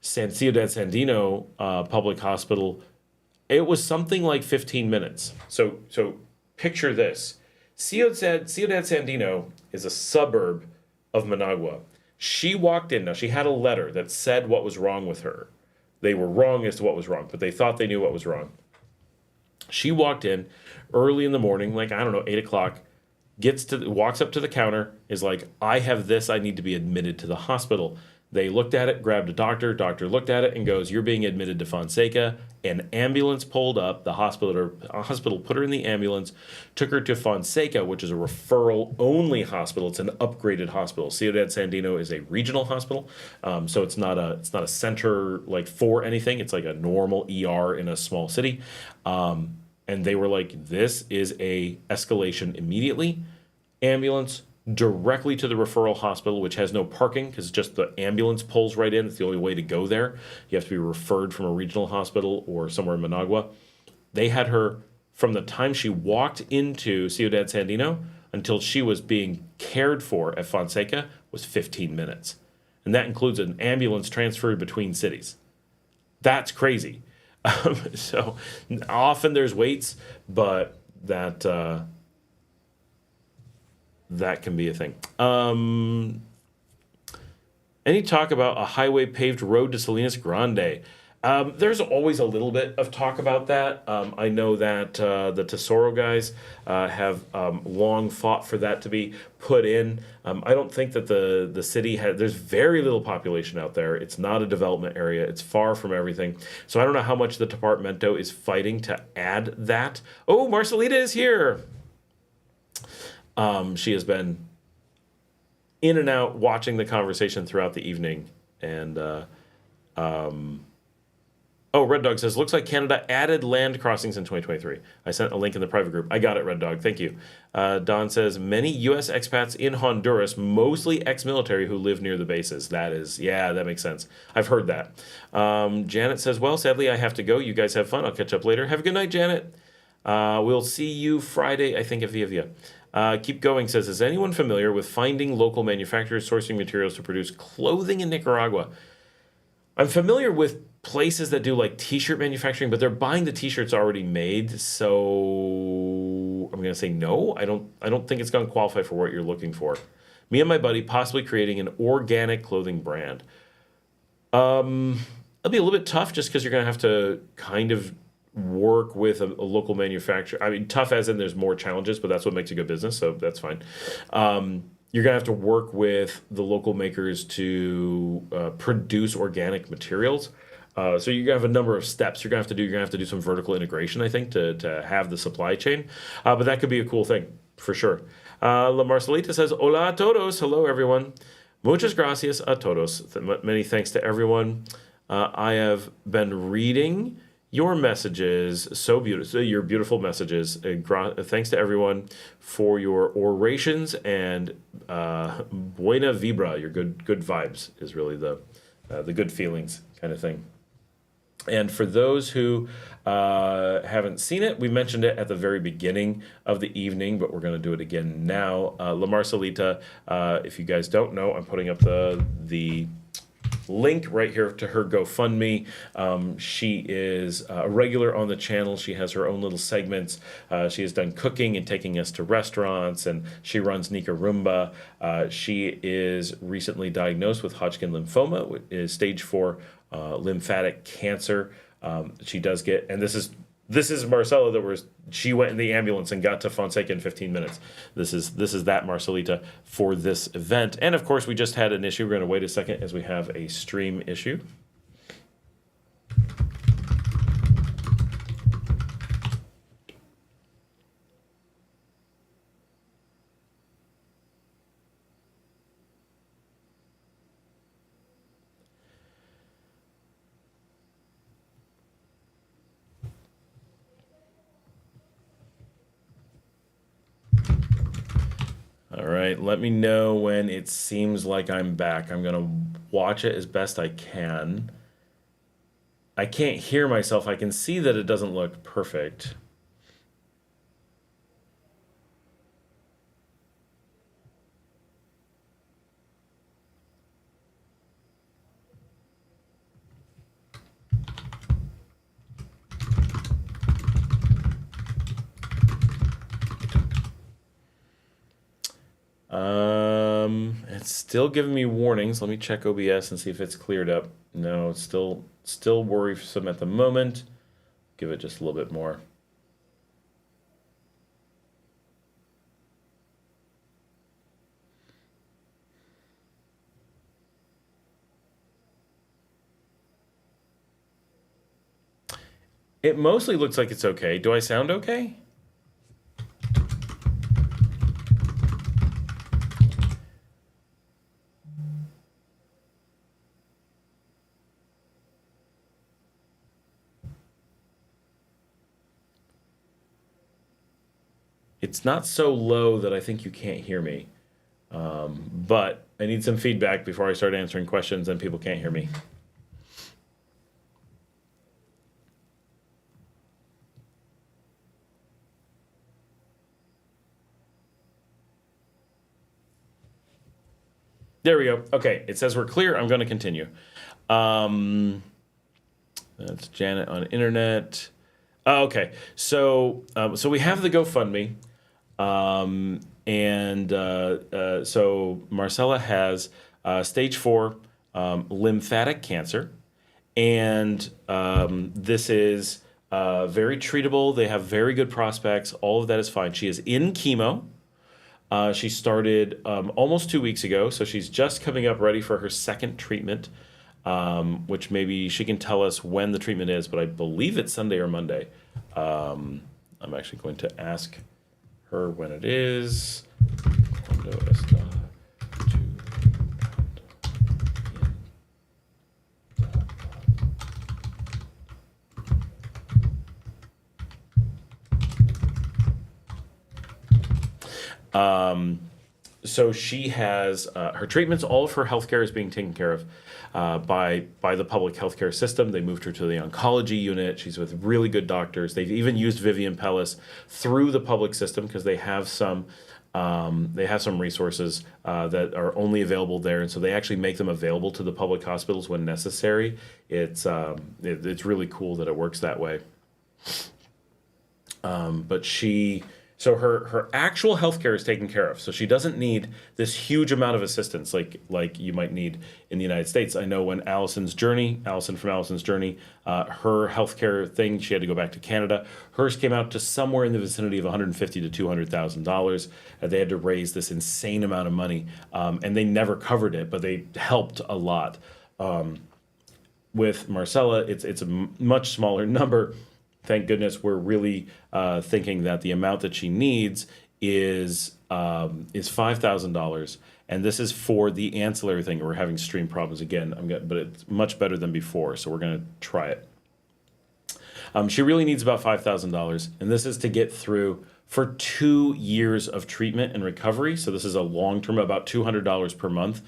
Ciudad Sandino public hospital, it was something like 15 minutes. So picture this. Ciudad Sandino is a suburb of Managua. She walked in. Now, she had a letter that said what was wrong with her. They were wrong as to what was wrong, but they thought they knew what was wrong. She walked in early in the morning, like, 8 o'clock, walks up to the counter, is like, I have this, I need to be admitted to the hospital. They looked at it, grabbed a doctor looked at it and goes, you're being admitted to Fonseca. An ambulance pulled up, the hospital put her in the ambulance, took her to Fonseca, which is a referral-only hospital. It's an upgraded hospital. Ciudad Sandino is a regional hospital, so it's not a center like for anything. It's like a normal ER in a small city. And they were like, this is a escalation immediately. Ambulance, directly to the referral hospital, which has no parking because just the ambulance pulls right in. It's the only way to go there. You have to be referred from a regional hospital or somewhere in Managua. They had her from the time she walked into Ciudad Sandino until she was being cared for at Fonseca was 15 minutes. And that includes an ambulance transferred between cities. That's crazy. So often there's waits, but that that can be a thing. Any talk about a highway paved road to Salinas Grande? There's always a little bit of talk about that. I know that the Tesoro guys have long fought for that to be put in. I don't think that the city has, there's very little population out there. It's not a development area. It's far from everything. So I don't know how much the Departamento is fighting to add that. Oh, Marcelita is here. She has been in and out watching the conversation throughout the evening. And Red Dog says, looks like Canada added land crossings in 2023. I sent a link in the private group. I got it, Red Dog. Thank you. Don says, many U.S. expats in Honduras, mostly ex-military who live near the bases. That makes sense. I've heard that. Janet says, well, sadly, I have to go. You guys have fun. I'll catch up later. Have a good night, Janet. We'll see you Friday, I think, at Via. Keep Going says, is anyone familiar with finding local manufacturers sourcing materials to produce clothing in Nicaragua? I'm familiar with places that do like t-shirt manufacturing, but they're buying the t-shirts already made. So I'm gonna say no. I don't think it's gonna qualify for what you're looking for. Me and my buddy possibly creating an organic clothing brand. It'll be a little bit tough just because you're gonna have to kind of work with a local manufacturer. I mean, tough as in there's more challenges, but that's what makes a good business, so that's fine. You're going to have to work with the local makers to produce organic materials. So you're going to have a number of steps you're going to have to do. You're going to have to do some vertical integration, I think, to have the supply chain. But that could be a cool thing, for sure. La Marcelita says, hola a todos. Hello, everyone. Muchas gracias a todos. Many thanks to everyone. I have been reading your messages, so beautiful, your beautiful messages. Thanks to everyone for your orations and buena vibra, your good vibes is really the good feelings kind of thing. And for those who haven't seen it, we mentioned it at the very beginning of the evening, but we're going to do it again now. La Marcelita, if you guys don't know, I'm putting up the link right here to her GoFundMe. She is a regular on the channel. She has her own little segments. She has done cooking and taking us to restaurants, and she runs Nicaragua. She is recently diagnosed with Hodgkin lymphoma, which is stage 4 lymphatic cancer. She does get, and this is Marcela she went in the ambulance and got to Fonseca in 15 minutes. This is that Marcelita for this event. And of course, we just had an issue. We're going to wait a second as we have a stream issue. All right, let me know when it seems like I'm back. I'm going to watch it as best I can. I can't hear myself. I can see that it doesn't look perfect. It's still giving me warnings. Let me check OBS and see if it's cleared up. No, it's still worrisome at the moment. Give it just a little bit more. It mostly looks like it's okay. Do I sound okay? It's not so low that I think you can't hear me. But I need some feedback before I start answering questions and people can't hear me. There we go. Okay, it says we're clear. I'm going to continue. That's Janet on internet. Okay, so we have the GoFundMe, so Marcela has stage 4 lymphatic cancer, and this is very treatable. They have very good prospects. All of that is fine. She is in chemo. She started almost 2 weeks ago, so she's just coming up ready for her second treatment, which maybe she can tell us when the treatment is, but I believe it's Sunday or Monday. I'm actually going to ask her when it is. So she has her treatments. All of her healthcare is being taken care of by the public healthcare system. They moved her to the oncology unit. She's with really good doctors. They've even used Vivian Pellis through the public system because they have some resources that are only available there, and so they actually make them available to the public hospitals when necessary. It's really cool that it works that way. But so her actual healthcare is taken care of. So she doesn't need this huge amount of assistance like you might need in the United States. I know when Allison from Allison's Journey, her healthcare thing, she had to go back to Canada. Hers came out to somewhere in the vicinity of $150,000 to $200,000. They had to raise this insane amount of money, and they never covered it, but they helped a lot. With Marcela, it's a much smaller number. Thank goodness we're really thinking that the amount that she needs is $5,000, and this is for the ancillary thing. We're having stream problems again, but it's much better than before, so we're going to try it. She really needs about $5,000, and this is to get through for 2 years of treatment and recovery. So this is a long-term, about $200 per month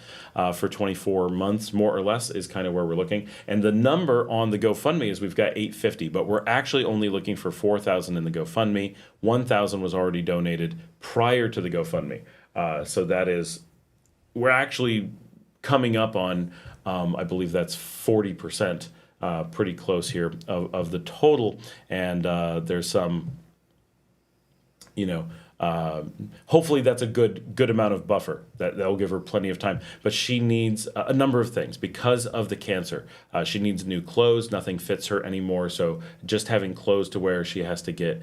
for 24 months, more or less, is kind of where we're looking. And the number on the GoFundMe is we've got $850, but we're actually only looking for $4,000 in the GoFundMe. $1,000 was already donated prior to the GoFundMe. So that is, we're actually coming up on, I believe that's 40%, pretty close here of the total. And there's some, hopefully that's a good amount of buffer. That'll give her plenty of time. But she needs a number of things because of the cancer. She needs new clothes. Nothing fits her anymore. So just having clothes to wear, she has to get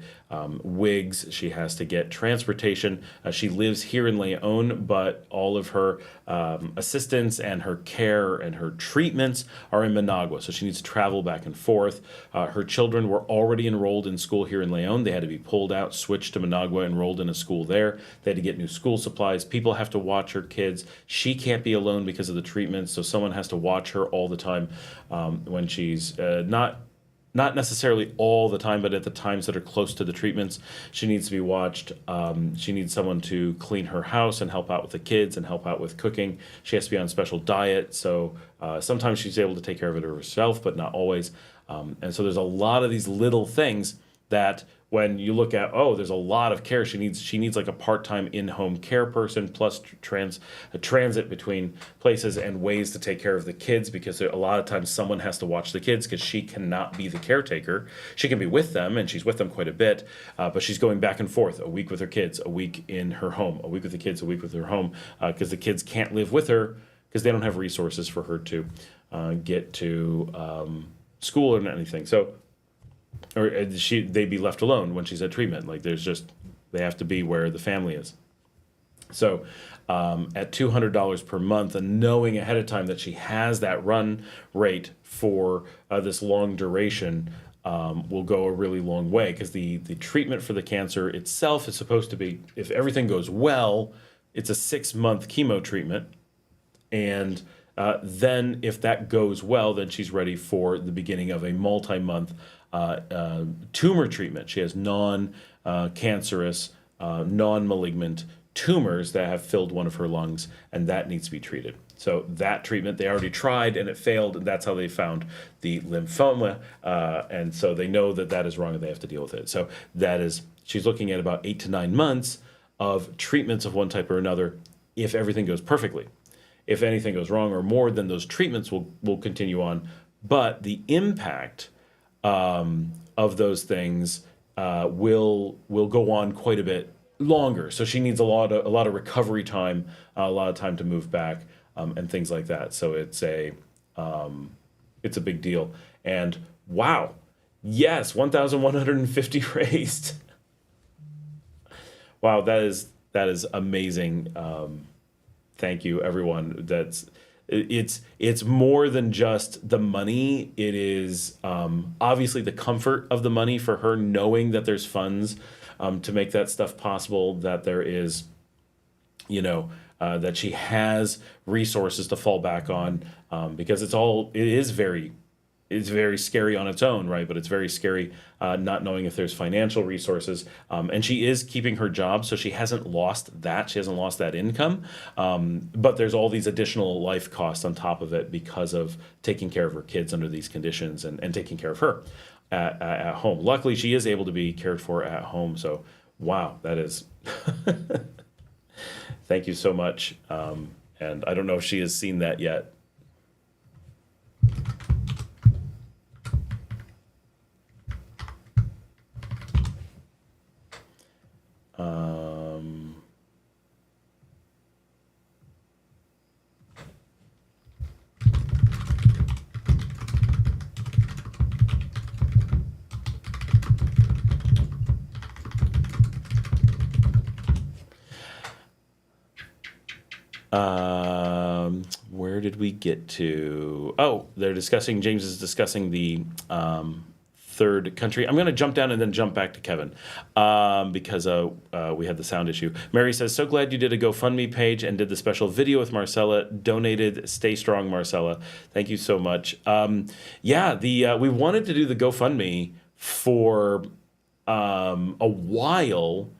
wigs. She has to get transportation. She lives here in León, but all of her assistance and her care and her treatments are in Managua. So she needs to travel back and forth. Her children were already enrolled in school here in León. They had to be pulled out, switched to Managua, enrolled in a school there. They had to get new school supplies. People have to watch her kids. She can't be alone because of the treatment, so someone has to watch her all the time when she's not necessarily all the time, but at the times that are close to the treatments. She needs to be watched. She needs someone to clean her house and help out with the kids and help out with cooking. She has to be on special diet, so sometimes she's able to take care of it herself, but not always. And so there's a lot of these little things that when you look at, there's a lot of care she needs like a part-time in-home care person plus transit between places and ways to take care of the kids, because a lot of times someone has to watch the kids because she cannot be the caretaker. She can be with them, and she's with them quite a bit, but she's going back and forth, a week with her kids, a week in her home, a week with the kids, a week with her home, because the kids can't live with her because they don't have resources for her to get to school or anything. So or they'd be left alone when she's at treatment. Like they have to be where the family is. So at $200 per month, and knowing ahead of time that she has that run rate for this long duration will go a really long way, because the treatment for the cancer itself is supposed to be, if everything goes well, it's a 6-month chemo treatment. And then if that goes well, then she's ready for the beginning of a multi-month tumor treatment. She has non-cancerous, non-malignant tumors that have filled one of her lungs, and that needs to be treated. So that treatment they already tried and it failed, and that's how they found the lymphoma. And so they know that that is wrong and they have to deal with it. So that is, she's looking at about 8 to 9 months of treatments of one type or another if everything goes perfectly. If anything goes wrong or more, then those treatments will continue on. But the impact of those things will go on quite a bit longer. So she needs a lot of recovery time, a lot of time to move back, and things like that. So it's a big deal. And wow, yes, 1,150 raised. Wow, that is amazing. Thank you, everyone. It's more than just the money. It is obviously the comfort of the money for her, knowing that there's funds to make that stuff possible, that there is, that she has resources to fall back on, because it's very scary on its own, right? But it's very scary not knowing if there's financial resources. And she is keeping her job, so she hasn't lost that. She hasn't lost that income. But there's all these additional life costs on top of it because of taking care of her kids under these conditions and taking care of her at home. Luckily, she is able to be cared for at home. So, wow, that is... Thank you so much. And I don't know if she has seen that yet. Where did we get to? Oh, James is discussing the third country. I'm going to jump down and then jump back to Kevin because we had the sound issue. Mary says, so glad you did a GoFundMe page and did the special video with Marcela. Donated. Stay strong, Marcela. Thank you so much. We wanted to do the GoFundMe for a while.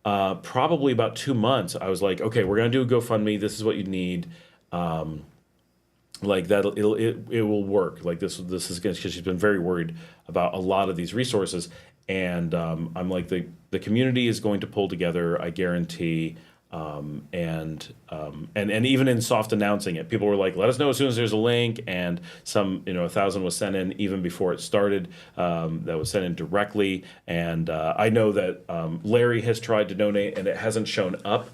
Probably about 2 months. I was like, okay, we're gonna do a GoFundMe. This is what you need. Like that, it will work. Like this is because she's been very worried about a lot of these resources, and I'm like the community is going to pull together. I guarantee. And even in soft announcing it, people were like, let us know as soon as there's a link, and 1,000 was sent in even before it started. That was sent in directly, and I know that Larry has tried to donate and it hasn't shown up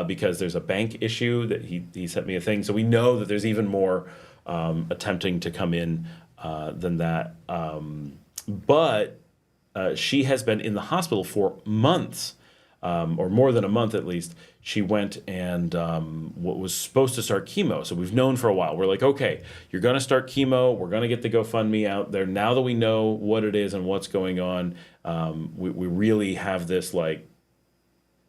because there's a bank issue that he sent me a thing, so we know that there's even more attempting to come in than that, but she has been in the hospital for months. Or more than a month at least. She went and was supposed to start chemo. So we've known for a while. We're like, okay, you're going to start chemo. We're going to get the GoFundMe out there. Now that we know what it is and what's going on, we really have this, like,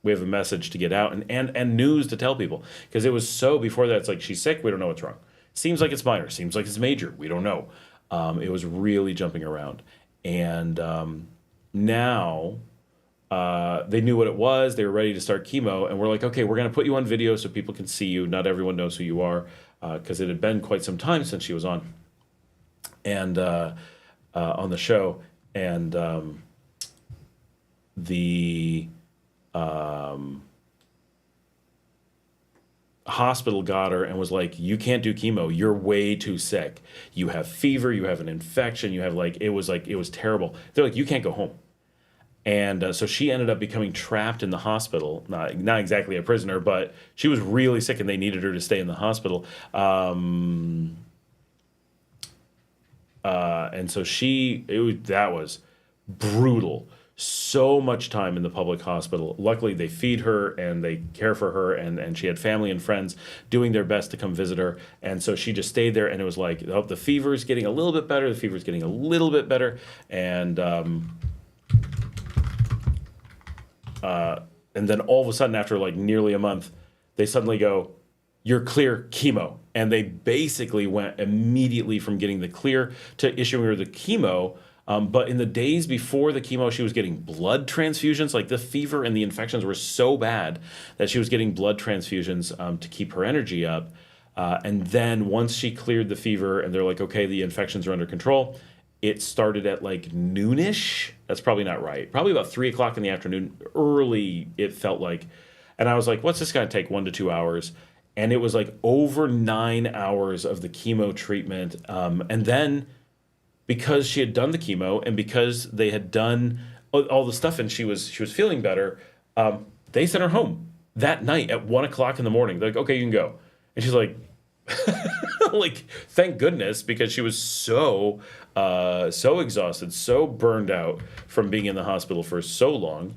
we have a message to get out and news to tell people. Because it was so, before that, it's like, she's sick. We don't know what's wrong. Seems like it's minor. Seems like it's major. We don't know. It was really jumping around. And now... they knew what it was. They were ready to start chemo, and we're like, okay, we're going to put you on video so people can see you. Not everyone knows who you are, because it had been quite some time since she was on, and on the show. And the hospital got her and was like, you can't do chemo. You're way too sick. You have fever. You have an infection. You have it was terrible. They're like, you can't go home. And so she ended up becoming trapped in the hospital. Not exactly a prisoner, but she was really sick and they needed her to stay in the hospital. And so that was brutal. So much time in the public hospital. Luckily, they feed her and they care for her, and she had family and friends doing their best to come visit her. And so she just stayed there, and it was like, oh, the fever's getting a little bit better. The fever's getting a little bit better. And then all of a sudden, after like nearly a month, they suddenly go, you're clear, chemo. And they basically went immediately from getting the clear to issuing her the chemo But in the days before the chemo, she was getting blood transfusions. Like the fever and the infections were so bad that she was getting blood transfusions to keep her energy up. And then once she cleared the fever and they're like, okay, the infections are under control, it started at like noonish. That's probably not right. Probably about 3 o'clock in the afternoon, early, it felt like. And I was like, what's this going to take, 1 to 2 hours? And it was like over 9 hours of the chemo treatment. And then because she had done the chemo and because they had done all the stuff and she was feeling better, they sent her home that night at 1 o'clock in the morning. They're like, okay, you can go. And she's like, like, thank goodness, because she was so exhausted, so burned out from being in the hospital for so long,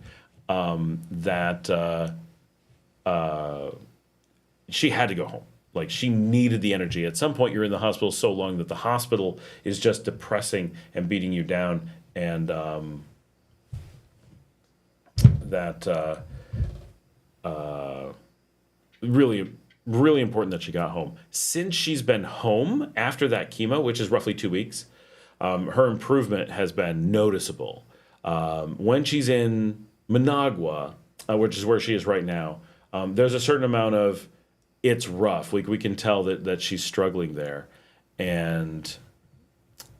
that she had to go home. Like, she needed the energy. At some point, you're in the hospital so long that the hospital is just depressing and beating you down, and really, really important that she got home. Since she's been home after that chemo, which is roughly 2 weeks, her improvement has been noticeable. When she's in Managua, which is where she is right now, there's a certain amount of, it's rough. We can tell that she's struggling there. And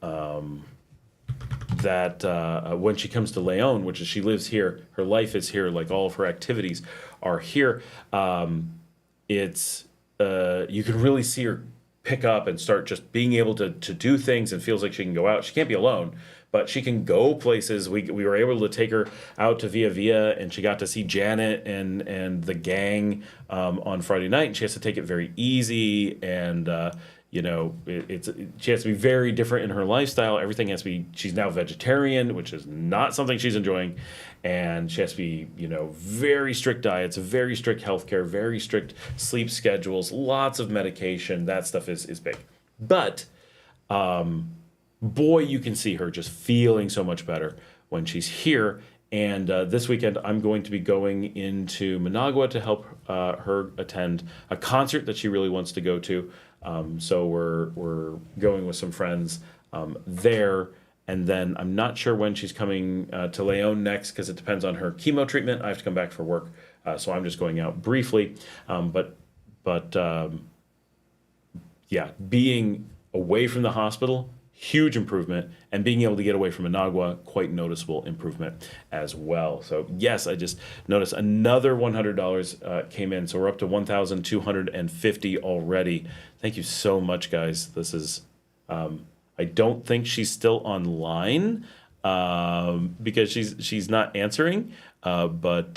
when she comes to León, which is, she lives here, her life is here, like all of her activities are here, it's you can really see her pick up and start just being able to do things, and feels like she can go out. She can't be alone, but she can go places. We were able to take her out to Via Via, and she got to see Janet and the gang on Friday night, and she has to take it very easy, and she has to be very different in her lifestyle. Everything has to be, she's now vegetarian, which is not something she's enjoying. And she has to be, very strict diets, very strict healthcare, very strict sleep schedules, lots of medication. That stuff is big. But, boy, you can see her just feeling so much better when she's here. And this weekend, I'm going to be going into Managua to help her attend a concert that she really wants to go to. So we're going with some friends there, and then I'm not sure when she's coming to León next, because it depends on her chemo treatment. I have to come back for work, so I'm just going out briefly. Yeah, being away from the hospital, huge improvement, and being able to get away from Managua, quite noticeable improvement as well. So yes, I just noticed another $100 came in, so we're up to $1,250 already. Thank you so much, guys. This is, I don't think she's still online because she's not answering, but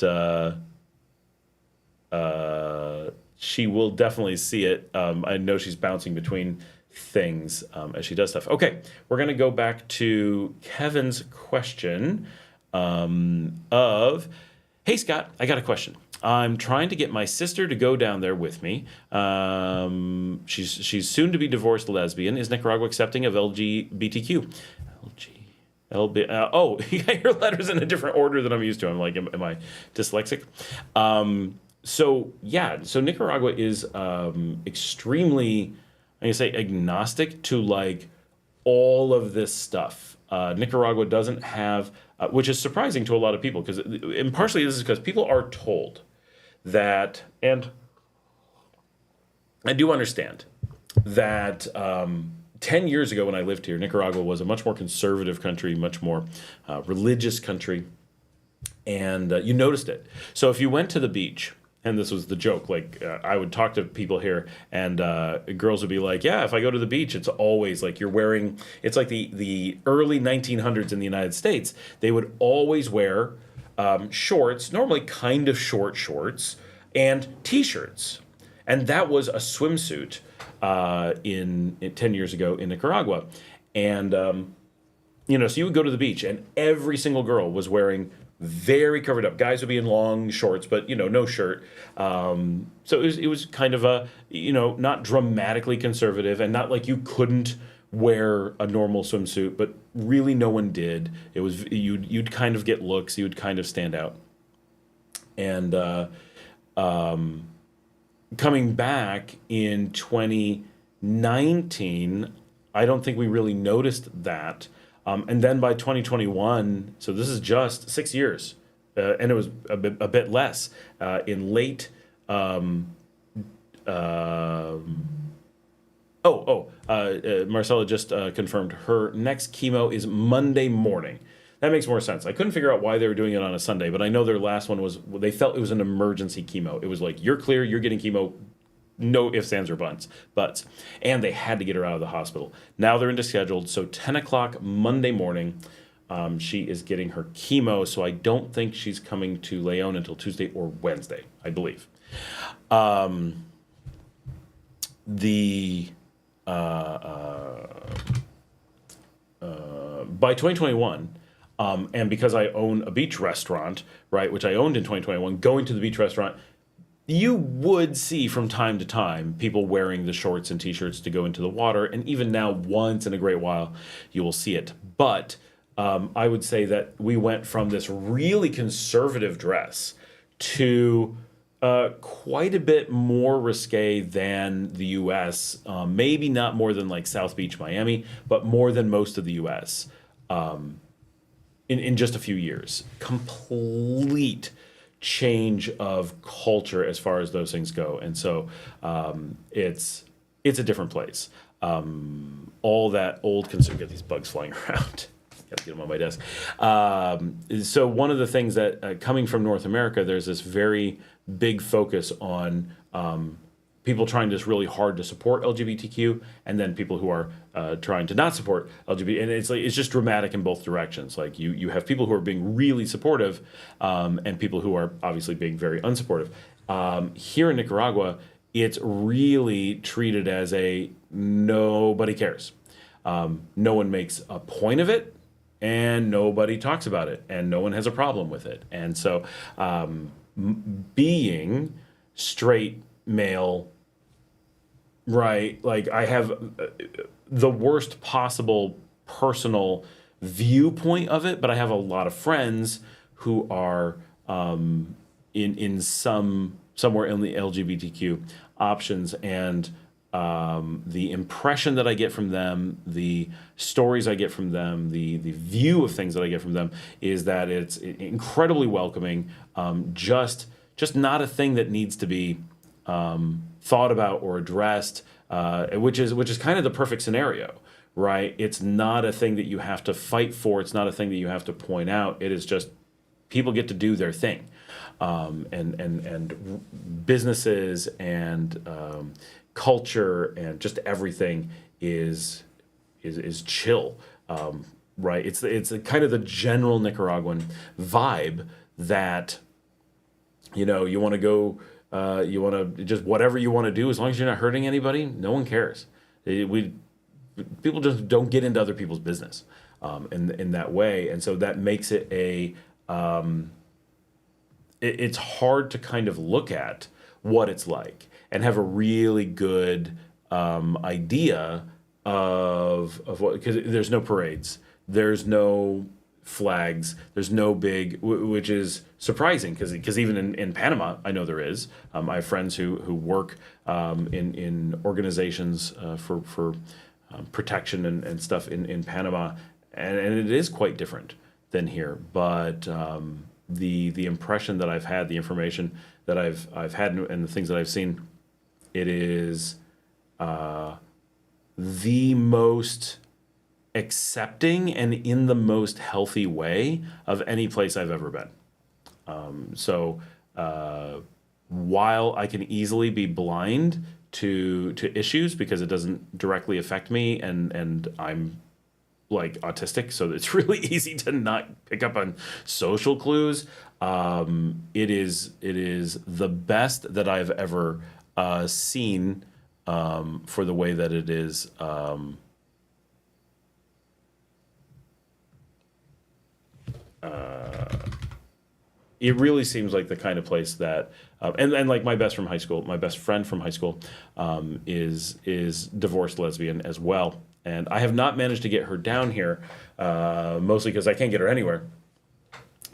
she will definitely see it. I know she's bouncing between things as she does stuff. Okay, we're going to go back to Kevin's question of, hey, Scott, I got a question. I'm trying to get my sister to go down there with me. She's soon to be divorced lesbian. Is Nicaragua accepting of LGBTQ? Your letter's in a different order than I'm used to. I'm like, am I dyslexic? So Nicaragua is extremely, I can say, agnostic to like all of this stuff. Nicaragua doesn't have, which is surprising to a lot of people, and partially this is because people are told that, and I do understand that 10 years ago when I lived here, Nicaragua was a much more conservative country, much more religious country, and you noticed it. So if you went to the beach, and this was the joke, like I would talk to people here, and girls would be like, yeah, if I go to the beach, it's always like you're wearing, it's like the early 1900s in the United States. They would always wear shorts, normally kind of short shorts, and T-shirts. And that was a swimsuit in 10 years ago in Nicaragua. And, so you would go to the beach, and every single girl was wearing very covered up. Guys would be in long shorts, but no shirt. So it was kind of a not dramatically conservative, and not like you couldn't wear a normal swimsuit, but really no one did. It was you'd kind of get looks, you would kind of stand out. And coming back in 2019, I don't think we really noticed that. And then by 2021, so this is just 6 years, and it was a bit less in late. Marcela just confirmed her next chemo is Monday morning. That makes more sense. I couldn't figure out why they were doing it on a Sunday, but I know their last one was, they felt it was an emergency chemo. It was like, you're clear, you're getting chemo, no ifs, ands, or buts. And they had to get her out of the hospital. Now they're into scheduled, so 10 o'clock Monday morning, she is getting her chemo, so I don't think she's coming to León until Tuesday or Wednesday, I believe. By 2021, and because I own a beach restaurant, right, which I owned in 2021, going to the beach restaurant, you would see from time to time people wearing the shorts and t-shirts to go into the water, and even now, once in a great while, you will see it. But I would say that we went from this really conservative dress to quite a bit more risque than the U.S. Maybe not more than like South Beach, Miami, but more than most of the U.S. In just a few years. Complete change of culture as far as those things go, and so it's a different place. All that old get these bugs flying around. Got to get them on my desk. So one of the things that coming from North America, there's this very big focus on people trying just really hard to support LGBTQ, and then people who are trying to not support LGBT, and it's just dramatic in both directions. Like you have people who are being really supportive, and people who are obviously being very unsupportive. Here in Nicaragua, it's really treated as a nobody cares. No one makes a point of it, and nobody talks about it, and no one has a problem with it. And so being straight male, right, like I have the worst possible personal viewpoint of it, but I have a lot of friends who are in somewhere in the LGBTQ options, and the impression that I get from them, the stories I get from them, the view of things that I get from them is that it's incredibly welcoming, just not a thing that needs to be thought about or addressed, which is kind of the perfect scenario, right? It's not a thing that you have to fight for. It's not a thing that you have to point out. It is just people get to do their thing, and businesses and culture and just everything is chill, right? It's kind of the general Nicaraguan vibe that, you know, you want to go, you want to just whatever you want to do, as long as you're not hurting anybody, no one cares. People just don't get into other people's business in that way, and so that makes it it's hard to kind of look at what it's like and have a really good idea of what, because there's no parades, there's no flags, there's no big, which is surprising because even in Panama, I know there is. I have friends who work in organizations for protection and stuff in Panama, and it is quite different than here. But the impression that I've had, the information that I've had, and the things that I've seen, it is the most accepting and in the most healthy way of any place I've ever been. So while I can easily be blind to issues because it doesn't directly affect me, and I'm like autistic, so it's really easy to not pick up on social clues. It is the best that I've ever seen for the way that it is. It really seems like the kind of place that, and like my best friend from high school, is divorced lesbian as well. And I have not managed to get her down here, mostly because I can't get her anywhere.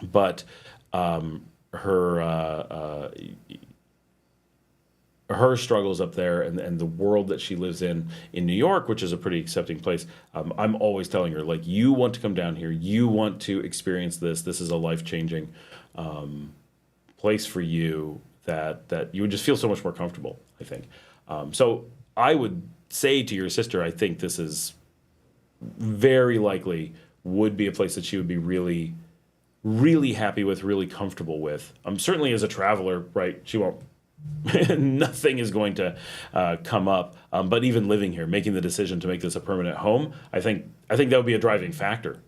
But her, her struggles up there and the world that she lives in New York, which is a pretty accepting place. I'm always telling her, like, you want to come down here, you want to experience this. This is a life-changing place for you that you would just feel so much more comfortable, I think. So I would say to your sister, I think this is very likely would be a place that she would be really, really happy with, really comfortable with. Certainly as a traveler, right, she won't, nothing is going to come up. But even living here, making the decision to make this a permanent home, I think that would be a driving factor,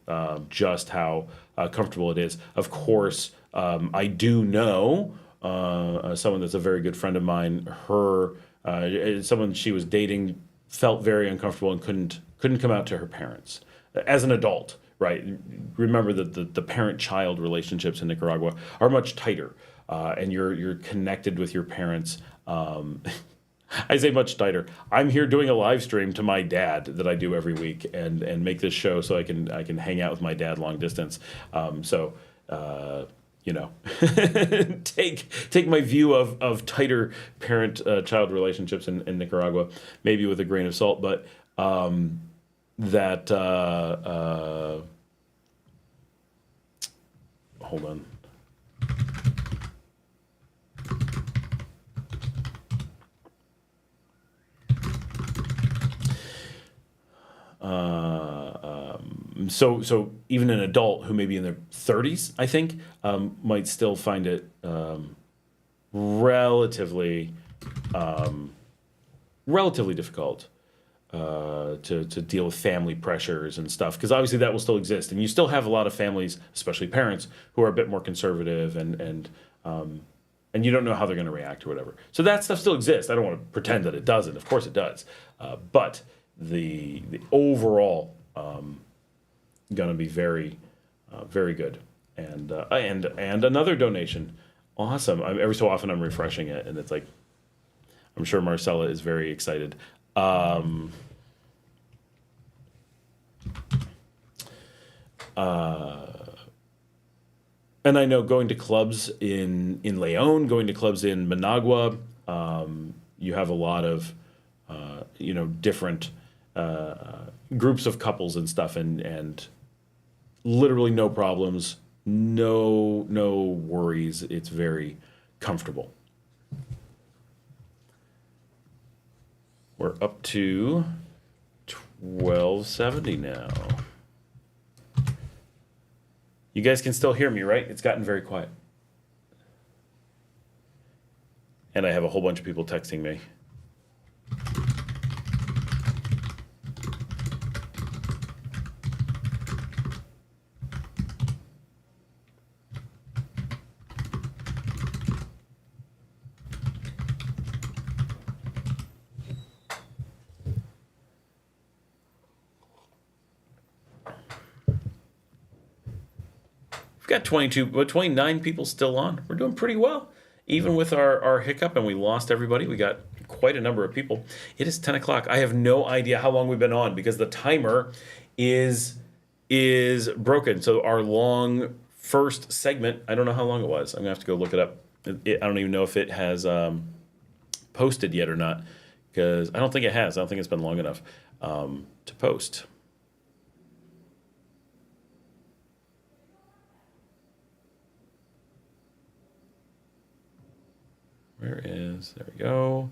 just how comfortable it is. Of course, I do know someone that's a very good friend of mine. Someone she was dating felt very uncomfortable and couldn't come out to her parents as an adult. Right. Remember that the parent-child relationships in Nicaragua are much tighter, and you're connected with your parents. I say much tighter. I'm here doing a live stream to my dad that I do every week, and make this show so I can hang out with my dad long distance. Take my view of tighter parent-child relationships in Nicaragua maybe with a grain of salt, but. Hold on. So even an adult who may be in their 30s, I think, might still find it relatively difficult. To deal with family pressures and stuff, because obviously that will still exist, and you still have a lot of families, especially parents, who are a bit more conservative and you don't know how they're going to react or whatever. So that stuff still exists. I don't want to pretend that it doesn't. Of course it does, but the overall going to be very very good. And another donation, awesome. Every so often I'm refreshing it, and it's like I'm sure Marcela is very excited. And I know going to clubs in León, going to clubs in Managua, you have a lot of different groups of couples and stuff, and literally no problems, no worries. It's very comfortable. We're up to 1270 now. You guys can still hear me, right? It's gotten very quiet. And I have a whole bunch of people texting me. We've got 29 people still on. We're doing pretty well. Even with our hiccup and we lost everybody, we got quite a number of people. It is 10 o'clock. I have no idea how long we've been on because the timer is broken. So our long first segment, I don't know how long it was. I'm going to have to go look it up. I don't even know if it has posted yet or not, because I don't think it has. I don't think it's been long enough to post. There we go.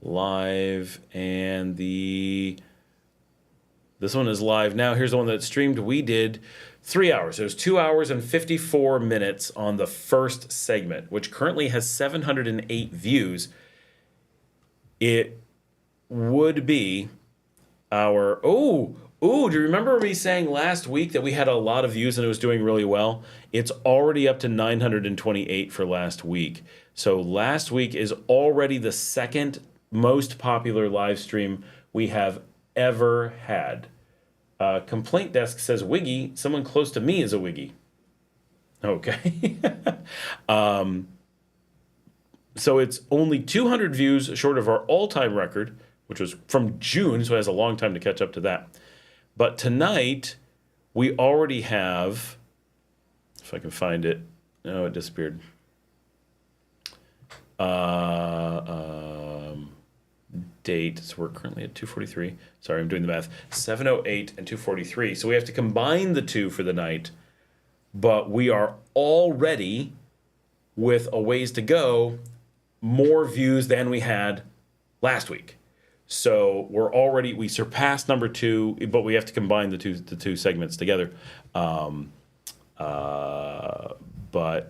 Live, and this one is live now. Here's the one that streamed. We did 3 hours. It was 2 hours and 54 minutes on the first segment, which currently has 708 views. It would be our... do you remember me saying last week that we had a lot of views and it was doing really well? It's already up to 928 for last week. So last week is already the second most popular live stream we have ever had. Complaint Desk says, Wiggy, someone close to me is a Wiggy. Okay. So it's only 200 views short of our all-time record, which was from June, so it has a long time to catch up to that. But tonight, we already have, if I can find it, no, it disappeared. date. So we're currently at 2:43. Sorry, I'm doing the math. 7:08 and 2:43. So we have to combine the two for the night. But we are already, with a ways to go, more views than we had last week. So we surpassed number 2, but we have to combine the two segments together. But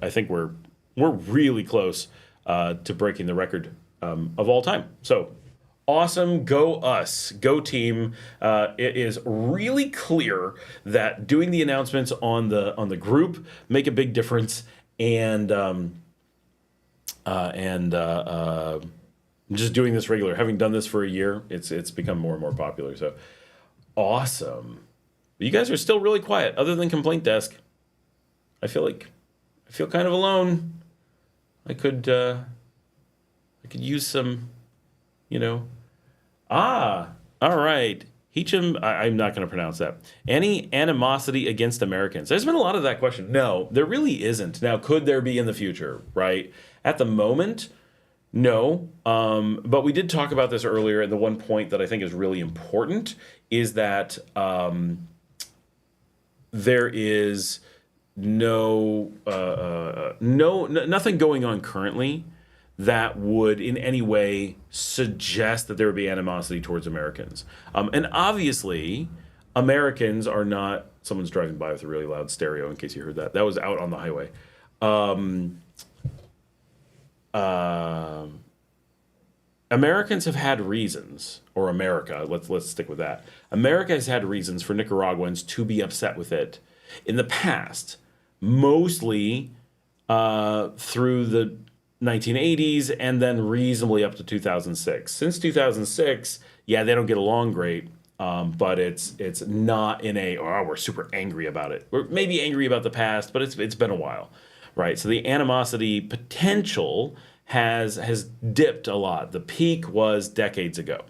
I think we're really close to breaking the record of all time. So awesome, go us, go team. It is really clear that doing the announcements on the group make a big difference, and just doing this regular, having done this for a year, it's become more and more popular. So awesome. You guys are still really quiet, other than Complaint Desk. I feel kind of alone. I could use some, all right. Heecham, I'm not going to pronounce that. Any animosity against Americans? There's been a lot of that question. No, there really isn't. Now, could there be in the future, right? At the moment, no. But we did talk about this earlier, and the one point that I think is really important is that there is nothing going on currently that would in any way suggest that there would be animosity towards Americans. And obviously, Americans are not... Someone's driving by with a really loud stereo, in case you heard that. That was out on the highway. Americans have had reasons, or America, let's stick with that. America has had reasons for Nicaraguans to be upset with it in the past, mostly through the 1980s and then reasonably up to 2006. Since 2006, yeah, they don't get along great, but it's not in we're super angry about it. We're maybe angry about the past, but it's been a while, right? So the animosity potential has dipped a lot. The peak was decades ago.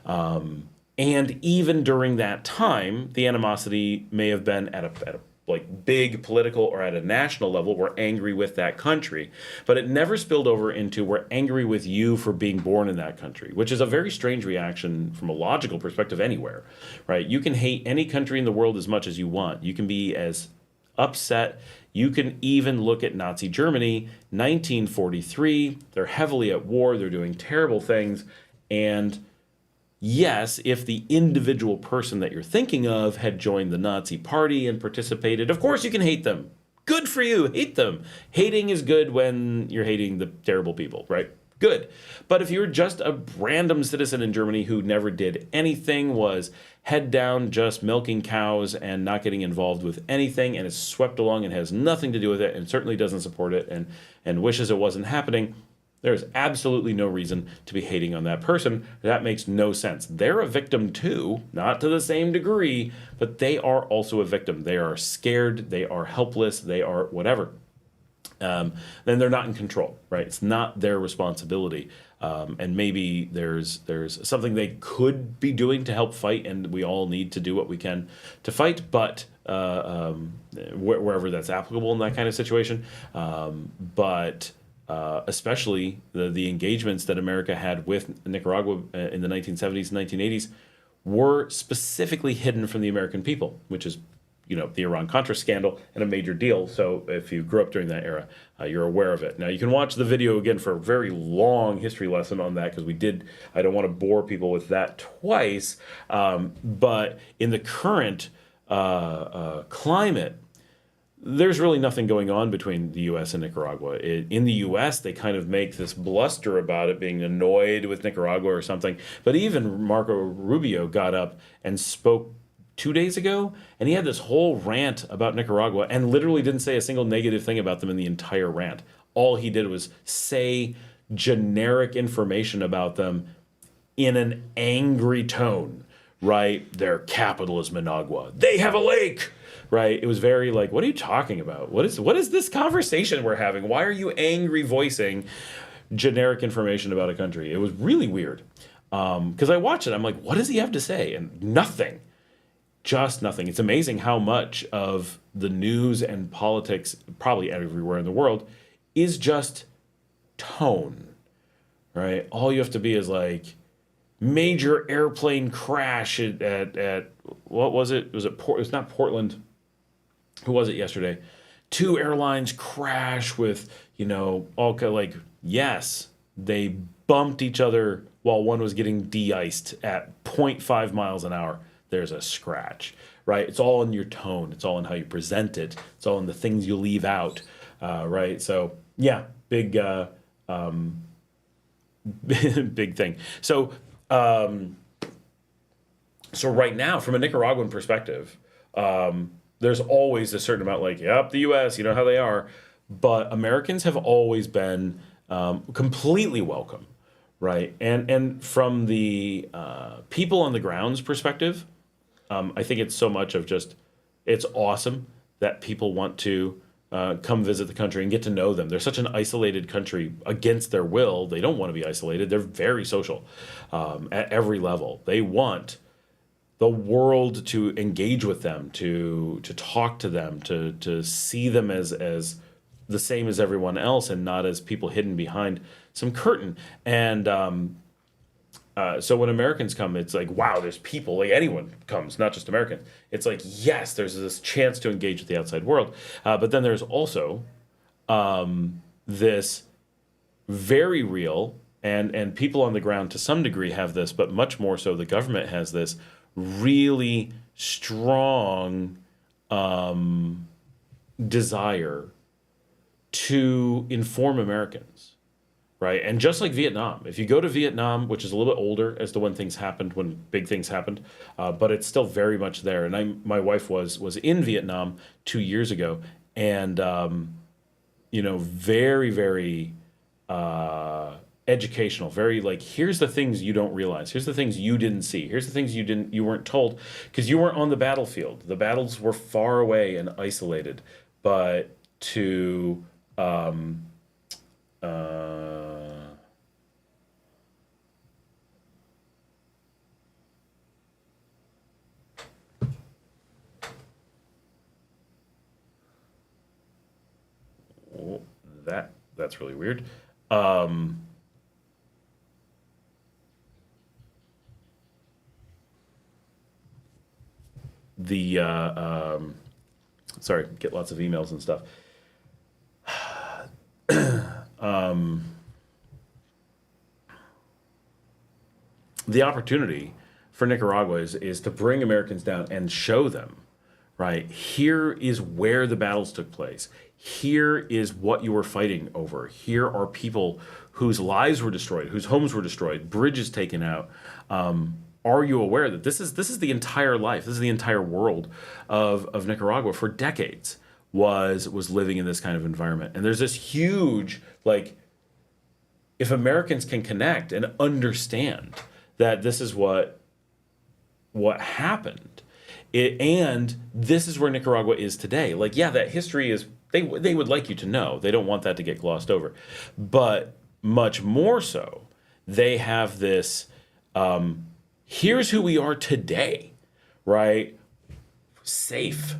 And even during that time, the animosity may have been at a like big political or at a national level. We're angry with that country, but it never spilled over into we're angry with you for being born in that country, which is a very strange reaction from a logical perspective anywhere, right? You can hate any country in the world as much as you want. You can be as upset. You can even look at Nazi Germany, 1943. They're heavily at war. They're doing terrible things. And yes, if the individual person that you're thinking of had joined the Nazi party and participated, of course you can hate them. Good for you. Hate them. Hating is good when you're hating the terrible people, right? Good. But if you're just a random citizen in Germany who never did anything, was head down just milking cows and not getting involved with anything, and is swept along and has nothing to do with it and certainly doesn't support it and wishes it wasn't happening, there's absolutely no reason to be hating on that person. That makes no sense. They're a victim too, not to the same degree, but they are also a victim. They are scared, they are helpless, they are whatever. Then they're not in control, right? It's not their responsibility. And maybe there's something they could be doing to help fight, and we all need to do what we can to fight, but wherever that's applicable in that kind of situation. But especially the engagements that America had with Nicaragua in the 1970s and 1980s were specifically hidden from the American people, which is, the Iran-Contra scandal and a major deal. So if you grew up during that era, you're aware of it. Now, you can watch the video again for a very long history lesson on that, because I don't want to bore people with that twice. But in the current climate, there's really nothing going on between the U.S. and Nicaragua. In the U.S., they kind of make this bluster about it, being annoyed with Nicaragua or something. But even Marco Rubio got up and spoke 2 days ago, and he had this whole rant about Nicaragua and literally didn't say a single negative thing about them in the entire rant. All he did was say generic information about them in an angry tone, right? Their capital is Managua. They have a lake, right? It was very like, what are you talking about? What is this conversation we're having? Why are you angry voicing generic information about a country? It was really weird. Because I watched it, I'm like, what does he have to say? And nothing. Just nothing. It's amazing how much of the news and politics, probably everywhere in the world, is just tone, right? All you have to be is like, major airplane crash at what was it? It was not Portland. Who was it yesterday? 2 airlines crash with, like, yes, they bumped each other while one was getting de-iced at 0.5 miles an hour. There's a scratch, right? It's all in your tone. It's all in how you present it. It's all in the things you leave out, right? So, yeah, big big thing. So right now, from a Nicaraguan perspective, there's always a certain amount like, yep, the U.S., you know how they are. But Americans have always been completely welcome, right? And from the people on the ground's perspective, I think it's so much of just, it's awesome that people want to come visit the country and get to know them. They're such an isolated country against their will. They don't want to be isolated. They're very social at every level. They want the world to engage with them, to talk to them, to see them as the same as everyone else and not as people hidden behind some curtain. And so when Americans come, it's like, wow, there's people, like anyone comes, not just Americans. It's like, yes, there's this chance to engage with the outside world. But then there's also this very real, and people on the ground to some degree have this, but much more so the government has this really strong desire to inform Americans. Right. And just like Vietnam, if you go to Vietnam, which is a little bit older as to when things happened, when big things happened, but it's still very much there. And my wife was in Vietnam 2 years ago, and very, very educational, very like, here's the things you don't realize. Here's the things you didn't see. Here's the things you weren't told because you weren't on the battlefield. The battles were far away and isolated, but to that's really weird. Sorry, get lots of emails and stuff. The opportunity for Nicaragua is to bring Americans down and show them, right? Here is where the battles took place. Here is what you were fighting over. Here are people whose lives were destroyed, whose homes were destroyed, bridges taken out. Are you aware that this is the entire life, this is the entire world of Nicaragua for decades was living in this kind of environment? And there's this huge, like, if Americans can connect and understand that this is what happened, and this is where Nicaragua is today. Like, yeah, that history is, they would like you to know. They don't want that to get glossed over. But much more so, they have this, here's who we are today, right? Safe,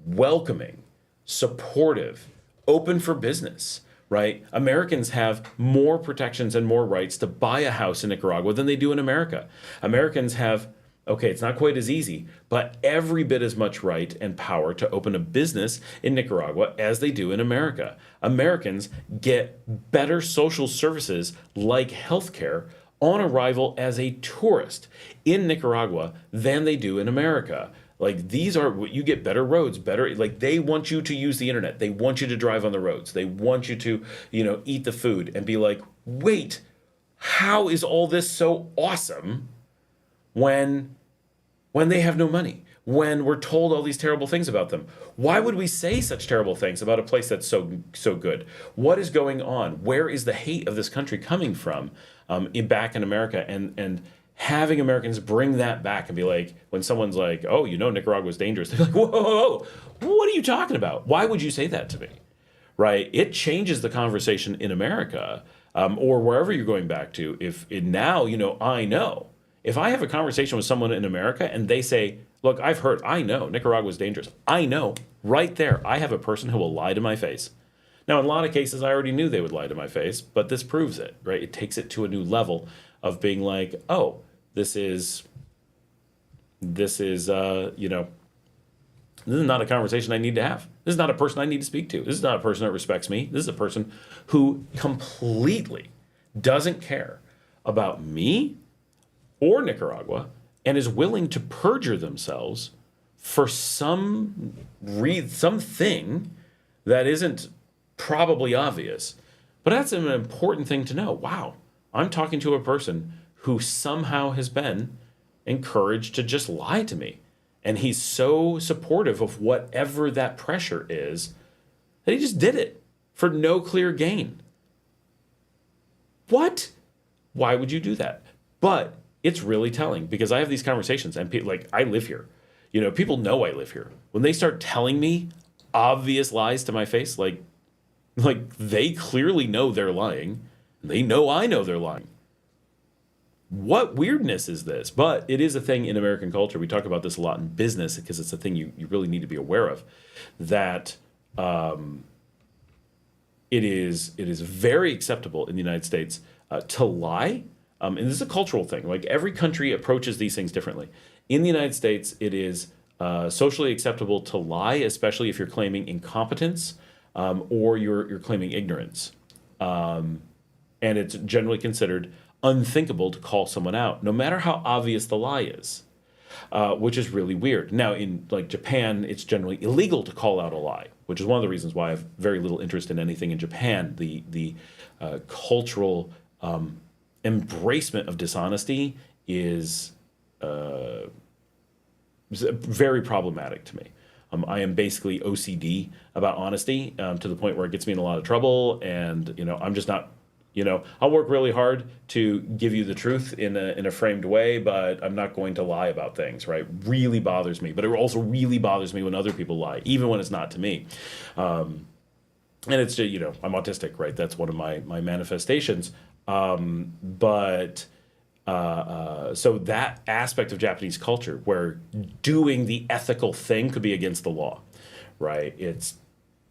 welcoming, supportive, open for business, right? Americans have more protections and more rights to buy a house in Nicaragua than they do in America. Americans have, okay, it's not quite as easy, but every bit as much right and power to open a business in Nicaragua as they do in America. Americans get better social services like healthcare on arrival as a tourist in Nicaragua than they do in America. Like, these are, you get better roads, better, like, they want you to use the internet. They want you to drive on the roads. They want you to, eat the food and be like, wait, how is all this so awesome when they have no money, when we're told all these terrible things about them? Why would we say such terrible things about a place that's so good? What is going on? Where is the hate of this country coming from back in America? And having Americans bring that back and be like, when someone's like, oh, Nicaragua's dangerous, they're like, whoa, what are you talking about? Why would you say that to me? Right? It changes the conversation in America or wherever you're going back to. I know. If I have a conversation with someone in America and they say, look, I know Nicaragua's dangerous. I know right there, I have a person who will lie to my face. Now, in a lot of cases, I already knew they would lie to my face, but this proves it, right? It takes it to a new level of being like, oh, This is you know, this is not a conversation I need to have. This is not a person I need to speak to. This is not a person that respects me. This is a person who completely doesn't care about me or Nicaragua and is willing to perjure themselves for something that isn't probably obvious. But that's an important thing to know. Wow, I'm talking to a person who somehow has been encouraged to just lie to me. And he's so supportive of whatever that pressure is that he just did it for no clear gain. What? Why would you do that? But it's really telling because I have these conversations and people like, I live here. You know, people know I live here. When they start telling me obvious lies to my face, like they clearly know they're lying. They know I know they're lying. What weirdness is this? But it is a thing in American culture. We talk about this a lot in business because it's a thing you really need to be aware of. That it is very acceptable in the United States to lie. And this is a cultural thing. Like every country approaches these things differently. In the United States, it is socially acceptable to lie, especially if you're claiming incompetence or you're claiming ignorance. And it's generally considered unthinkable to call someone out, no matter how obvious the lie is, which is really weird. Now, in like Japan, it's generally illegal to call out a lie, which is one of the reasons why I have very little interest in anything in Japan. The cultural embracement of dishonesty is very problematic to me. I am basically OCD about honesty to the point where it gets me in a lot of trouble, and I'm just not. I'll work really hard to give you the truth in a framed way, but I'm not going to lie about things, right? Really bothers me. But it also really bothers me when other people lie, even when it's not to me. And it's, I'm autistic, right? That's one of my manifestations. So that aspect of Japanese culture where doing the ethical thing could be against the law, right? It's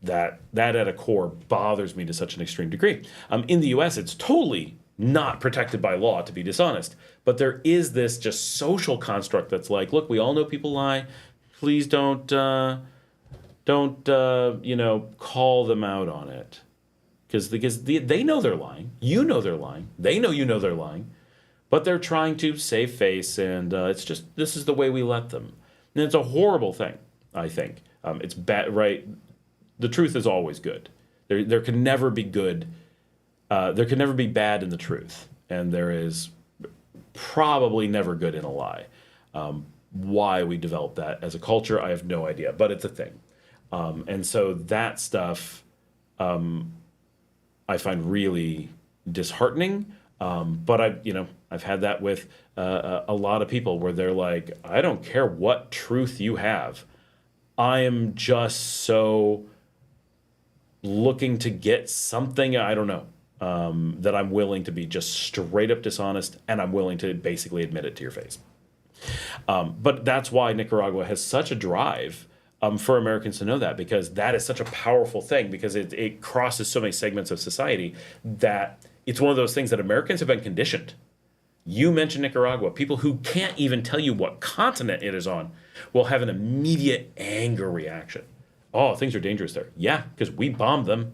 that at a core bothers me to such an extreme degree. In the U.S., it's totally not protected by law to be dishonest. But there is this just social construct that's like, look, we all know people lie. Please don't call them out on it. Because they know they're lying. You know they're lying. They know you know they're lying. But they're trying to save face, and it's just, this is the way we let them. And it's a horrible thing, I think. It's bad, right? The truth is always good. There can never be good. There can never be bad in the truth, and there is probably never good in a lie. Why we developed that as a culture, I have no idea, but it's a thing. And so that stuff, I find really disheartening. But I've had that with a lot of people where they're like, I don't care what truth you have. I am just so looking to get something, I don't know, that I'm willing to be just straight up dishonest, and I'm willing to basically admit it to your face. But that's why Nicaragua has such a drive for Americans to know that, because that is such a powerful thing, because it crosses so many segments of society that it's one of those things that Americans have been conditioned. You mentioned Nicaragua. People who can't even tell you what continent it is on will have an immediate anger reaction. Oh, things are dangerous there. Yeah, because we bombed them.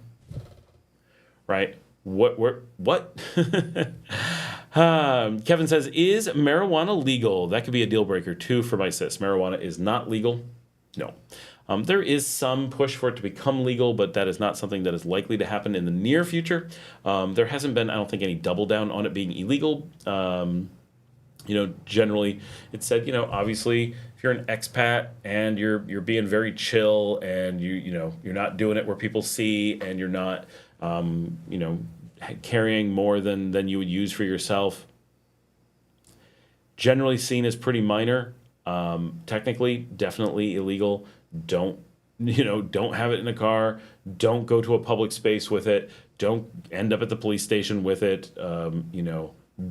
Right? What? Kevin says, is marijuana legal? That could be a deal breaker too for my sis. Marijuana is not legal. No. There is some push for it to become legal, but that is not something that is likely to happen in the near future. There hasn't been, I don't think, any double down on it being illegal. Generally, it's said, obviously, if you're an expat and you're being very chill and you're not doing it where people see, and you're not, carrying more than you would use for yourself, generally seen as pretty minor. Technically, definitely illegal. Don't have it in a car. Don't go to a public space with it. Don't end up at the police station with it.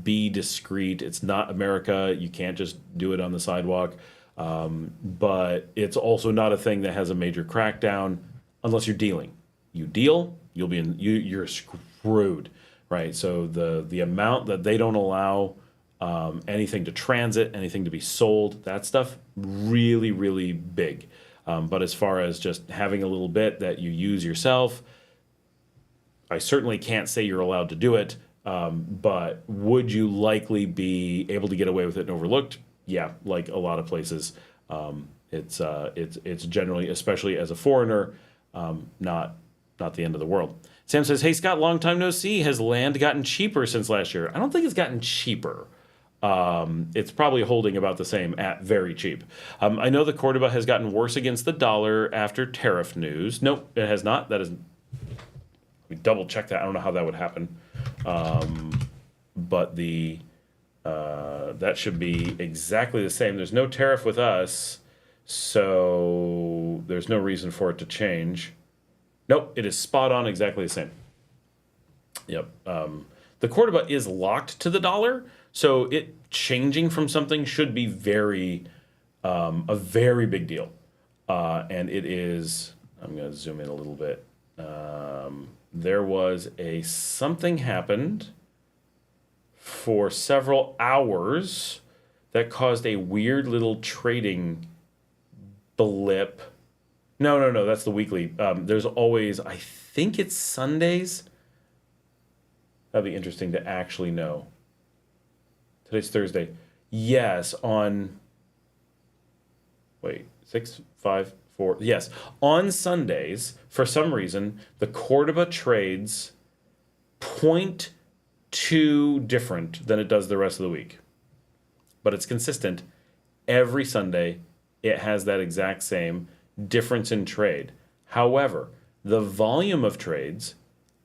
Be discreet. It's not America. You can't just do it on the sidewalk. But it's also not a thing that has a major crackdown unless you're dealing. You deal, you're screwed, right? So the amount that they don't allow anything to transit, anything to be sold, that stuff, really, really big. But as far as just having a little bit that you use yourself, I certainly can't say you're allowed to do it. But would you likely be able to get away with it and overlooked? Yeah, like a lot of places. It's generally, especially as a foreigner, not the end of the world. Sam says, "Hey Scott, long time no see. Has land gotten cheaper since last year?" I don't think it's gotten cheaper. It's probably holding about the same at very cheap. I know the Cordoba has gotten worse against the dollar after tariff news. Nope, it has not. That is. We double check that. I don't know how that would happen. But that should be exactly the same. There's no tariff with us, so there's no reason for it to change. Nope, it is spot on, exactly the same. Yep. The Cordoba is locked to the dollar, so it changing from something should be a very big deal. And it is, I'm going to zoom in a little bit. There was something happened for several hours that caused a weird little trading blip. No, that's the weekly. There's always, I think it's Sundays. That'd be interesting to actually know. Today's Thursday. Yes, on, 6, 5, 4. Yes, on Sundays, for some reason, the Cordoba trades 0.2 different than it does the rest of the week. But it's consistent. Every Sunday, it has that exact same difference in trade. However, the volume of trades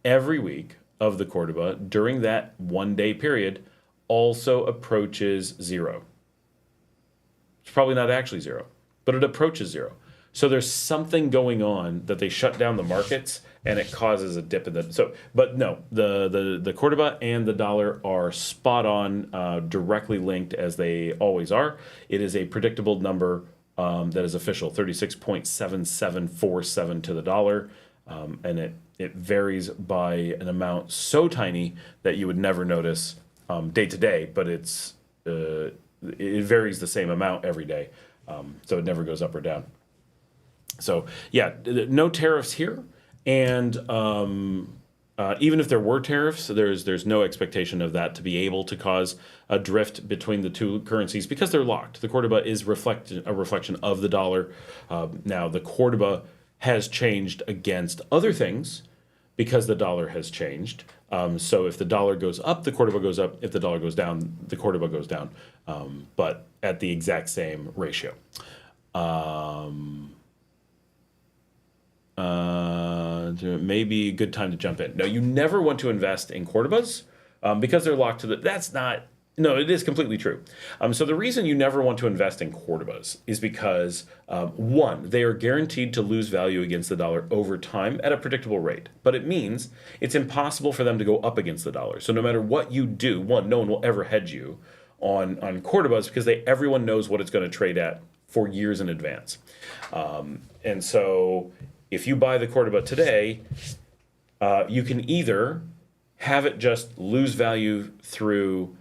every week of the Cordoba during that 1 day period also approaches zero. It's probably not actually zero, but it approaches zero. So there's something going on that they shut down the markets and it causes a dip in but no, the Cordoba and the dollar are spot on, directly linked as they always are. It is a predictable number that is official, 36.7747 to the dollar, and it varies by an amount so tiny that you would never notice day to day, but it varies the same amount every day, so it never goes up or down. So yeah, no tariffs here, and even if there were tariffs, there's no expectation of that to be able to cause a drift between the two currencies because they're locked. The Cordoba is a reflection of the dollar. Now the Cordoba has changed against other things because the dollar has changed. So if the dollar goes up, the Cordoba goes up. If the dollar goes down, the Cordoba goes down, but at the exact same ratio. Maybe a good time to jump in. No, you never want to invest in Cordobas because they're locked to it is completely true. So the reason you never want to invest in Cordobas is because, one, they are guaranteed to lose value against the dollar over time at a predictable rate. But it means it's impossible for them to go up against the dollar. So no matter what you do, one, no one will ever hedge you on Cordobas because everyone knows what it's going to trade at for years in advance. And so if you buy the Cordoba today, you can either have it just lose value through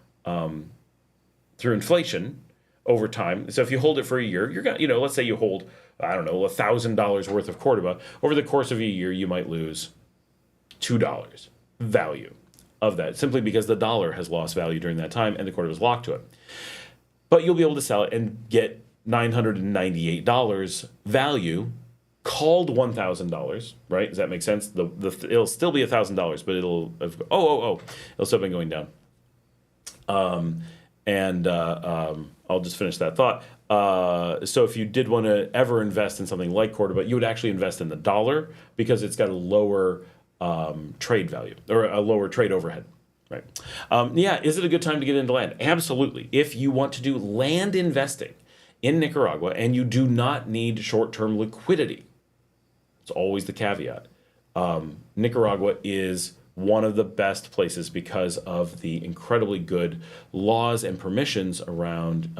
inflation over time. So if you hold it for a year, you're gonna, let's say you hold, I don't know, $1,000 worth of Cordoba. Over the course of a year, you might lose $2 value of that, simply because the dollar has lost value during that time and the Cordoba is locked to it. But you'll be able to sell it and get $998 value called $1,000, right? Does that make sense? It'll still be $1,000, but it'll still been going down. I'll just finish that thought. So if you did want to ever invest in something like Cordoba, you would actually invest in the dollar because it's got a lower trade value or a lower trade overhead, right? Is it a good time to get into land? Absolutely. If you want to do land investing in Nicaragua and you do not need short-term liquidity, it's always the caveat. Nicaragua is one of the best places because of the incredibly good laws and permissions around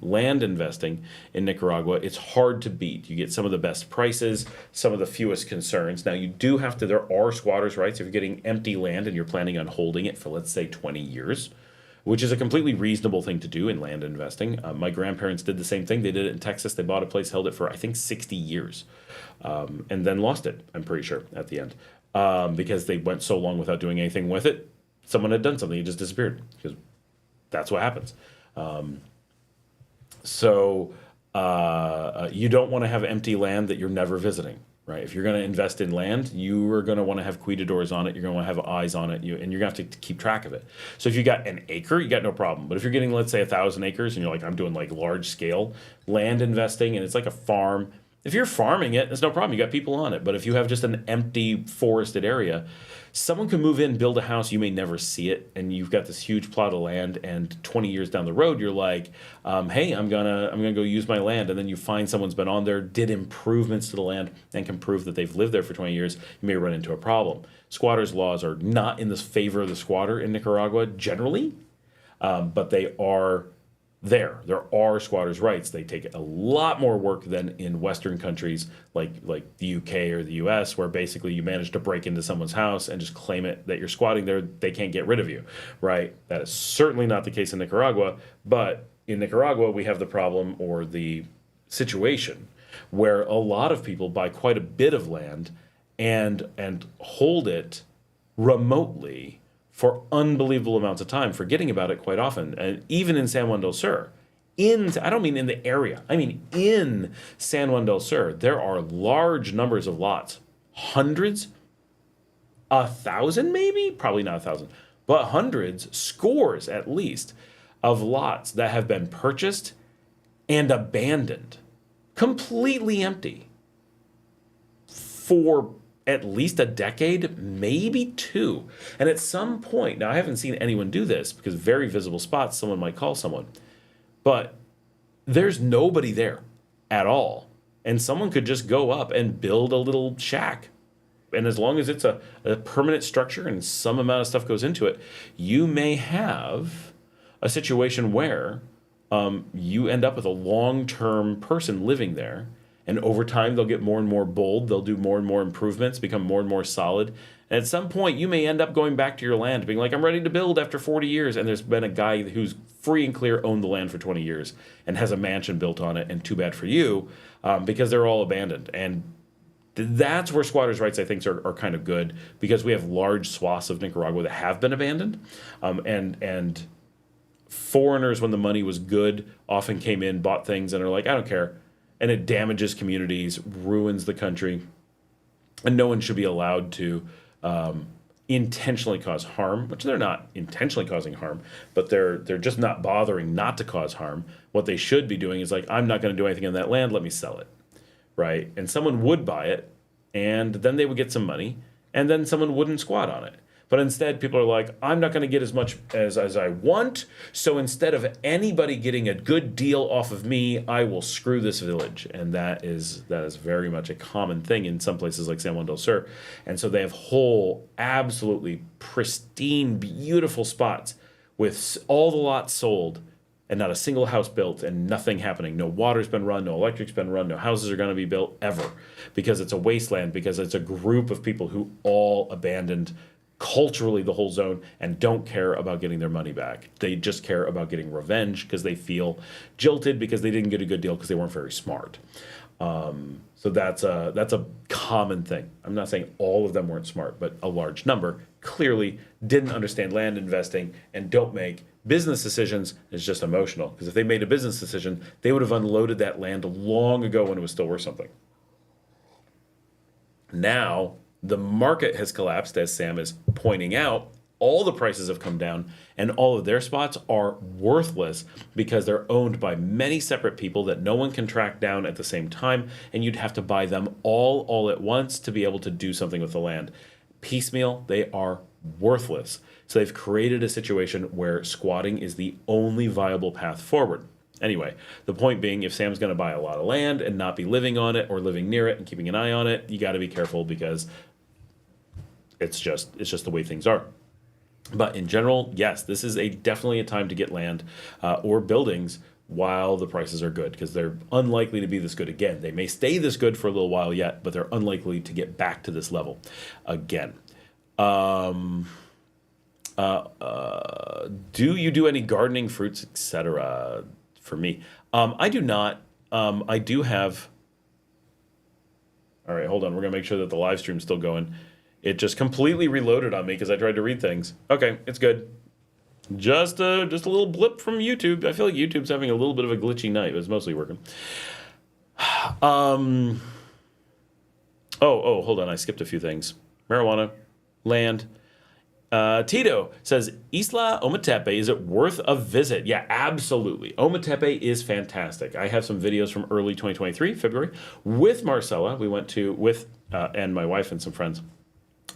land investing in Nicaragua. It's hard to beat. You get some of the best prices, some of the fewest concerns. Now, you do have to, there are squatters' rights. If you're getting empty land and you're planning on holding it for, let's say, 20 years, which is a completely reasonable thing to do in land investing. My grandparents did the same thing. They did it in Texas. They bought a place, held it for, I think, 60 years, and then lost it, I'm pretty sure, at the end, because they went so long without doing anything with it. Someone had done something. It just disappeared, because that's what happens. So you don't want to have empty land that you're never visiting. Right. If you're going to invest in land, you are going to want to have cuidadores on it. You're going to want to have eyes on it, and you're going to have to keep track of it. So if you got an acre, you got no problem. But if you're getting, let's say, 1,000 acres, and you're like, I'm doing like large scale land investing, and it's like a farm. If you're farming it, it's no problem. You got people on it. But if you have just an empty forested area, someone can move in, build a house. You may never see it, and you've got this huge plot of land. And 20 years down the road, you're like, "Hey, I'm gonna go use my land." And then you find someone's been on there, did improvements to the land, and can prove that they've lived there for 20 years. You may run into a problem. Squatters' laws are not in the favor of the squatter in Nicaragua generally, but they are. There are squatters' rights. They take a lot more work than in Western countries like the UK or the US, where basically you manage to break into someone's house and just claim it that you're squatting there. They can't get rid of you, right? That is certainly not the case in Nicaragua. But in Nicaragua, we have the problem or the situation where a lot of people buy quite a bit of land and hold it remotely for unbelievable amounts of time, forgetting about it quite often. And even in San Juan del Sur, I don't mean in the area, I mean in San Juan del Sur, there are large numbers of lots, hundreds, 1,000 maybe, probably not 1,000, but hundreds, scores at least, of lots that have been purchased and abandoned, completely empty, for at least a decade, maybe two. And at some point, now I haven't seen anyone do this because very visible spots, someone might call someone, but there's nobody there at all. And someone could just go up and build a little shack. And as long as it's a permanent structure and some amount of stuff goes into it, you may have a situation where you end up with a long-term person living there. And over time, they'll get more and more bold. They'll do more and more improvements, become more and more solid. And at some point, you may end up going back to your land, being like, I'm ready to build after 40 years. And there's been a guy who's free and clear, owned the land for 20 years and has a mansion built on it. And too bad for you, because they're all abandoned. And that's where squatters' rights, I think, are kind of good, because we have large swaths of Nicaragua that have been abandoned. And foreigners, when the money was good, often came in, bought things, and are like, I don't care. And it damages communities, ruins the country, and no one should be allowed to intentionally cause harm, which they're not intentionally causing harm, but they're just not bothering not to cause harm. What they should be doing is like, I'm not going to do anything on that land, let me sell it, right? And someone would buy it, and then they would get some money, and then someone wouldn't squat on it. But instead, people are like, I'm not going to get as much as I want, so instead of anybody getting a good deal off of me, I will screw this village. And that is very much a common thing in some places like San Juan del Sur. And so they have whole, absolutely pristine, beautiful spots with all the lots sold and not a single house built and nothing happening. No water's been run, no electric's been run, no houses are going to be built ever, because it's a wasteland, because it's a group of people who all abandoned culturally the whole zone and don't care about getting their money back. They just care about getting revenge because they feel jilted because they didn't get a good deal because they weren't very smart. So that's a common thing. I'm not saying all of them weren't smart, but a large number clearly didn't understand land investing and don't make business decisions. It's just emotional, because if they made a business decision, they would have unloaded that land long ago when it was still worth something. Now, the market has collapsed, as Sam is pointing out. All the prices have come down, and all of their spots are worthless because they're owned by many separate people that no one can track down at the same time, and you'd have to buy them all at once to be able to do something with the land. Piecemeal, they are worthless. So they've created a situation where squatting is the only viable path forward. Anyway, the point being, if Sam's going to buy a lot of land and not be living on it or living near it and keeping an eye on it, you got to be careful, because it's just the way things are. But in general, yes, this is definitely a time to get land or buildings while the prices are good, because they're unlikely to be this good again. They may stay this good for a little while yet, but they're unlikely to get back to this level again. Do you do any gardening, fruits, etc.? For me, I do not. I do have. All right, hold on. We're gonna make sure that the live stream's still going. It just completely reloaded on me because I tried to read things. Okay, it's good. Just a little blip from YouTube. I feel like YouTube's having a little bit of a glitchy night, but it's mostly working. Hold on. I skipped a few things. Marijuana, land. Tito says, Isla Ometepe, is it worth a visit? Yeah, absolutely. Ometepe is fantastic. I have some videos from early 2023, February, with Marcela. We went to, and my wife and some friends.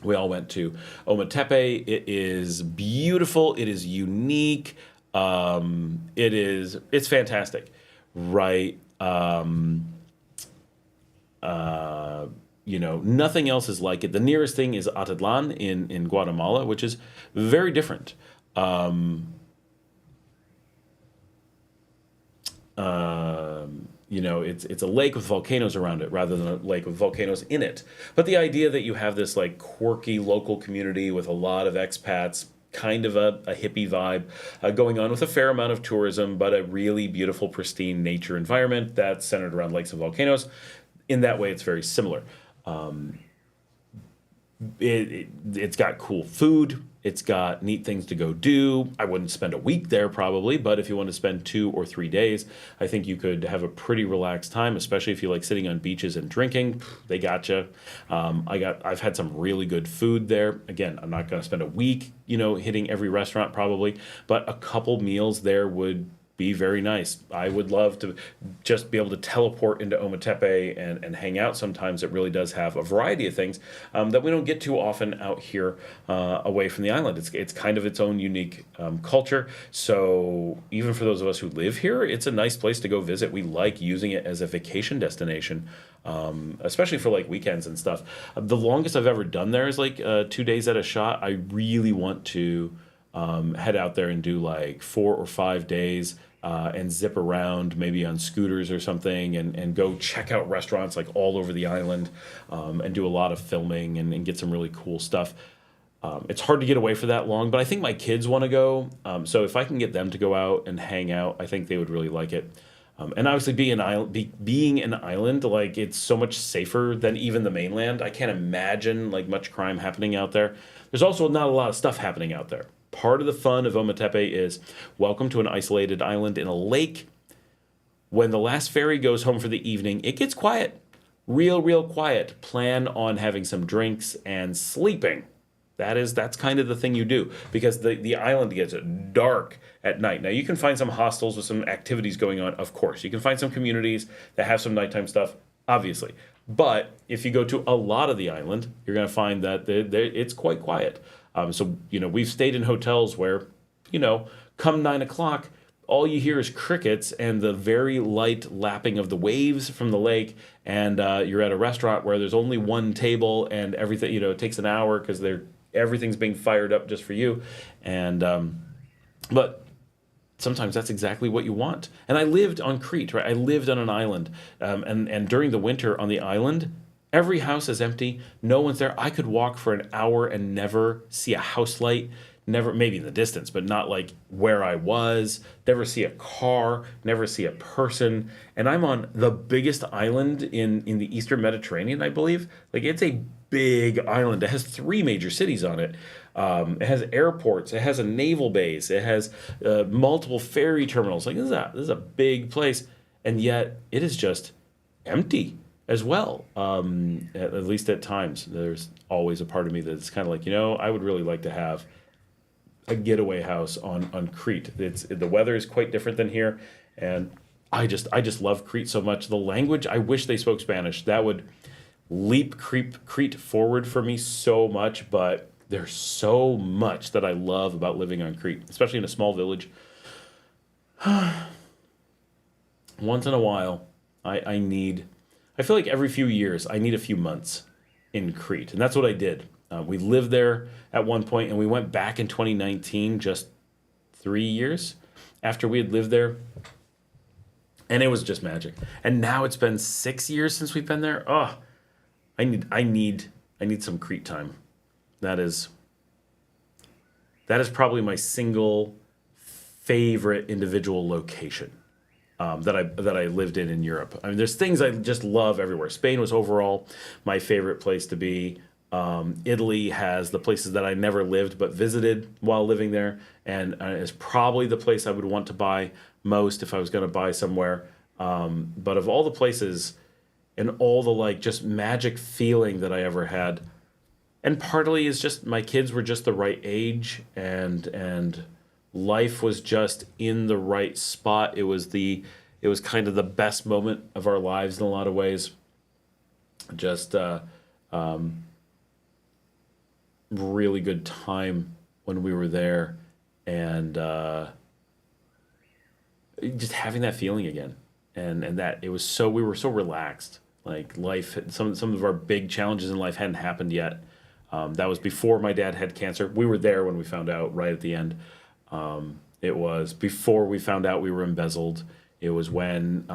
We all went to Ometepe. It is beautiful. It is unique. It's fantastic. Right. Nothing else is like it. The nearest thing is Atitlan in Guatemala, which is very different. It's a lake with volcanoes around it rather than a lake with volcanoes in it. But the idea that you have this like quirky local community with a lot of expats, kind of a hippie vibe going on with a fair amount of tourism, but a really beautiful, pristine nature environment that's centered around lakes and volcanoes. In that way, it's very similar. It's got cool food. It's got neat things to go do. I wouldn't spend a week there probably, but if you want to spend 2 or 3 days, I think you could have a pretty relaxed time, especially if you like sitting on beaches and drinking. They gotcha. I've had some really good food there. Again, I'm not going to spend a week, hitting every restaurant probably, but a couple meals there would be very nice. I would love to just be able to teleport into Ometepe and hang out sometimes. It really does have a variety of things that we don't get too often out here away from the island. It's kind of its own unique culture. So even for those of us who live here, it's a nice place to go visit. We like using it as a vacation destination, especially for like weekends and stuff. The longest I've ever done there is like 2 days at a shot. I really want to head out there and do like 4 or 5 days and zip around maybe on scooters or something and go check out restaurants like all over the island and do a lot of filming and get some really cool stuff. It's hard to get away for that long, but I think my kids want to go. So if I can get them to go out and hang out, I think they would really like it. And obviously being an island, like it's so much safer than even the mainland. I can't imagine like much crime happening out there. There's also not a lot of stuff happening out there. Part of the fun of Ometepe is welcome to an isolated island in a lake. When the last ferry goes home for the evening, it gets quiet. Real quiet. Plan on having some drinks and sleeping. That's kind of the thing you do because the island gets dark at night. Now you can find some hostels with some activities going on, of course. You can find some communities that have some nighttime stuff, obviously. But if you go to a lot of the island, you're going to find that it's quite quiet. So we've stayed in hotels where, come 9 o'clock, all you hear is crickets and the very light lapping of the waves from the lake. And you're at a restaurant where there's only one table and everything, it takes an hour because everything's being fired up just for you. And but sometimes that's exactly what you want. And I lived on Crete, right? I lived on an island. And during the winter on the island, every house is empty. No one's there. I could walk for an hour and never see a house light. Never, maybe in the distance, but not like where I was. Never see a car. Never see a person. And I'm on the biggest island in the Eastern Mediterranean, I believe. Like it's a big island. It has 3 major cities on it. It has airports. It has a naval base. It has multiple ferry terminals. Like this is a big place, and yet it is just empty as well. At least at times, there's always a part of me that's kind of like, I would really like to have a getaway house on Crete. The weather is quite different than here, and I just love Crete so much. The language, I wish they spoke Spanish. That would leap Crete forward for me so much, but there's so much that I love about living on Crete, especially in a small village. Once in a while, I feel like every few years, I need a few months in Crete, and that's what I did. We lived there at one point, and we went back in 2019, just 3 years after we had lived there, and it was just magic. And now it's been 6 years since we've been there. Oh, I need some Crete time. That is that is probably my single favorite individual location that I lived in Europe. I mean, there's things I just love everywhere. Spain was overall my favorite place to be. Italy has the places that I never lived but visited while living there, and is probably the place I would want to buy most if I was going to buy somewhere. But of all the places and all the like just magic feeling that I ever had, and partly is just my kids were just the right age, and life was just in the right spot. It was kind of the best moment of our lives in a lot of ways. Just really good time when we were there, and just having that feeling again, and that it was so we were so relaxed. Like life, some of our big challenges in life hadn't happened yet. That was before my dad had cancer. We were there when we found out, right at the end. It was before we found out we were embezzled. It was when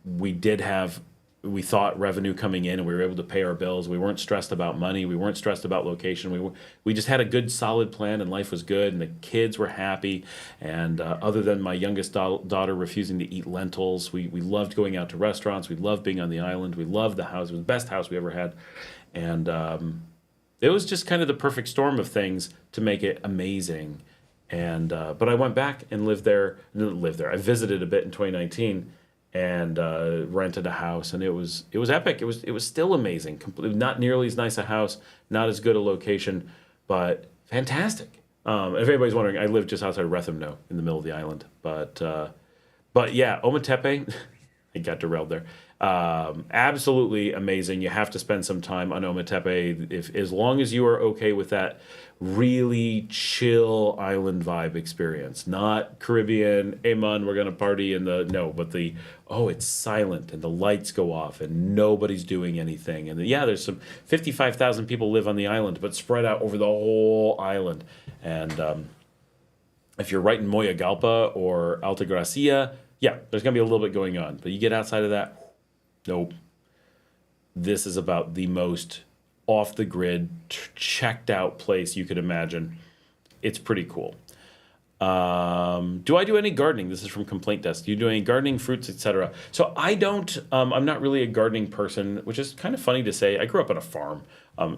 we thought revenue coming in and we were able to pay our bills. We weren't stressed about money. We weren't stressed about location. We just had a good, solid plan, and life was good, and the kids were happy. And other than my youngest daughter refusing to eat lentils, we loved going out to restaurants. We loved being on the island. We loved the house. It was the best house we ever had. And it was just kind of the perfect storm of things to make it amazing. And but I went back and lived there. I visited a bit in 2019 and rented a house, and it was epic. It was still amazing. Not nearly as nice a house, not as good a location, but fantastic. If anybody's wondering, I live just outside of Rethymno in the middle of the island. But yeah, Ometepe, I got derailed there. Absolutely amazing. You have to spend some time on Ometepe as long as you are okay with that really chill island vibe experience. Not Caribbean, hey man, we're gonna party but it's silent and the lights go off and nobody's doing anything. And yeah, there's some 55,000 people live on the island, but spread out over the whole island. And if you're right in Moyagalpa or Altagracia, yeah, there's gonna be a little bit going on. But you get outside of that, nope. This is about the most off the grid, checked out place you could imagine. It's pretty cool. Do I do any gardening? This is from Complaint Desk. Do you do any gardening, fruits, etc.? So I don't. I'm not really a gardening person, which is kind of funny to say. I grew up on a farm.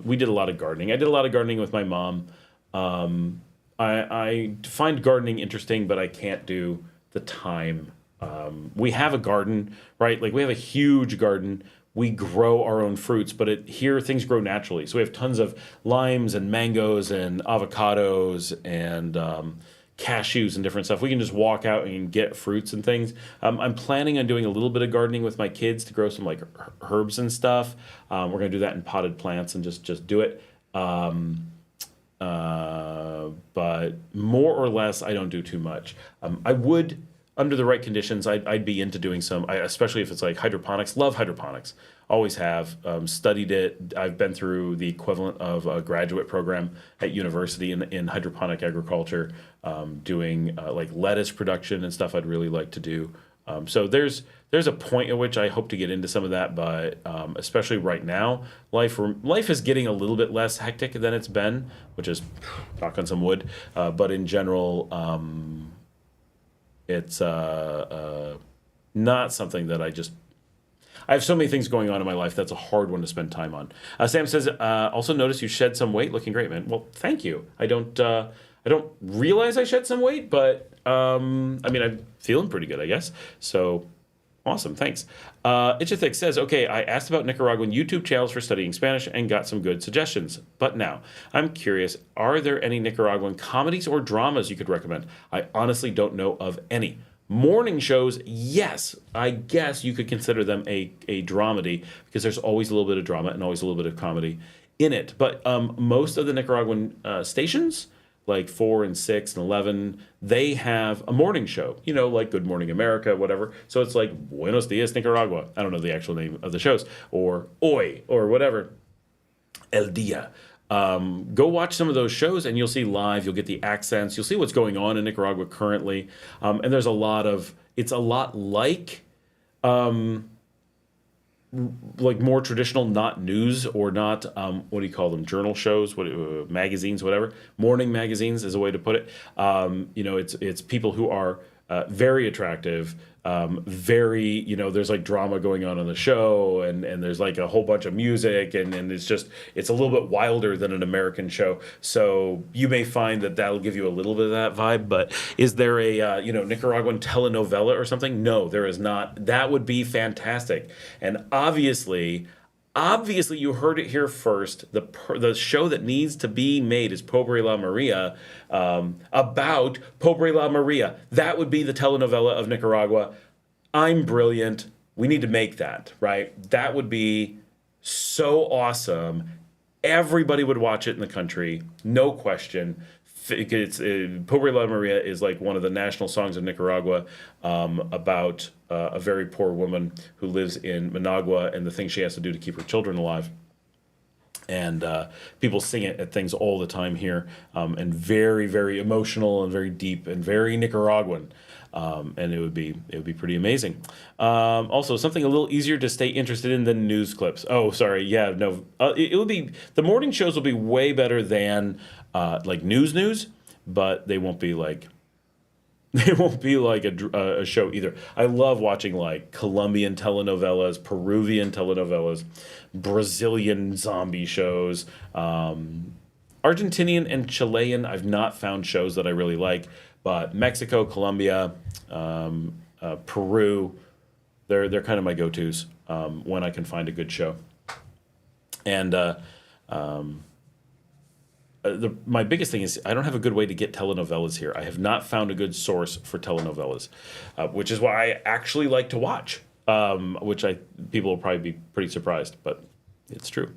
We did a lot of gardening. I did a lot of gardening with my mom. I find gardening interesting, but I can't do the time. We have a garden, right? Like we have a huge garden. We grow our own fruits, but here things grow naturally. So we have tons of limes and mangoes and avocados and cashews and different stuff. We can just walk out and get fruits and things. I'm planning on doing a little bit of gardening with my kids to grow some like herbs and stuff. We're going to do that in potted plants and just do it. But more or less, I don't do too much. I would, under the right conditions, I'd be into doing some, especially if it's like hydroponics. Love hydroponics. Always have. Studied it. I've been through the equivalent of a graduate program at university in hydroponic agriculture, doing like lettuce production and stuff I'd really like to do. So there's a point at which I hope to get into some of that, but especially right now, life is getting a little bit less hectic than it's been, which is knock on some wood. But in general, it's not something that I have so many things going on in my life. That's a hard one to spend time on. Sam says, also notice you shed some weight. Looking great, man. Well, thank you. I don't realize I shed some weight, but I mean, I'm feeling pretty good, I guess. So awesome. Thanks. Itchethix says, okay, I asked about Nicaraguan YouTube channels for studying Spanish and got some good suggestions. But now, I'm curious, are there any Nicaraguan comedies or dramas you could recommend? I honestly don't know of any. Morning shows, yes, I guess you could consider them a dramedy because there's always a little bit of drama and always a little bit of comedy in it. But most of the Nicaraguan stations, like 4 and 6 and 11, they have a morning show, like Good Morning America, whatever. So it's like Buenos Dias, Nicaragua. I don't know the actual name of the shows, or Hoy, or whatever, El Dia. Go watch some of those shows and you'll see live, you'll get the accents, you'll see what's going on in Nicaragua currently. And there's it's a lot like like more traditional, not news or not what do you call them, journal shows, magazines, whatever. Morning magazines is a way to put it. It's people who are very attractive, very, there's like drama going on the show, and there's like a whole bunch of music, and it's a little bit wilder than an American show. So you may find that'll give you a little bit of that vibe. But is there a Nicaraguan telenovela or something? No, there is not. That would be fantastic. And obviously you heard it here first. The show that needs to be made is Pobre La Maria, about Pobre La Maria. That would be the telenovela of Nicaragua. I'm brilliant. We need to make that, right? That would be so awesome. Everybody would watch it in the country, no question. Pobre La Maria is like one of the national songs of Nicaragua, about a very poor woman who lives in Managua and the things she has to do to keep her children alive. And people sing it at things all the time here, and very, very emotional and very deep and very Nicaraguan. And it would be pretty amazing. Also, something a little easier to stay interested in than news clips. Oh, sorry. Yeah, no. It would be, the morning shows will be way better than like news, but they won't be like a show either. I love watching like Colombian telenovelas, Peruvian telenovelas, Brazilian zombie shows, Argentinian and Chilean. I've not found shows that I really like. But Mexico, Colombia, Peru, they're kind of my go-tos when I can find a good show. And my biggest thing is I don't have a good way to get telenovelas here. I have not found a good source for telenovelas, which is why I actually like to watch, which people will probably be pretty surprised, but it's true.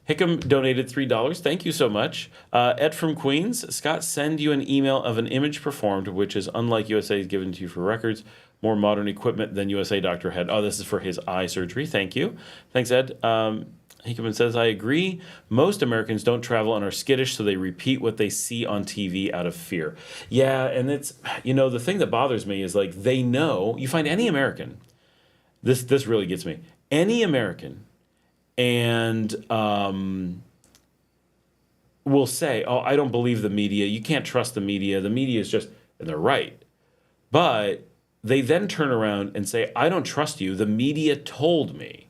Hickam donated $3. Thank you so much. Ed from Queens. Scott, send you an email of an image performed, which is unlike USA's given to you for records. More modern equipment than USA doctor had. Oh, this is for his eye surgery. Thank you. Thanks, Ed. Hickman says, I agree. Most Americans don't travel and are skittish, so they repeat what they see on TV out of fear. Yeah, and it's, the thing that bothers me is like they know, you find any American, this really gets me, any American, and will say, oh, I don't believe the media. You can't trust the media. The media is just, and they're right. But they then turn around and say, I don't trust you. The media told me.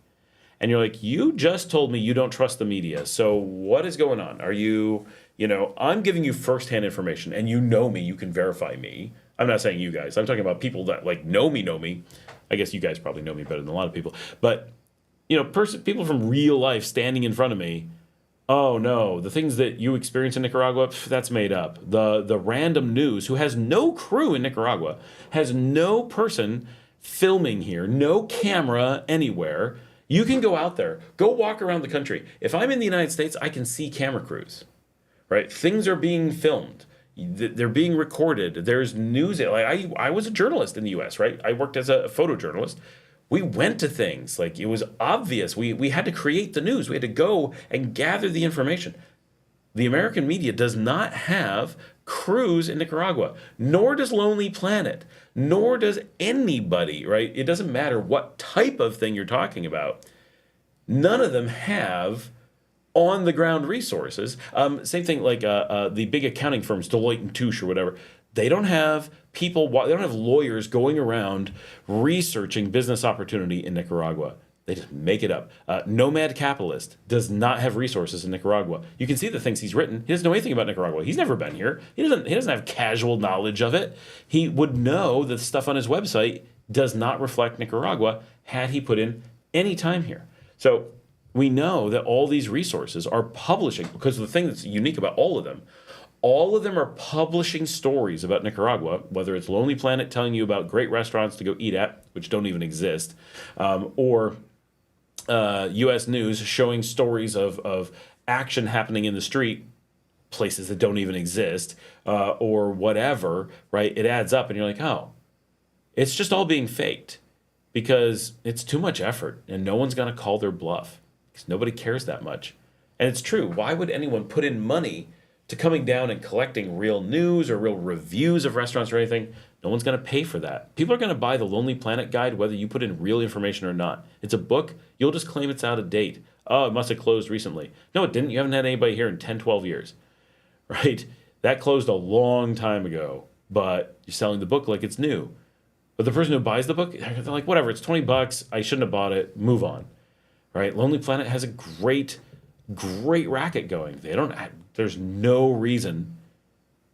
And you're like, you just told me you don't trust the media. So what is going on? Are you, I'm giving you firsthand information and you know me, you can verify me. I'm not saying you guys. I'm talking about people that like know me. I guess you guys probably know me better than a lot of people. But, people from real life standing in front of me, oh no, the things that you experience in Nicaragua, that's made up. The random news who has no crew in Nicaragua, has no person filming here, no camera anywhere. You can go out there, go walk around the country. If I'm in the United States, I can see camera crews, right? Things are being filmed. They're being recorded. There's news. Like I was a journalist in the U.S., right? I worked as a photojournalist. We went to things. Like it was obvious. We had to create the news. We had to go and gather the information. The American media does not have crews in Nicaragua, nor does Lonely Planet, nor does anybody, right? It doesn't matter what type of thing you're talking about. None of them have on-the-ground resources. Same thing like the big accounting firms, Deloitte and Touche or whatever. They don't have people, they don't have lawyers going around researching business opportunity in Nicaragua. They just make it up. Nomad Capitalist does not have resources in Nicaragua. You can see the things he's written. He doesn't know anything about Nicaragua. He's never been here. He doesn't have casual knowledge of it. He would know that the stuff on his website does not reflect Nicaragua had he put in any time here. So we know that all these resources are publishing, because the thing that's unique about all of them are publishing stories about Nicaragua, whether it's Lonely Planet telling you about great restaurants to go eat at, which don't even exist, or U.S. News showing stories of action happening in the street, places that don't even exist, or whatever, right? It adds up and you're like, oh, it's just all being faked because it's too much effort and no one's going to call their bluff because nobody cares that much. And it's true. Why would anyone put in money to coming down and collecting real news or real reviews of restaurants or anything? No one's going to pay for that. People are going to buy the Lonely Planet guide whether you put in real information or not. It's a book. You'll just claim it's out of date. Oh, it must have closed recently. No, it didn't. You haven't had anybody here in 10, 12 years, right? That closed a long time ago, but you're selling the book like it's new. But the person who buys the book, they're like, whatever, it's $20. I shouldn't have bought it. Move on, right? Lonely Planet has a great racket going. There's no reason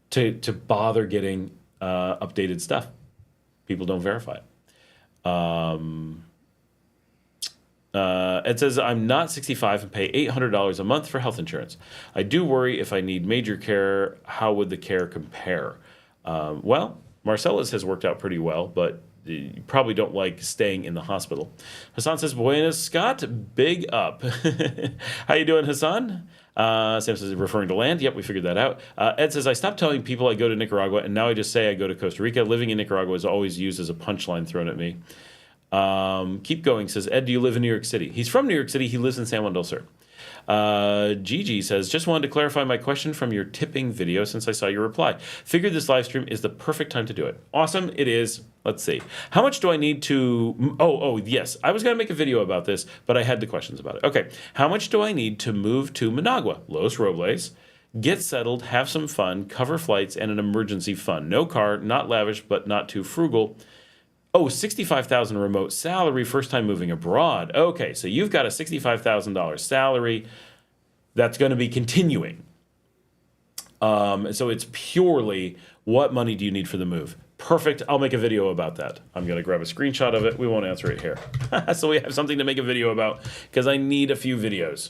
to bother getting updated stuff. People don't verify it. It says, I'm not 65 and pay $800 a month for health insurance. I do worry if I need major care, how would the care compare? Well, Marcela's has worked out pretty well, but you probably don't like staying in the hospital. Hassan says, Buenas, Scott, big up. How you doing, Hassan? Sam says, referring to land. Yep, we figured that out. Ed says, I stopped telling people I go to Nicaragua, and now I just say I go to Costa Rica. Living in Nicaragua is always used as a punchline thrown at me. Keep going, says, Ed, do you live in New York City? He's from New York City. He lives in San Juan del Sur. Gigi says, just wanted to clarify my question from your tipping video since I saw your reply. Figured this live stream is the perfect time to do it. Awesome, it is. Let's see. How much do I need to... Oh, yes. I was going to make a video about this, but I had the questions about it. Okay. How much do I need to move to Managua, Los Robles, get settled, have some fun, cover flights, and an emergency fund? No car, not lavish, but not too frugal. Oh, $65,000 remote salary, first time moving abroad. Okay, so you've got a $65,000 salary that's going to be continuing. So it's purely what money do you need for the move? Perfect. I'll make a video about that. I'm going to grab a screenshot of it. We won't answer it here. So we have something to make a video about because I need a few videos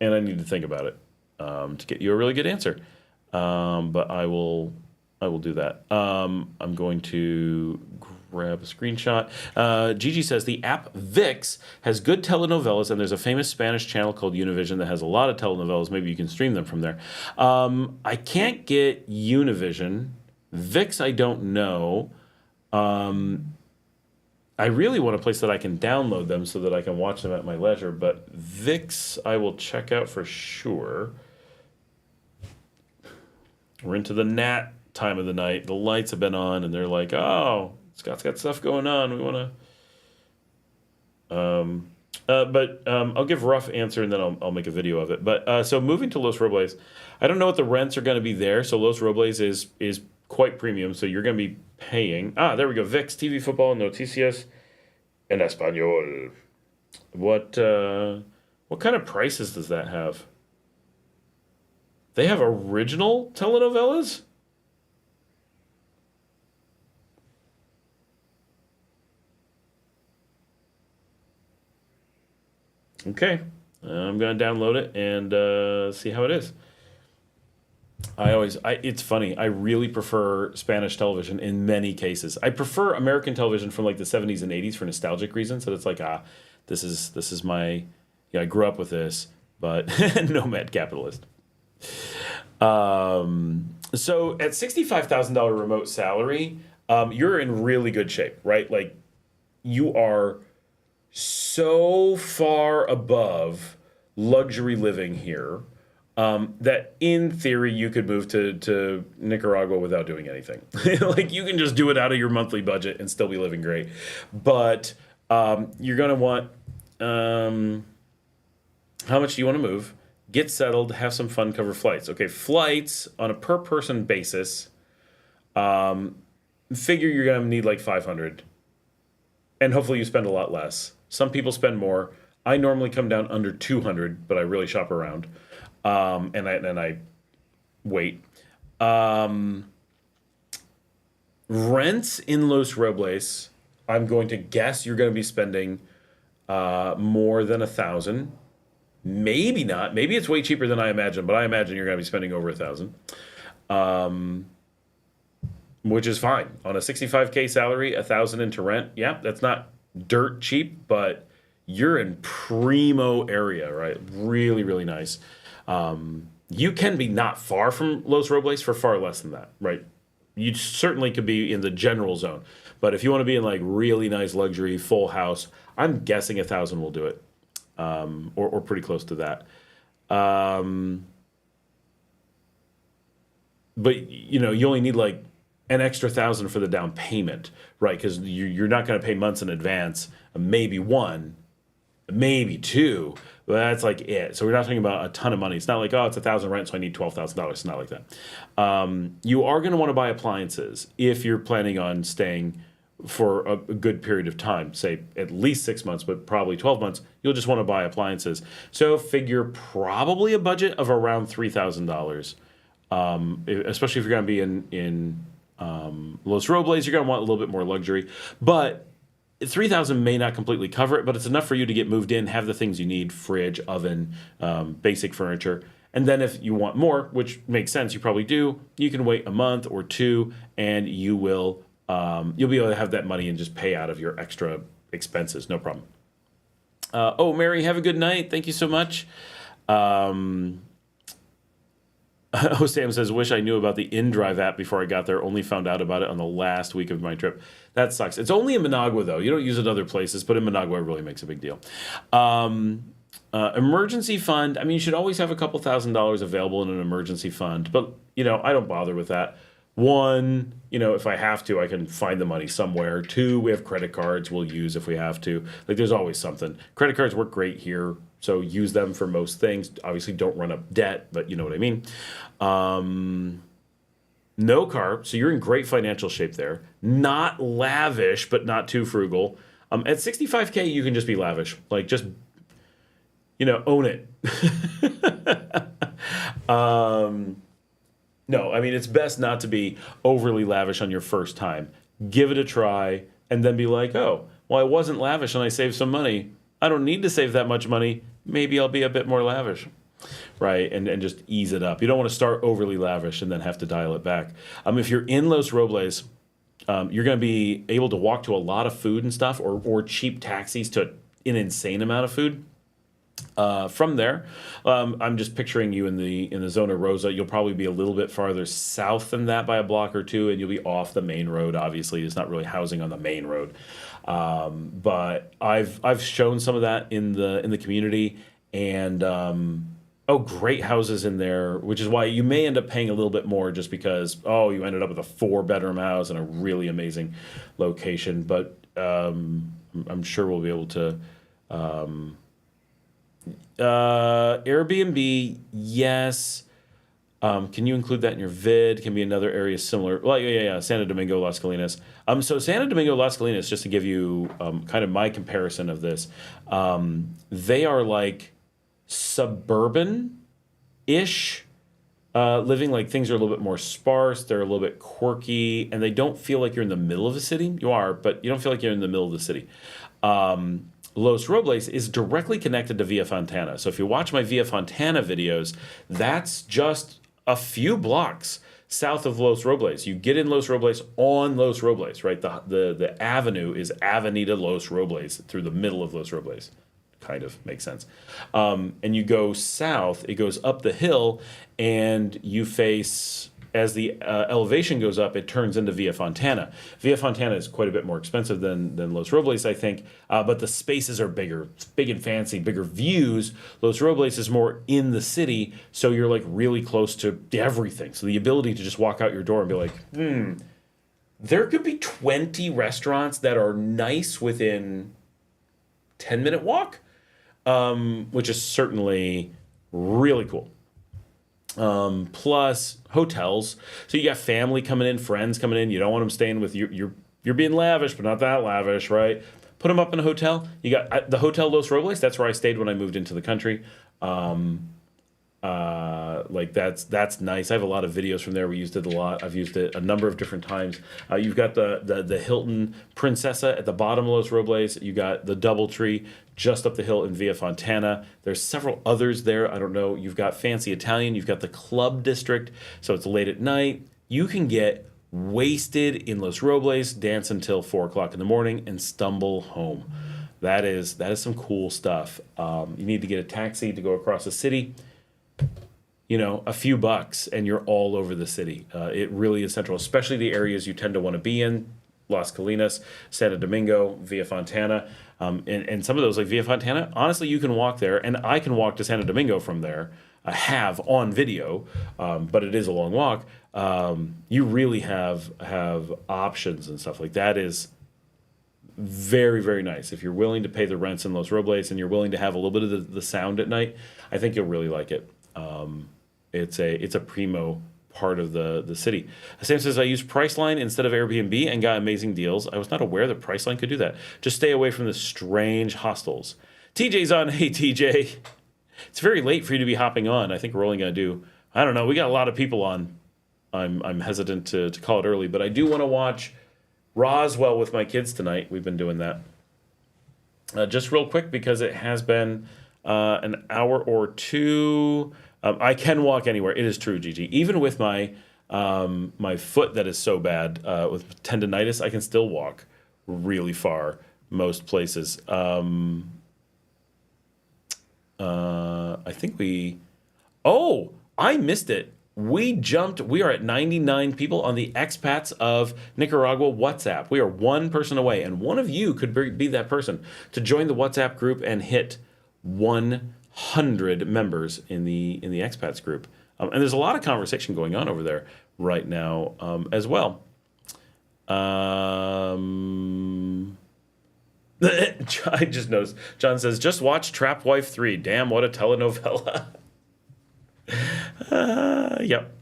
and I need to think about it to get you a really good answer. But I will do that. I'm going to grab a screenshot. Gigi says the app VIX has good telenovelas, and there's a famous Spanish channel called Univision that has a lot of telenovelas. Maybe you can stream them from there. I can't get Univision. VIX, I don't know. I really want a place that I can download them so that I can watch them at my leisure, but VIX I will check out for sure. We're into the gnat time of the night. The lights have been on, and they're like, oh, Scott's got stuff going on. We want to... I'll give a rough answer, and then I'll make a video of it. But so moving to Los Robles, I don't know what the rents are going to be there. So Los Robles is quite premium, so you're going to be paying... there we go. VIX, TV Football, Noticias, en Español. What kind of prices does that have? They have original telenovelas? Okay, I'm going to download it and see how it is. It's funny. I really prefer Spanish television in many cases. I prefer American television from like the 70s and 80s for nostalgic reasons. So it's like, this is my, I grew up with this, but nomad capitalist. So at $65,000 remote salary, you're in really good shape, right? Like you are so far above luxury living here that in theory you could move to Nicaragua without doing anything. Like you can just do it out of your monthly budget and still be living great. But you're going to want, how much do you want to move? Get settled, have some fun, cover flights. Okay, flights on a per person basis, figure you're going to need like 500. And hopefully you spend a lot less. Some people spend more. I normally come down under 200, but I really shop around. And I wait. Rents in Los Robles, I'm going to guess you're going to be spending more than $1,000. Maybe not. Maybe it's way cheaper than I imagine, but I imagine you're going to be spending over $1,000. Which is fine. On a $65K salary, $1,000 into rent, yeah, that's not dirt cheap, but you're in primo area, right? Really, really nice. You can be not far from Los Robles for far less than that, right? You certainly could be in the general zone. But if you want to be in like really nice luxury, full house, I'm guessing $1,000 will do it. Or pretty close to that. But, you only need like an extra $1,000 for the down payment, right? Because you're not going to pay months in advance, maybe one, maybe two, but that's like it. So we're not talking about a ton of money. It's not like, oh, it's $1,000 rent, so I need $12,000. It's not like that. You are going to want to buy appliances if you're planning on staying for a good period of time, say at least 6 months, but probably 12 months. You'll just want to buy appliances. So figure probably a budget of around $3,000, especially if you're going to be in Los Robles. You're going to want a little bit more luxury, but $3,000 may not completely cover it, but it's enough for you to get moved in, have the things you need: fridge, oven, basic furniture. And then if you want more, which makes sense, you probably do, you can wait a month or two, and you'll be able to have that money and just pay out of your extra expenses, no problem. Mary, have a good night. Thank you so much. Sam says, wish I knew about the InDrive app before I got there. Only found out about it on the last week of my trip. That sucks. It's only in Managua, though. You don't use it other places, but in Managua, it really makes a big deal. Emergency fund. I mean, you should always have a couple $1,000s available in an emergency fund, but, I don't bother with that. One, if I have to, I can find the money somewhere. Two, we have credit cards we'll use if we have to. Like, there's always something. Credit cards work great here, so use them for most things. Obviously, don't run up debt, but you know what I mean. No car, so you're in great financial shape there. Not lavish, but not too frugal. At $65K, you can just be lavish. Like, just, own it. No, I mean, it's best not to be overly lavish on your first time. Give it a try, and then be like, oh, well, I wasn't lavish and I saved some money. I don't need to save that much money. Maybe I'll be a bit more lavish, right? And just ease it up. You don't want to start overly lavish and then have to dial it back. If you're in Los Robles, you're going to be able to walk to a lot of food and stuff, or cheap taxis to an insane amount of food. From there, I'm just picturing you in the Zona Rosa. You'll probably be a little bit farther south than that by a block or two, and you'll be off the main road. Obviously, it's not really housing on the main road, but I've shown some of that in the community, and great houses in there, which is why you may end up paying a little bit more, just because you ended up with a 4-bedroom house in a really amazing location. But I'm sure we'll be able to. Airbnb, yes. Can you include that in your vid? Can be another area similar. Well, yeah. Santo Domingo, Las Colinas. So Santo Domingo, Las Colinas, just to give you kind of my comparison of this, they are like suburban-ish living. Like, things are a little bit more sparse. They're a little bit quirky, and they don't feel like you're in the middle of a city. You are, but you don't feel like you're in the middle of the city. Los Robles is directly connected to Villa Fontana. So if you watch my Villa Fontana videos, that's just a few blocks south of Los Robles. You get in Los Robles on Los Robles, right? The avenue is Avenida Los Robles, through the middle of Los Robles. Kind of makes sense. And you go south, it goes up the hill, and you face... As the elevation goes up, it turns into Villa Fontana. Villa Fontana is quite a bit more expensive than Los Robles, I think, but the spaces are bigger. It's big and fancy, bigger views. Los Robles is more in the city, so you're like really close to everything. So the ability to just walk out your door and be like, there could be 20 restaurants that are nice within 10-minute walk, which is certainly really cool. Plus hotels. So you got family coming in, friends coming in. You don't want them staying with you. You're being lavish, but not that lavish, right? Put them up in a hotel. You got the Hotel Los Robles. That's where I stayed when I moved into the country. That's nice. I have a lot of videos from there. We used it a lot. I've used it a number of different times. You've got the Hilton Princesa at the bottom of Los Robles. You got the DoubleTree just up the hill in Villa Fontana. There's several others there. I don't know. You've got Fancy Italian. You've got the Club District. So it's late at night. You can get wasted in Los Robles, dance until 4 o'clock in the morning, and stumble home. That is some cool stuff. You need to get a taxi to go across the city. A few bucks, and you're all over the city. It really is central, especially the areas you tend to want to be in. Las Colinas, Santo Domingo, Villa Fontana, and some of those like Villa Fontana. Honestly, you can walk there, and I can walk to Santo Domingo from there. I have on video, but it is a long walk. You really have options and stuff like that. Is very, very nice. If you're willing to pay the rents in Los Robles and you're willing to have a little bit of the sound at night, I think you'll really like it. It's a primo part of the city. Sam says, I used Priceline instead of Airbnb and got amazing deals. I was not aware that Priceline could do that. Just stay away from the strange hostels. TJ's on. Hey, TJ. It's very late for you to be hopping on. I think we're only going to do, I don't know, we got a lot of people on. I'm hesitant to call it early, but I do want to watch Roswell with my kids tonight. We've been doing that. Just real quick, because it has been an hour or two. I can walk anywhere. It is true, Gigi. Even with my my foot that is so bad with tendonitis, I can still walk really far most places. I think I missed it. We are at 99 people on the Expats of Nicaragua WhatsApp. We are one person away, and one of you could be that person to join the WhatsApp group and hit 100 members in the Expats group. And there's a lot of conversation going on over there right now as well. I just noticed. John says, just watch Trap Wife 3. Damn, what a telenovela. Yep.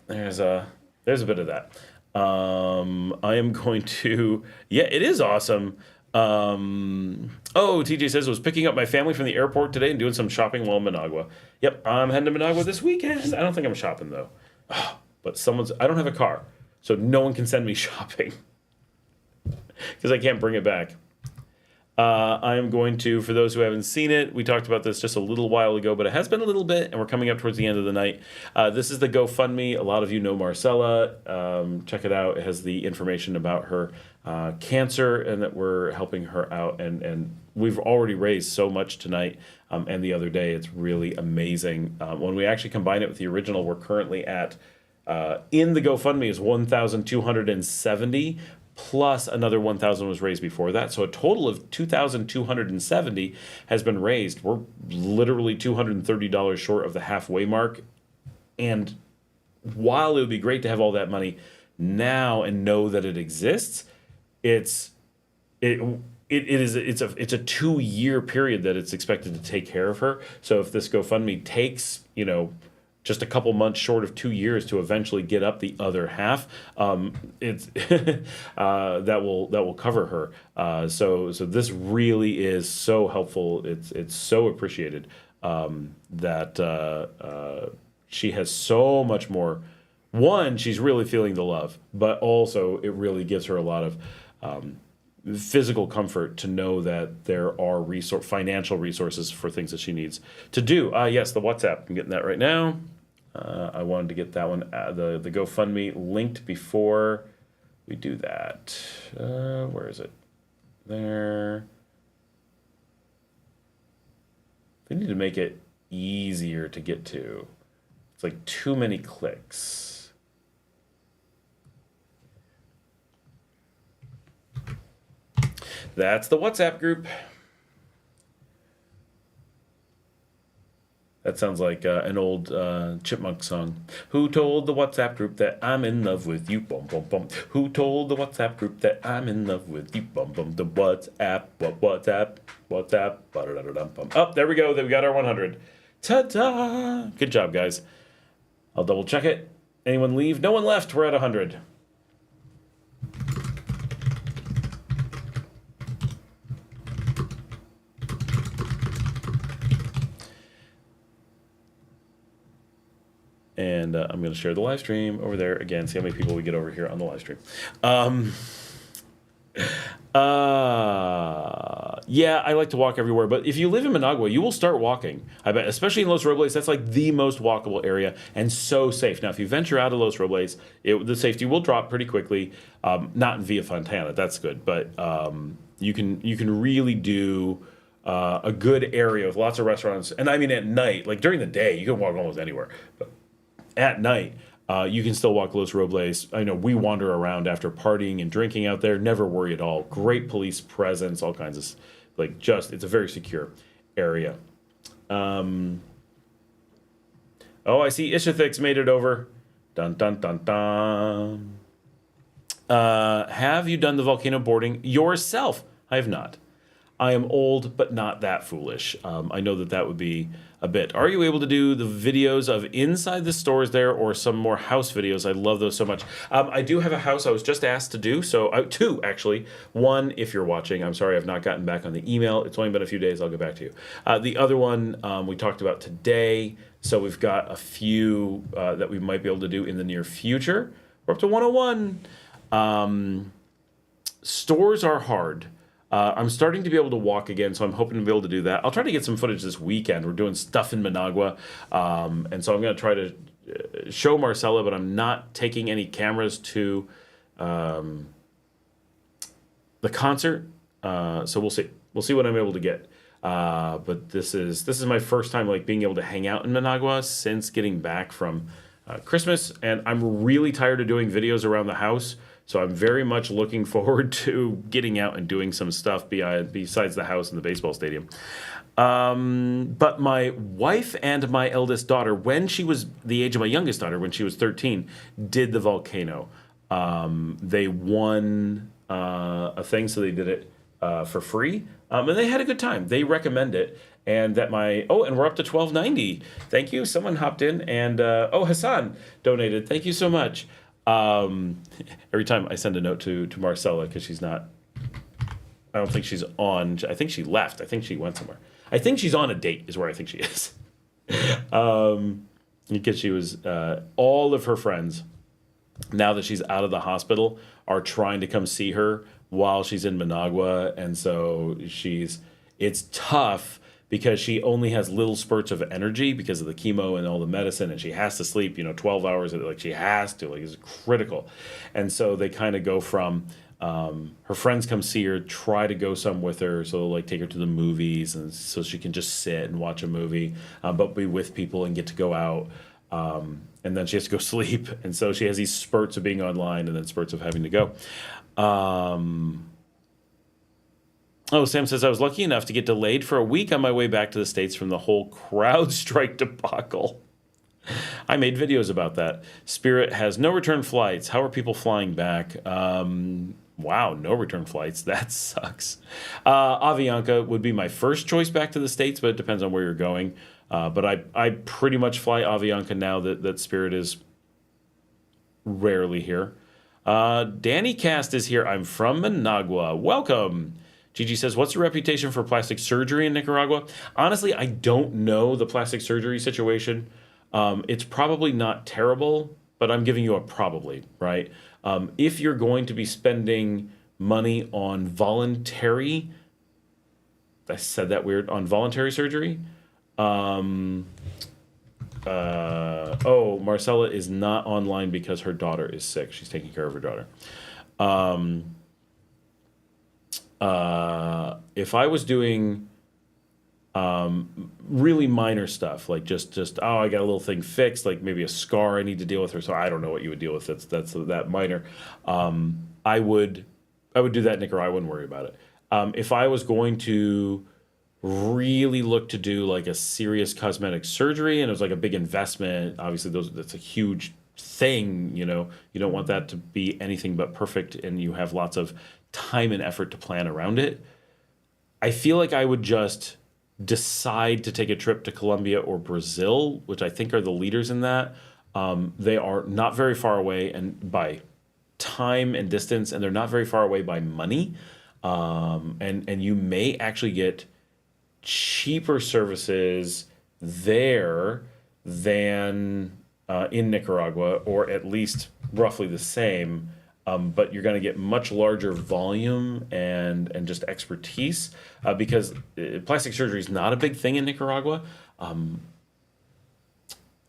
There's a bit of that. I am going to... Yeah, it is awesome. TJ says, was picking up my family from the airport today and doing some shopping while in Managua. Yep, I'm heading to Managua this weekend. I don't think I'm shopping, though. But I don't have a car, so no one can send me shopping. Because I can't bring it back. I am going to, for those who haven't seen it, we talked about this just a little while ago, but it has been a little bit, and we're coming up towards the end of the night. This is the GoFundMe. A lot of you know Marcela. Check it out. It has the information about her cancer and that we're helping her out. And we've already raised so much tonight and the other day. It's really amazing. When we actually combine it with the original, we're currently at, in the GoFundMe is 1,270 plus another 1,000 was raised before that. So a total of 2,270 has been raised. We're literally $230 short of the halfway mark. And while it would be great to have all that money now and know that it exists, it's a 2-year period that it's expected to take care of her. So if this GoFundMe takes, just a couple months short of 2 years to eventually get up the other half, it's that will cover her. So this really is so helpful. It's so appreciated that she has so much more. One, she's really feeling the love, but also it really gives her a lot of physical comfort to know that there are financial resources for things that she needs to do. Yes, the WhatsApp. I'm getting that right now. I wanted to get that one, the GoFundMe linked before we do that. Where is it? There. They need to make it easier to get to. It's like too many clicks. That's the WhatsApp group. That sounds like an old Chipmunk song. Who told the WhatsApp group that I'm in love with you? Bum, bum, bum. Who told the WhatsApp group that I'm in love with you? Bum, bum. The WhatsApp. Ba-da-da-da-dum-bum. Oh, there we go. We got our 100. Ta-da! Good job, guys. I'll double check it. Anyone leave? No one left. We're at 100. And I'm going to share the live stream over there again. See how many people we get over here on the live stream. Yeah, I like to walk everywhere. But if you live in Managua, you will start walking. I bet, especially in Los Robles, that's like the most walkable area and so safe. Now, if you venture out of Los Robles, the safety will drop pretty quickly. Not in Villa Fontana, that's good. But you can really do a good area with lots of restaurants. And I mean at night, like during the day, you can walk almost anywhere. But at night, You can still walk Los Robles. I know we wander around after partying and drinking out there. Never worry at all. Great police presence, all kinds of, it's a very secure area. Oh, I see Ishithix made it over. Dun, dun, dun, dun. Have you done the volcano boarding yourself? I have not. I am old, but not that foolish. I know that would be a bit. Are you able to do the videos of inside the stores there or some more house videos? I love those so much. I do have a house I was just asked to do. So two, actually. One, if you're watching, I'm sorry I've not gotten back on the email. It's only been a few days. I'll get back to you. The other one we talked about today. So we've got a few that we might be able to do in the near future. We're up to 101. Stores are hard. I'm starting to be able to walk again, so I'm hoping to be able to do that. I'll try to get some footage this weekend. We're doing stuff in Managua, and so I'm going to try to show Marcela, but I'm not taking any cameras to the concert. So we'll see. We'll see what I'm able to get. But this is my first time being able to hang out in Managua since getting back from Christmas, and I'm really tired of doing videos around the house. So I'm very much looking forward to getting out and doing some stuff besides the house and the baseball stadium. But my wife and my eldest daughter, when she was the age of my youngest daughter, when she was 13, did the volcano. They won a thing, so they did it for free. And they had a good time. They recommend it. And and we're up to 1290. Thank you. Someone hopped in and, Hassan donated. Thank you so much. Every time I send a note to Marcela, because she's not, I don't think she's on. I think she left. I think she went somewhere. I think she's on a date is where I think she is. Because she was, all of her friends, now that she's out of the hospital, are trying to come see her while she's in Managua. And so it's tough because she only has little spurts of energy because of the chemo and all the medicine, and she has to sleep, 12 hours. She has to, it's critical. And so they kind of go from her friends come see her, try to go some with her, so they'll take her to the movies, and so she can just sit and watch a movie, but be with people and get to go out. And then she has to go sleep, and so she has these spurts of being online and then spurts of having to go. Sam says, I was lucky enough to get delayed for a week on my way back to the States from the whole CrowdStrike debacle. I made videos about that. Spirit has no return flights. How are people flying back? Wow, no return flights. That sucks. Avianca would be my first choice back to the States, but it depends on where you're going. But I pretty much fly Avianca now that Spirit is rarely here. Danny Cast is here. I'm from Managua. Welcome. Gigi says, what's the reputation for plastic surgery in Nicaragua? Honestly, I don't know the plastic surgery situation. It's probably not terrible, but I'm giving you a probably, right? If you're going to be spending money on voluntary, I said that weird, on voluntary surgery. Marcela is not online because her daughter is sick. She's taking care of her daughter. If I was doing really minor stuff, like just I got a little thing fixed, like maybe a scar I need to deal with, or so I don't know what you would deal with. That's that minor. I would do that in Nicaragua. I wouldn't worry about it. If I was going to really look to do like a serious cosmetic surgery and it was like a big investment, obviously that's a huge thing. You don't want that to be anything but perfect, and you have lots of time and effort to plan around it. I feel like I would just decide to take a trip to Colombia or Brazil, which I think are the leaders in that. They are not very far away and by time and distance, and they're not very far away by money. And you may actually get cheaper services there than in Nicaragua, or at least roughly the same. But you're going to get much larger volume and just expertise because plastic surgery is not a big thing in Nicaragua.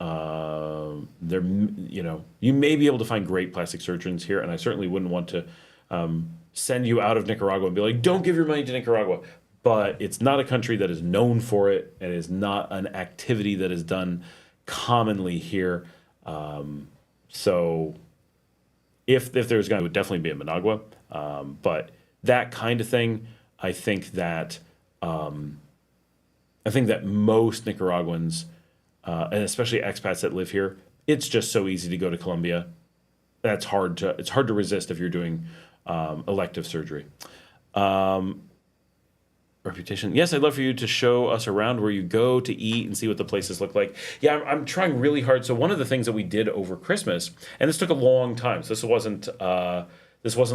You may be able to find great plastic surgeons here, and I certainly wouldn't want to send you out of Nicaragua and be like, don't give your money to Nicaragua. But it's not a country that is known for it, and is not an activity that is done commonly here. So if there's going to, it would definitely be in Managua. But that kind of thing, I think that most Nicaraguans, and especially expats that live here, it's just so easy to go to Colombia. It's hard to resist if you're doing elective surgery. Reputation. Yes, I'd love for you to show us around where you go to eat and see what the places look like. Yeah, I'm trying really hard. So one of the things that we did over Christmas, and this took a long time. So this wasn't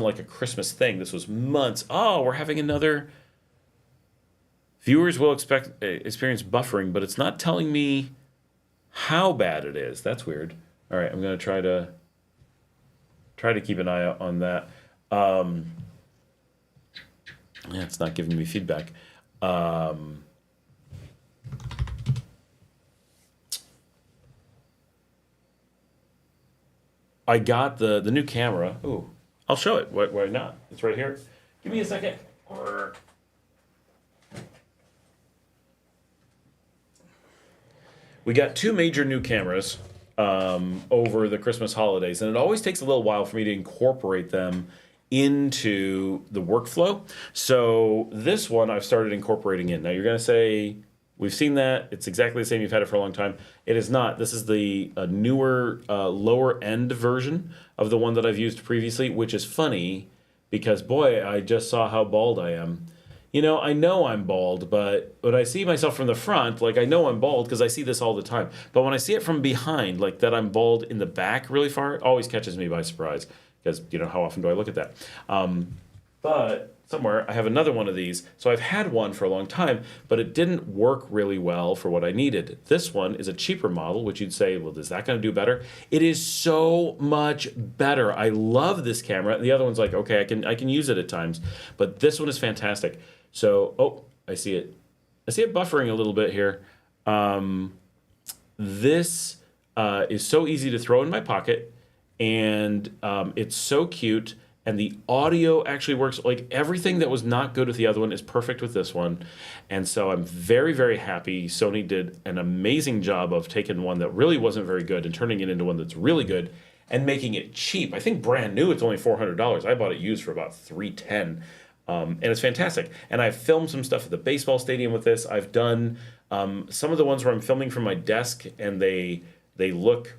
like a Christmas thing. This was months. Oh, we're having another. Viewers will experience buffering, but it's not telling me how bad it is. That's weird. All right, I'm going to try to keep an eye out on that. Yeah, it's not giving me feedback. I got the new camera. Ooh, I'll show it. Why not? It's right here. Give me a second. We got 2 major new cameras over the Christmas holidays, and it always takes a little while for me to incorporate them into the workflow. So this one I've started incorporating in. Now you're going to say, we've seen that. It's exactly the same. You've had it for a long time. It is not. This is the newer, lower end version of the one that I've used previously, which is funny because, boy, I just saw how bald I am. You know I'm bald, but when I see myself from the front, like I know I'm bald because I see this all the time. But when I see it from behind, like that I'm bald in the back really far, it always catches me by surprise. Because, how often do I look at that? But somewhere I have another one of these. So I've had one for a long time, but it didn't work really well for what I needed. This one is a cheaper model, which you'd say, well, is that going to do better? It is so much better. I love this camera. The other one's like, okay, I can use it at times. But this one is fantastic. So, I see it. I see it buffering a little bit here. This is so easy to throw in my pocket. And it's so cute, and the audio actually works. Like everything that was not good with the other one is perfect with this one, and so I'm very, very happy. Sony did an amazing job of taking one that really wasn't very good and turning it into one that's really good and making it cheap. I think brand new it's only $400. I bought it used for about $310, and it's fantastic. And I've filmed some stuff at the baseball stadium with this. I've done some of the ones where I'm filming from my desk, and they look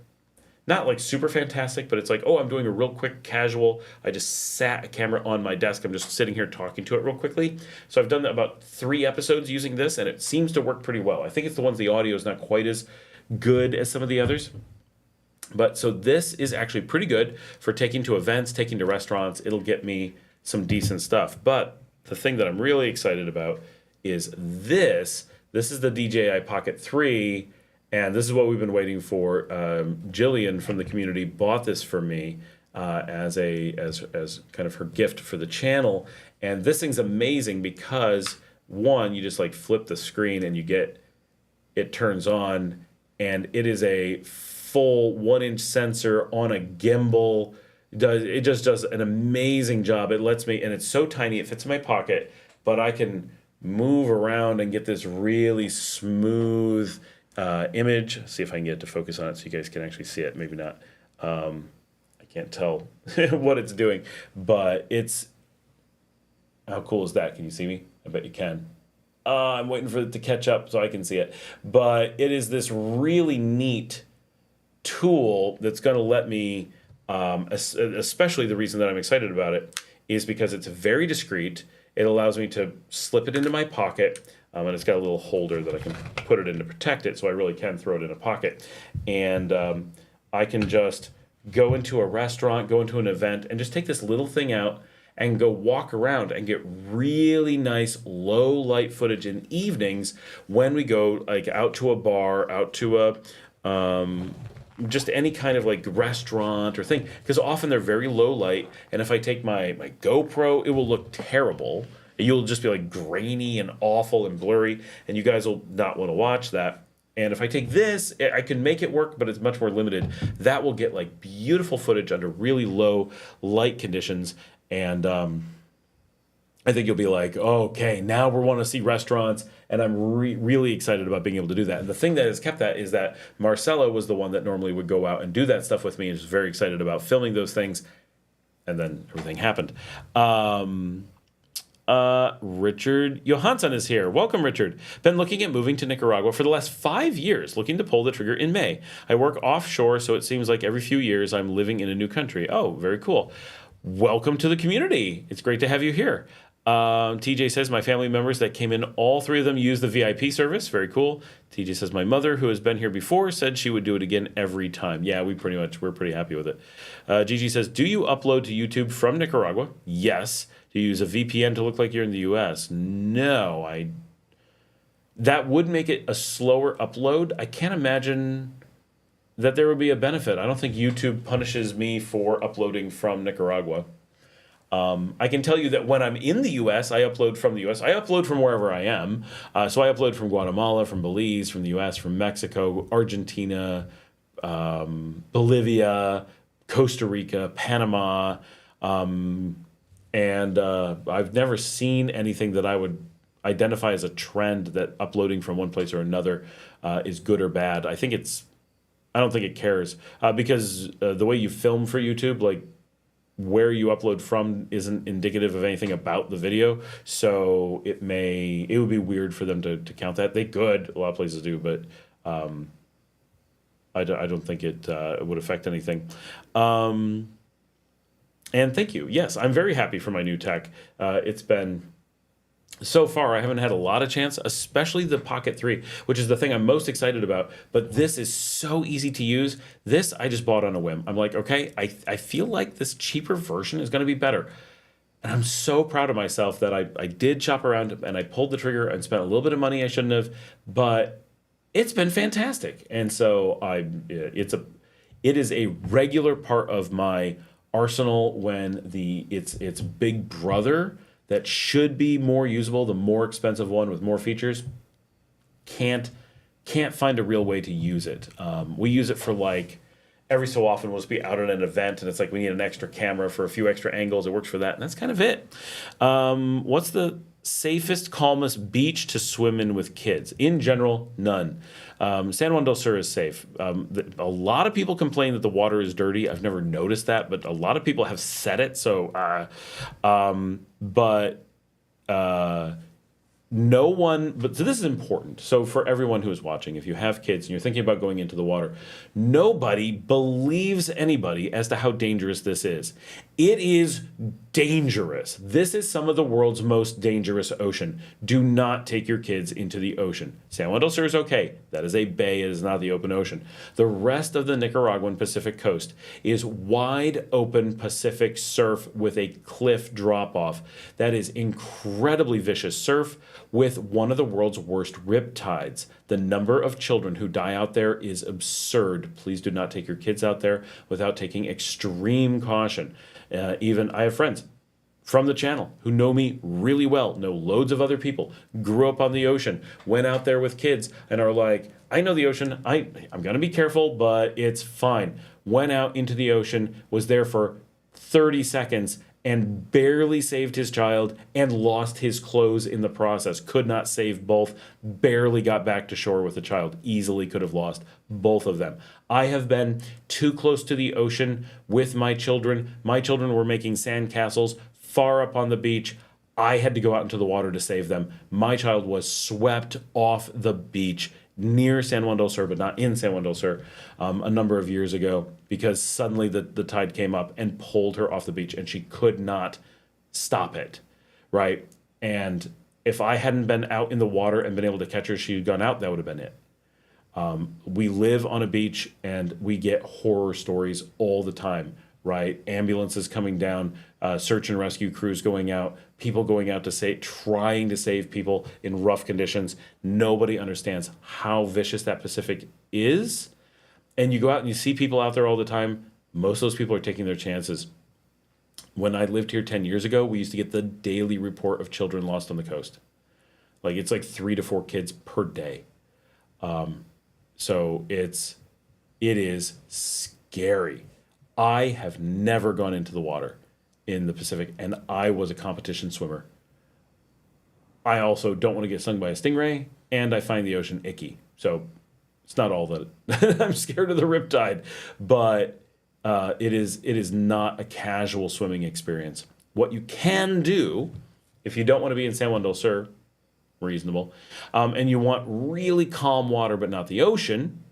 not like super fantastic, but it's like, I'm doing a real quick casual. I just sat a camera on my desk. I'm just sitting here talking to it real quickly. So I've done about 3 episodes using this, and it seems to work pretty well. I think it's the ones the audio is not quite as good as some of the others. But so this is actually pretty good for taking to events, taking to restaurants. It'll get me some decent stuff. But the thing that I'm really excited about is this. This is the DJI Pocket 3. And this is what we've been waiting for. Jillian from the community bought this for me as kind of her gift for the channel. And this thing's amazing because, one, you just like flip the screen and it turns on, and it is a full 1-inch sensor on a gimbal. It just does an amazing job. It lets me, and it's so tiny, it fits in my pocket, but I can move around and get this really smooth image. See if I can get it to focus on it so you guys can actually see it. Maybe not. I can't tell what it's doing, but it's, how cool is that? Can you see me? I bet you can. I'm waiting for it to catch up so I can see it. But it is this really neat tool that's going to let me, especially the reason that I'm excited about it is because it's very discreet. It allows me to slip it into my pocket. And it's got a little holder that I can put it in to protect it, so I really can throw it in a pocket. And I can just go into a restaurant, go into an event, and just take this little thing out and go walk around and get really nice low light footage in evenings when we go like out to a bar, out to a just any kind of like restaurant or thing, because often they're very low light, and if I take my GoPro, it will look terrible. You'll just be like grainy and awful and blurry, and you guys will not want to watch that. And if I take this, I can make it work, but it's much more limited. That will get like beautiful footage under really low light conditions. And I think you'll be like, oh, okay, now we want to see restaurants, and I'm really excited about being able to do that. And the thing that has kept that is that Marcela was the one that normally would go out and do that stuff with me, and was very excited about filming those things, and then everything happened. Richard Johansson is here. Welcome, Richard. Been looking at moving to Nicaragua for the last 5 years, looking to pull the trigger in May. I work offshore, so it seems like every few years I'm living in a new country. Oh, very cool. Welcome to the community. It's great to have you here. TJ says my family members that came in, all three of them use the VIP service. Very cool. TJ says my mother, who has been here before, said she would do it again every time. Yeah, we're pretty happy with it. Gigi says, do you upload to YouTube from Nicaragua? Yes. Do you use a VPN to look like you're in the US? No. That would make it a slower upload. I can't imagine that there would be a benefit. I don't think YouTube punishes me for uploading from Nicaragua. I can tell you that when I'm in the U.S., I upload from the U.S. I upload from wherever I am. So I upload from Guatemala, from Belize, from the U.S., from Mexico, Argentina, Bolivia, Costa Rica, Panama. And I've never seen anything that I would identify as a trend that uploading from one place or another is good or bad. I don't think it cares because the way you film for YouTube, like, where you upload from isn't indicative of anything about the video, so it would be weird for them to count that. They could, a lot of places do, but I don't think it would affect anything. And thank you. Yes, I'm very happy for my new tech. It's been, so far, I haven't had a lot of chance, especially the Pocket 3, which is the thing I'm most excited about. But this is so easy to use. This I just bought on a whim. I'm like, okay, I feel like this cheaper version is going to be better. And I'm so proud of myself that I did shop around and I pulled the trigger and spent a little bit of money I shouldn't have, but it's been fantastic. And so it is a regular part of my arsenal when its big brother that should be more usable, the more expensive one with more features, can't find a real way to use it. We use it for, like, every so often we'll just be out at an event and it's like we need an extra camera for a few extra angles. It works for that, and that's kind of it. What's the safest, calmest beach to swim in with kids? In general, none. San Juan del Sur is safe. A lot of people complain that the water is dirty. I've never noticed that, but a lot of people have said it. So, no one, but so this is important. So for everyone who is watching, if you have kids and you're thinking about going into the water, nobody believes anybody as to how dangerous this is. It is dangerous. This is some of the world's most dangerous ocean. Do not take your kids into the ocean. San Juan del Sur is okay. That is a bay. It is not the open ocean. The rest of the Nicaraguan Pacific coast is wide open Pacific surf with a cliff drop off. That is incredibly vicious surf with one of the world's worst rip tides. The number of children who die out there is absurd. Please do not take your kids out there without taking extreme caution. Even I have friends from the channel who know me really well, know loads of other people, grew up on the ocean, went out there with kids, and are like, I know the ocean, I'm going to be careful, but it's fine. Went out into the ocean, was there for 30 seconds, and barely saved his child and lost his clothes in the process. Could not save both, barely got back to shore with the child. Easily could have lost both of them. I have been too close to the ocean with my children. My children were making sandcastles far up on the beach. I had to go out into the water to save them. My child was swept off the beach near San Juan del Sur, but not in San Juan del Sur, a number of years ago, because suddenly the tide came up and pulled her off the beach, and she could not stop it, right? And if I hadn't been out in the water and been able to catch her, she had gone out, that would have been it. We live on a beach, and we get horror stories all the time, right? Ambulances coming down, search and rescue crews going out, people going out to trying to save people in rough conditions. Nobody understands how vicious that Pacific is. And you go out and you see people out there all the time. Most of those people are taking their chances. When I lived here 10 years ago, we used to get the daily report of children lost on the coast. It's like 3 to 4 kids per day. So it is scary. I have never gone into the water in the Pacific, and I was a competition swimmer. I also don't want to get stung by a stingray, and I find the ocean icky. So it's not all that I'm scared of the riptide, but it is not a casual swimming experience. What you can do, if you don't want to be in San Juan del Sur, reasonable, and you want really calm water but not the ocean,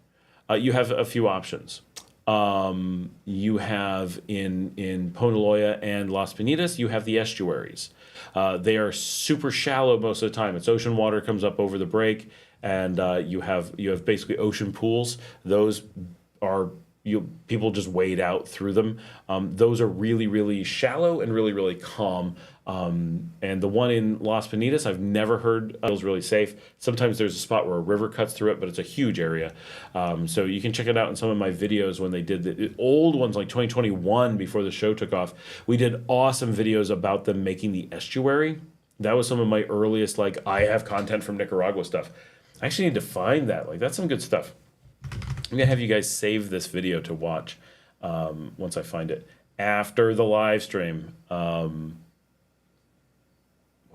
you have a few options. You have in Ponaloya and Las Piñitas, you have the estuaries. They are super shallow most of the time. It's ocean water comes up over the break, and you have basically ocean pools. Those are people just wade out through them. Those are really, really shallow and really, really calm. And the one in Las Piñitas, I've never heard feels really safe. Sometimes there's a spot where a river cuts through it, but it's a huge area. So you can check it out in some of my videos when they did the old ones, like 2021, before the show took off. We did awesome videos about them making the estuary. That was some of my earliest, like, I have content from Nicaragua stuff. I actually need to find that. Like, that's some good stuff. I'm going to have you guys save this video to watch once I find it after the live stream.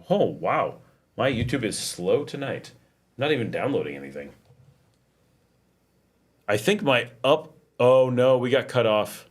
Oh, wow. My YouTube is slow tonight. Not even downloading anything. I think my oh no, we got cut off.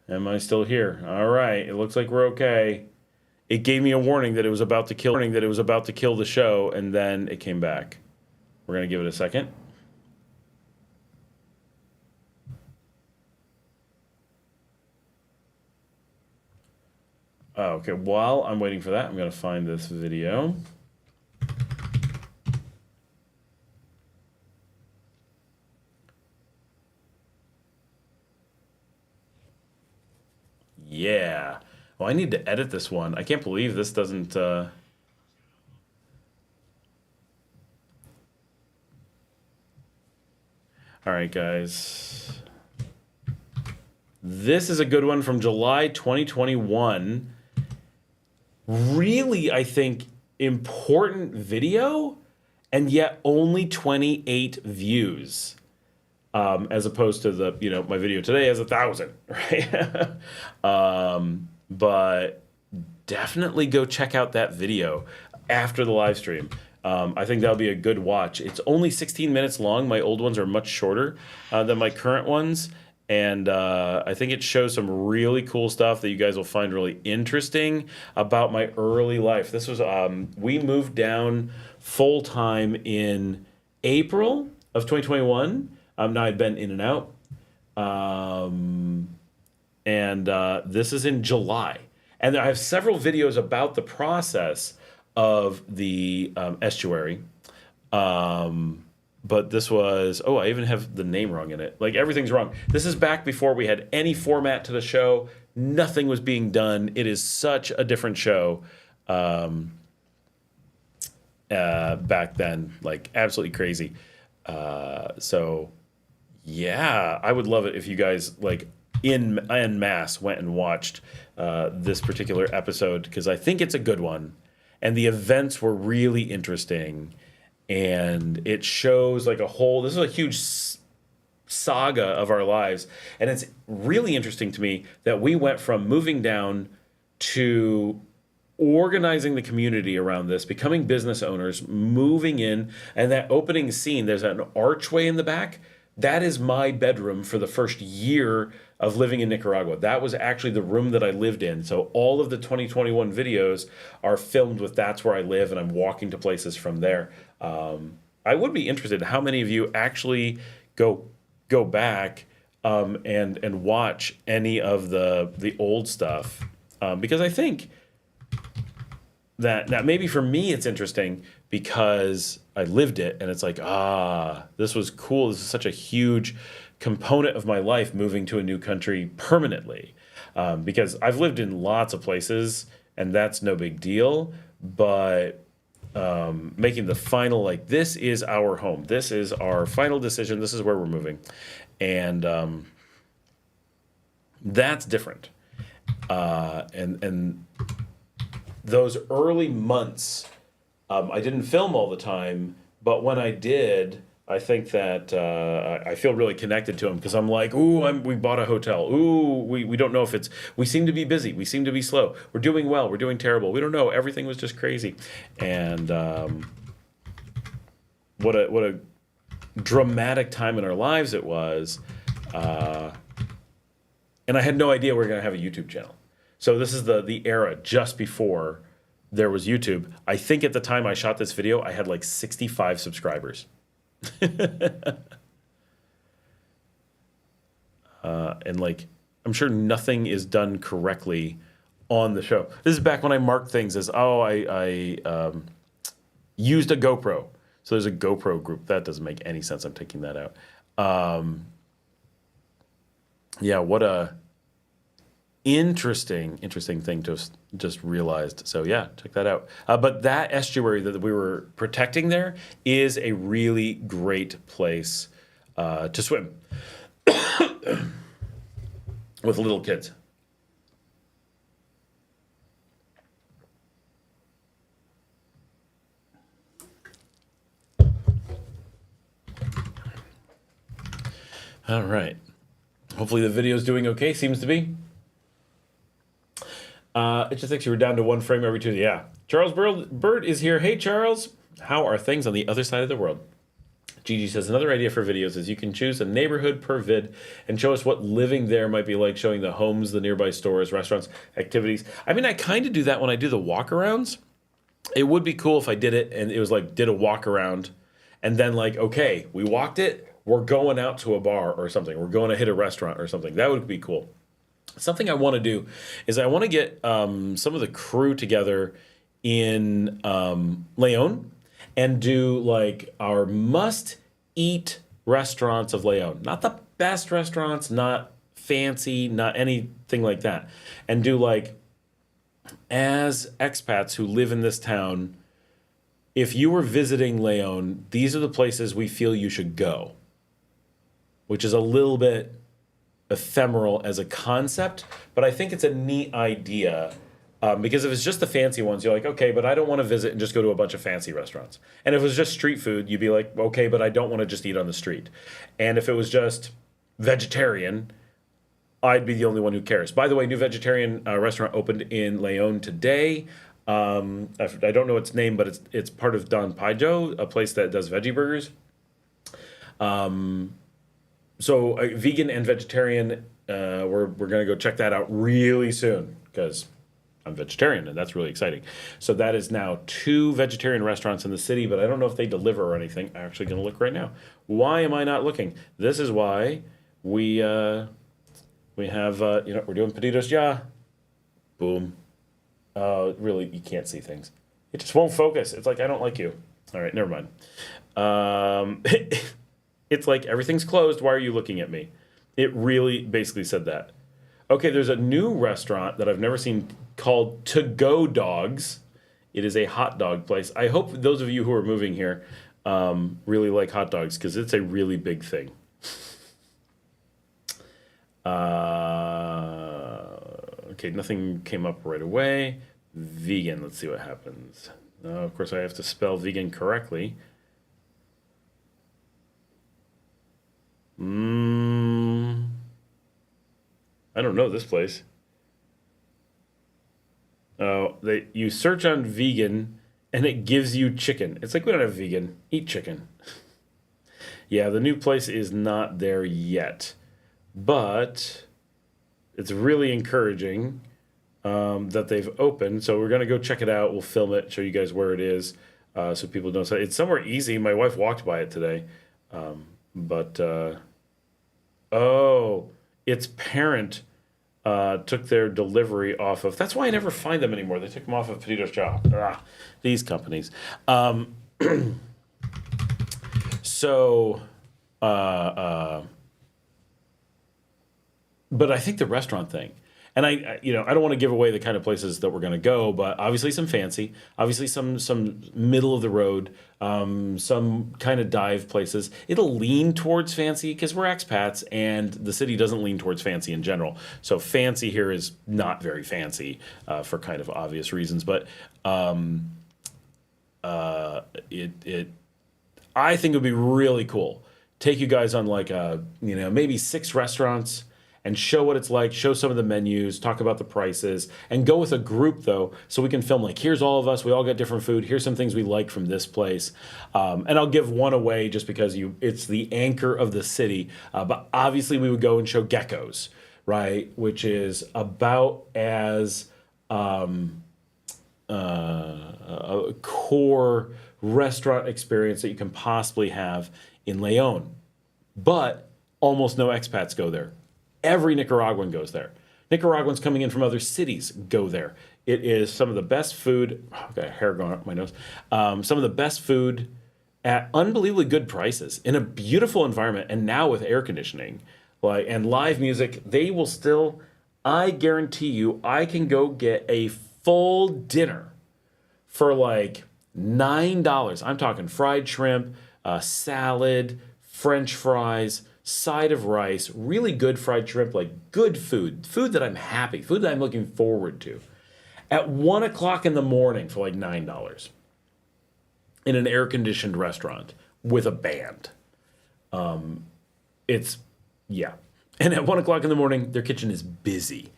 Am I still here? All right. It looks like we're okay. It gave me a warning that it was about to kill the show, and then it came back. We're going to give it a second. Okay, while I'm waiting for that, I'm going to find this video. Yeah. Well, I need to edit this one. I can't believe this doesn't... All right, guys. This is a good one from July 2021. Really, I think, important video, and yet only 28 views. As opposed to the, my video today has 1,000, right? But definitely go check out that video after the live stream. I think that'll be a good watch. It's only 16 minutes long. My old ones are much shorter than my current ones. And I think it shows some really cool stuff that you guys will find really interesting about my early life. This was, we moved down full-time in April of 2021. Now I'd been in and out. This is in July. And I have several videos about the process of the estuary. But this was, I even have the name wrong in it. Like, everything's wrong. This is back before we had any format to the show. Nothing was being done. It is such a different show back then. Like, absolutely crazy. So, yeah, I would love it if you guys, like, en masse went and watched this particular episode, because I think it's a good one. And the events were really interesting. And it shows like this is a huge saga of our lives. And it's really interesting to me that we went from moving down to organizing the community around this, becoming business owners, moving in, and that opening scene, there's an archway in the back. That is my bedroom for the first year of living in Nicaragua. That was actually the room that I lived in. So all of the 2021 videos are filmed with that's where I live, and I'm walking to places from there. I would be interested in how many of you actually go back and watch any of the old stuff, because I think that maybe for me it's interesting because I lived it, and it's like, this was cool. This is such a huge component of my life, moving to a new country permanently, because I've lived in lots of places, and that's no big deal. But making the final, like, this is our home. This is our final decision. This is where we're moving. And that's different. And those early months, I didn't film all the time, but when I did, I think that I feel really connected to them because I'm like, ooh, we bought a hotel. Ooh, we don't know if we seem to be busy. We seem to be slow. We're doing well. We're doing terrible. We don't know. Everything was just crazy. And what a dramatic time in our lives it was. And I had no idea we were going to have a YouTube channel. So this is the era just before there was YouTube. I think at the time I shot this video, I had like 65 subscribers. And like, I'm sure nothing is done correctly on the show. This is back when I marked things as, I used a GoPro. So there's a GoPro group. That doesn't make any sense. I'm taking that out. Yeah, what a interesting thing to just realized. So yeah, check that out. But that estuary that we were protecting there is a really great place to swim with little kids. All right. Hopefully the video is doing okay. Seems to be. It just thinks you were down to one frame every Tuesday. Yeah. Charles Bird is here. Hey, Charles. How are things on the other side of the world? Gigi says, another idea for videos is you can choose a neighborhood per vid and show us what living there might be like, showing the homes, the nearby stores, restaurants, activities. I mean, I kind of do that when I do the walkarounds. It would be cool if I did it and it was like, did a walk around and then like, okay, we walked it. We're going out to a bar or something. We're going to hit a restaurant or something. That would be cool. Something I want to do is I want to get some of the crew together in León and do like our must-eat restaurants of León. Not the best restaurants, not fancy, not anything like that. And do like, as expats who live in this town, if you were visiting León, these are the places we feel you should go. Which is a little bit ephemeral as a concept, but I think it's a neat idea because if it's just the fancy ones, you're like, okay, but I don't want to visit and just go to a bunch of fancy restaurants. And if it was just street food, you'd be like, okay, but I don't want to just eat on the street. And if it was just vegetarian, I'd be the only one who cares. By the way, new vegetarian restaurant opened in León today. I don't know its name, but it's part of Don Paijo, a place that does veggie burgers. So vegan and vegetarian, we're going to go check that out really soon because I'm vegetarian and that's really exciting. So that is now 2 vegetarian restaurants in the city, but I don't know if they deliver or anything. I'm actually going to look right now. Why am I not looking? This is why we have, we're doing pedidos ya. Boom. Really, you can't see things. It just won't focus. It's like, I don't like you. All right, never mind. It's like, everything's closed. Why are you looking at me? It really basically said that. Okay, there's a new restaurant that I've never seen called To Go Dogs. It is a hot dog place. I hope those of you who are moving here really like hot dogs because it's a really big thing. Okay, nothing came up right away. Vegan, let's see what happens. Of course, I have to spell vegan correctly. I don't know this place. You search on vegan and it gives you chicken. It's like, we don't have vegan. Eat chicken. Yeah, the new place is not there yet, but it's really encouraging that they've opened. So we're gonna go check it out. We'll film it, show you guys where it is, so people don't say it's somewhere easy. My wife walked by it today. Its parent took their delivery off of. That's why I never find them anymore. They took them off of Pedidos Job. These companies. But I think the restaurant thing, And I don't want to give away the kind of places that we're going to go, but obviously some fancy, obviously some middle of the road, some kind of dive places. It'll lean towards fancy because we're expats, and the city doesn't lean towards fancy in general. So fancy here is not very fancy for kind of obvious reasons, but I think it would be really cool. Take you guys on like maybe 6 restaurants and show what it's like, show some of the menus, talk about the prices, and go with a group though, so we can film like, here's all of us, we all got different food, here's some things we like from this place. And I'll give one away just because it's the anchor of the city. But obviously we would go and show Gecko's, right? Which is about as a core restaurant experience that you can possibly have in León. But almost no expats go there. Every Nicaraguan goes there. Nicaraguans coming in from other cities go there. It is some of the best food. I've got hair going up my nose. Some of the best food at unbelievably good prices in a beautiful environment, and now with air conditioning, and live music. They will still. I guarantee you, I can go get a full dinner for like $9. I'm talking fried shrimp, salad, French fries, side of rice, really good fried shrimp, like good food that I'm happy, food that I'm looking forward to, at 1 o'clock in the morning for like $9 in an air-conditioned restaurant with a band. Yeah. And at 1 o'clock in the morning, their kitchen is busy.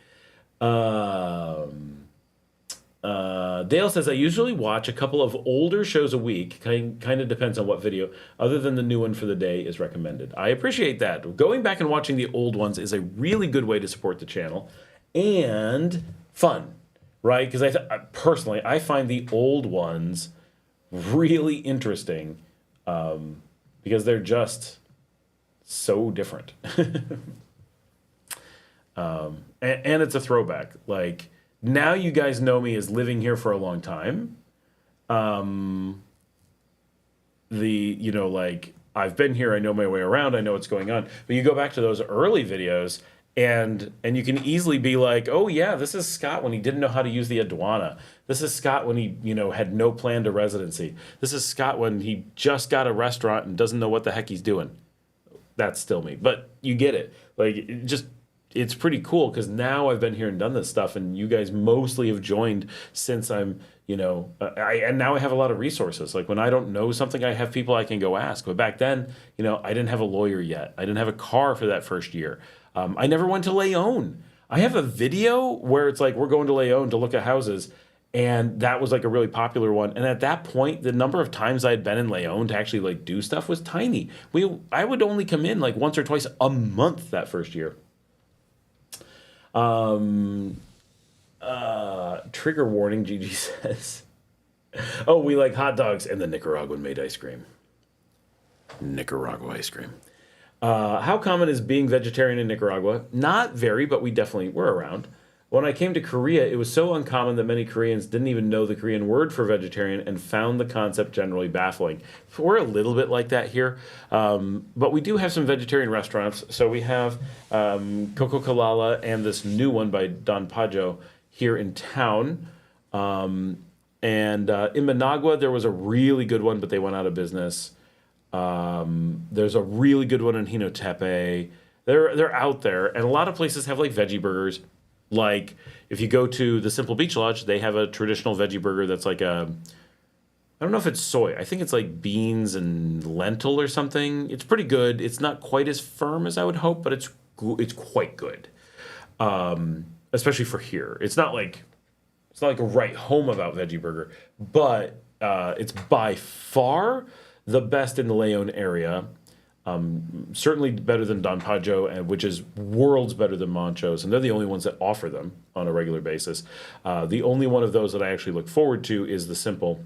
Dale says, I usually watch a couple of older shows a week. Kind of depends on what video, other than the new one for the day is recommended. I appreciate that. Going back and watching the old ones is a really good way to support the channel and fun, right? Because personally, I find the old ones really interesting because they're just so different. And it's a throwback. Like, now you guys know me as living here for a long time. I've been here, I know my way around, I know what's going on. But you go back to those early videos and you can easily be like, oh yeah, this is Scott when he didn't know how to use the aduana. This is Scott when he, had no plan to residency. This is Scott when he just got a restaurant and doesn't know what the heck he's doing. That's still me, but you get it. It's pretty cool because now I've been here and done this stuff, and you guys mostly have joined since I'm, and now I have a lot of resources. Like when I don't know something, I have people I can go ask. But back then, I didn't have a lawyer yet. I didn't have a car for that first year. I never went to León. I have a video where it's like we're going to León to look at houses, and that was like a really popular one. And at that point, the number of times I had been in León to actually do stuff was tiny. I would only come in like once or twice a month that first year. Trigger warning, Gigi says. Oh, we like hot dogs and the Nicaraguan made ice cream. Nicaragua ice cream. How common is being vegetarian in Nicaragua? Not very, but we definitely were around. When I came to Korea, it was so uncommon that many Koreans didn't even know the Korean word for vegetarian and found the concept generally baffling. We're a little bit like that here, but we do have some vegetarian restaurants. So we have Coco Kalala and this new one by Don Pajo here in town. And in Managua, there was a really good one, but they went out of business. There's a really good one in Hinotepe. They're out there, and a lot of places have like veggie burgers. Like, if you go to the Simple Beach Lodge, they have a traditional veggie burger that's like I don't know if it's soy. I think it's like beans and lentil or something. It's pretty good. It's not quite as firm as I would hope, but it's quite good. Especially for here. It's not like a right home about veggie burger, but it's by far the best in the León area. Certainly better than Don Pajo, which is worlds better than Moncho's, and they're the only ones that offer them on a regular basis. The only one of those that I actually look forward to is the Simple,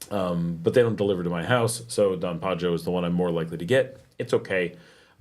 but they don't deliver to my house, so Don Pajo is the one I'm more likely to get. It's okay.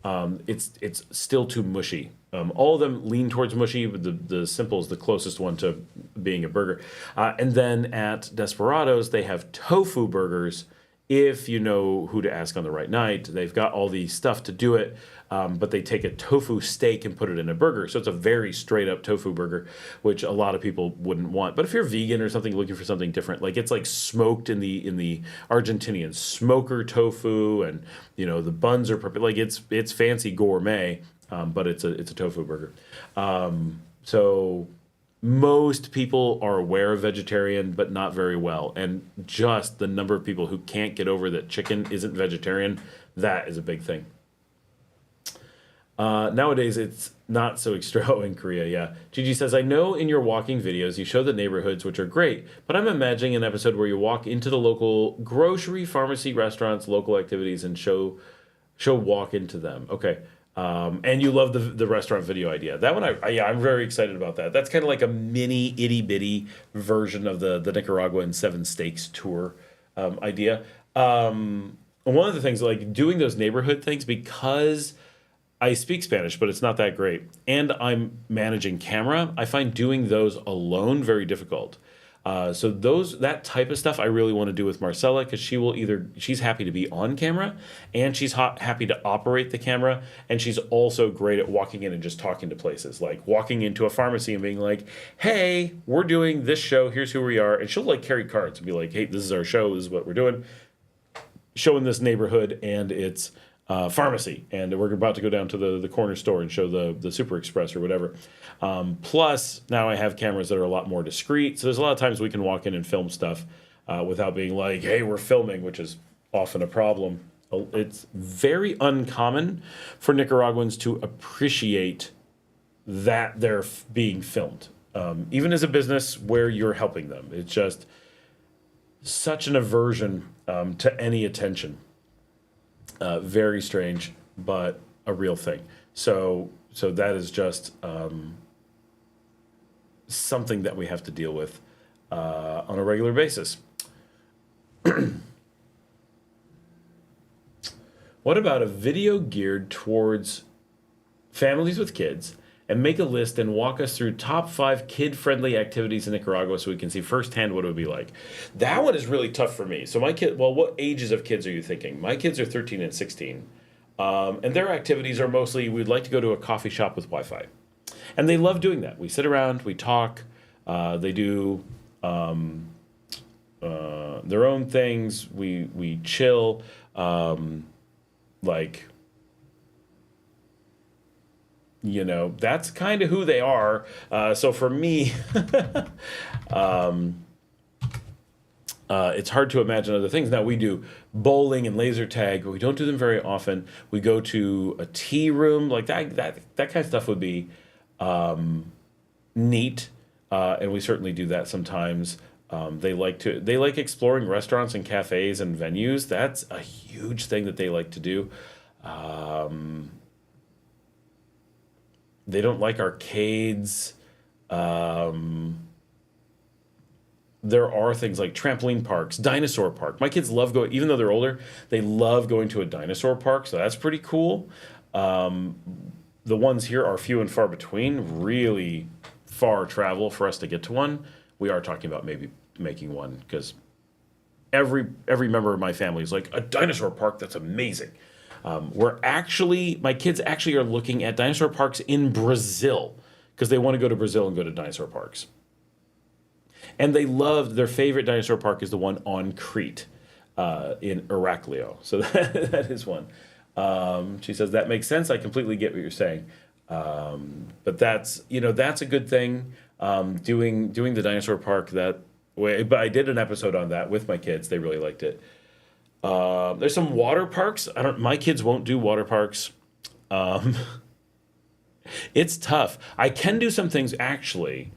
It's still too mushy. All of them lean towards mushy, but the Simple is the closest one to being a burger. And then at Desperados, they have tofu burgers, if you know who to ask on the right night. They've got all the stuff to do it, but they take a tofu steak and put it in a burger. So it's a very straight up tofu burger, which a lot of people wouldn't want. But if you're vegan or something looking for something different, like it's like smoked in the Argentinian smoker tofu, and the buns are perfect. Like it's fancy gourmet, but it's a tofu burger. So most people are aware of vegetarian, but not very well. And just the number of people who can't get over that chicken isn't vegetarian, that is a big thing. Nowadays, it's not so extreme. Oh, in Korea, yeah. Gigi says, I know in your walking videos you show the neighborhoods, which are great, but I'm imagining an episode where you walk into the local grocery, pharmacy, restaurants, local activities, and show walk into them. Okay. And you love the restaurant video idea. That one, I'm very excited about that. That's kind of like a mini itty bitty version of the Nicaraguan Seven Steaks tour idea. One of the things, like doing those neighborhood things, because I speak Spanish, but it's not that great, and I'm managing camera, I find doing those alone very difficult. So that type of stuff I really want to do with Marcela, because she's happy to be on camera, and she's happy to operate the camera, and she's also great at walking in and just talking to places, like walking into a pharmacy and being like, hey, we're doing this show, here's who we are, and she'll like carry cards and be like, hey, this is our show, this is what we're doing, showing this neighborhood and its pharmacy, and we're about to go down to the corner store and show the Super Express or whatever. Plus, now I have cameras that are a lot more discreet, so there's a lot of times we can walk in and film stuff without being like, hey, we're filming, which is often a problem. It's very uncommon for Nicaraguans to appreciate that they're being filmed, even as a business where you're helping them. It's just such an aversion to any attention. Very strange, but a real thing. So that is just something that we have to deal with on a regular basis. What about a video geared towards families with kids, and make a list and walk us through top 5 kid-friendly activities in Nicaragua so we can see firsthand what it would be like? That one is really tough for me. So what ages of kids are you thinking? My kids are 13 and 16. And their activities are mostly, we'd like to go to a coffee shop with Wi-Fi. And they love doing that. We sit around, we talk, they do their own things, we chill, that's kind of who they are. So for me, it's hard to imagine other things. Now, we do bowling and laser tag, but we don't do them very often. We go to a tea room, like that kind of stuff would be neat, and we certainly do that sometimes. They like exploring restaurants and cafes and venues. That's a huge thing that they like to do. They don't like arcades. There are things like trampoline parks, dinosaur park. My kids love going, even though they're older, they love going to a dinosaur park, so that's pretty cool. The ones here are few and far between, really far travel for us to get to one. We are talking about maybe making one, because every member of my family is like, a dinosaur park, that's amazing. My kids actually are looking at dinosaur parks in Brazil, because they want to go to Brazil and go to dinosaur parks. And their favorite dinosaur park is the one on Crete, in Heraclio. So that is one. She says, that makes sense. I completely get what you're saying. But that's a good thing. Doing the dinosaur park that way. But I did an episode on that with my kids. They really liked it. There's some water parks. My kids won't do water parks. It's tough. I can do some things actually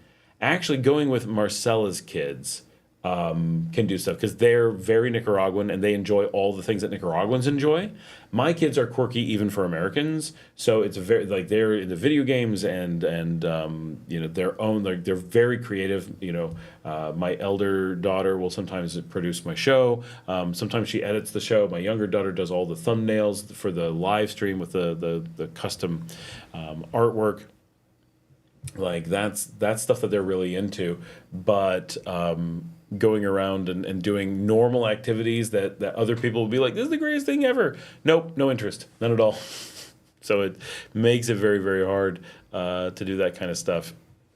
going with Marcela's kids, can do stuff, because they're very Nicaraguan and they enjoy all the things that Nicaraguans enjoy. My kids are quirky even for Americans, so it's very they're in the video games and their own. They're very creative. My elder daughter will sometimes produce my show. Sometimes she edits the show. My younger daughter does all the thumbnails for the live stream with the custom artwork. Like that's stuff that they're really into, but going around and doing normal activities that other people will be like, this is the greatest thing ever. Nope, no interest, none at all. So it makes it very, very hard to do that kind of stuff.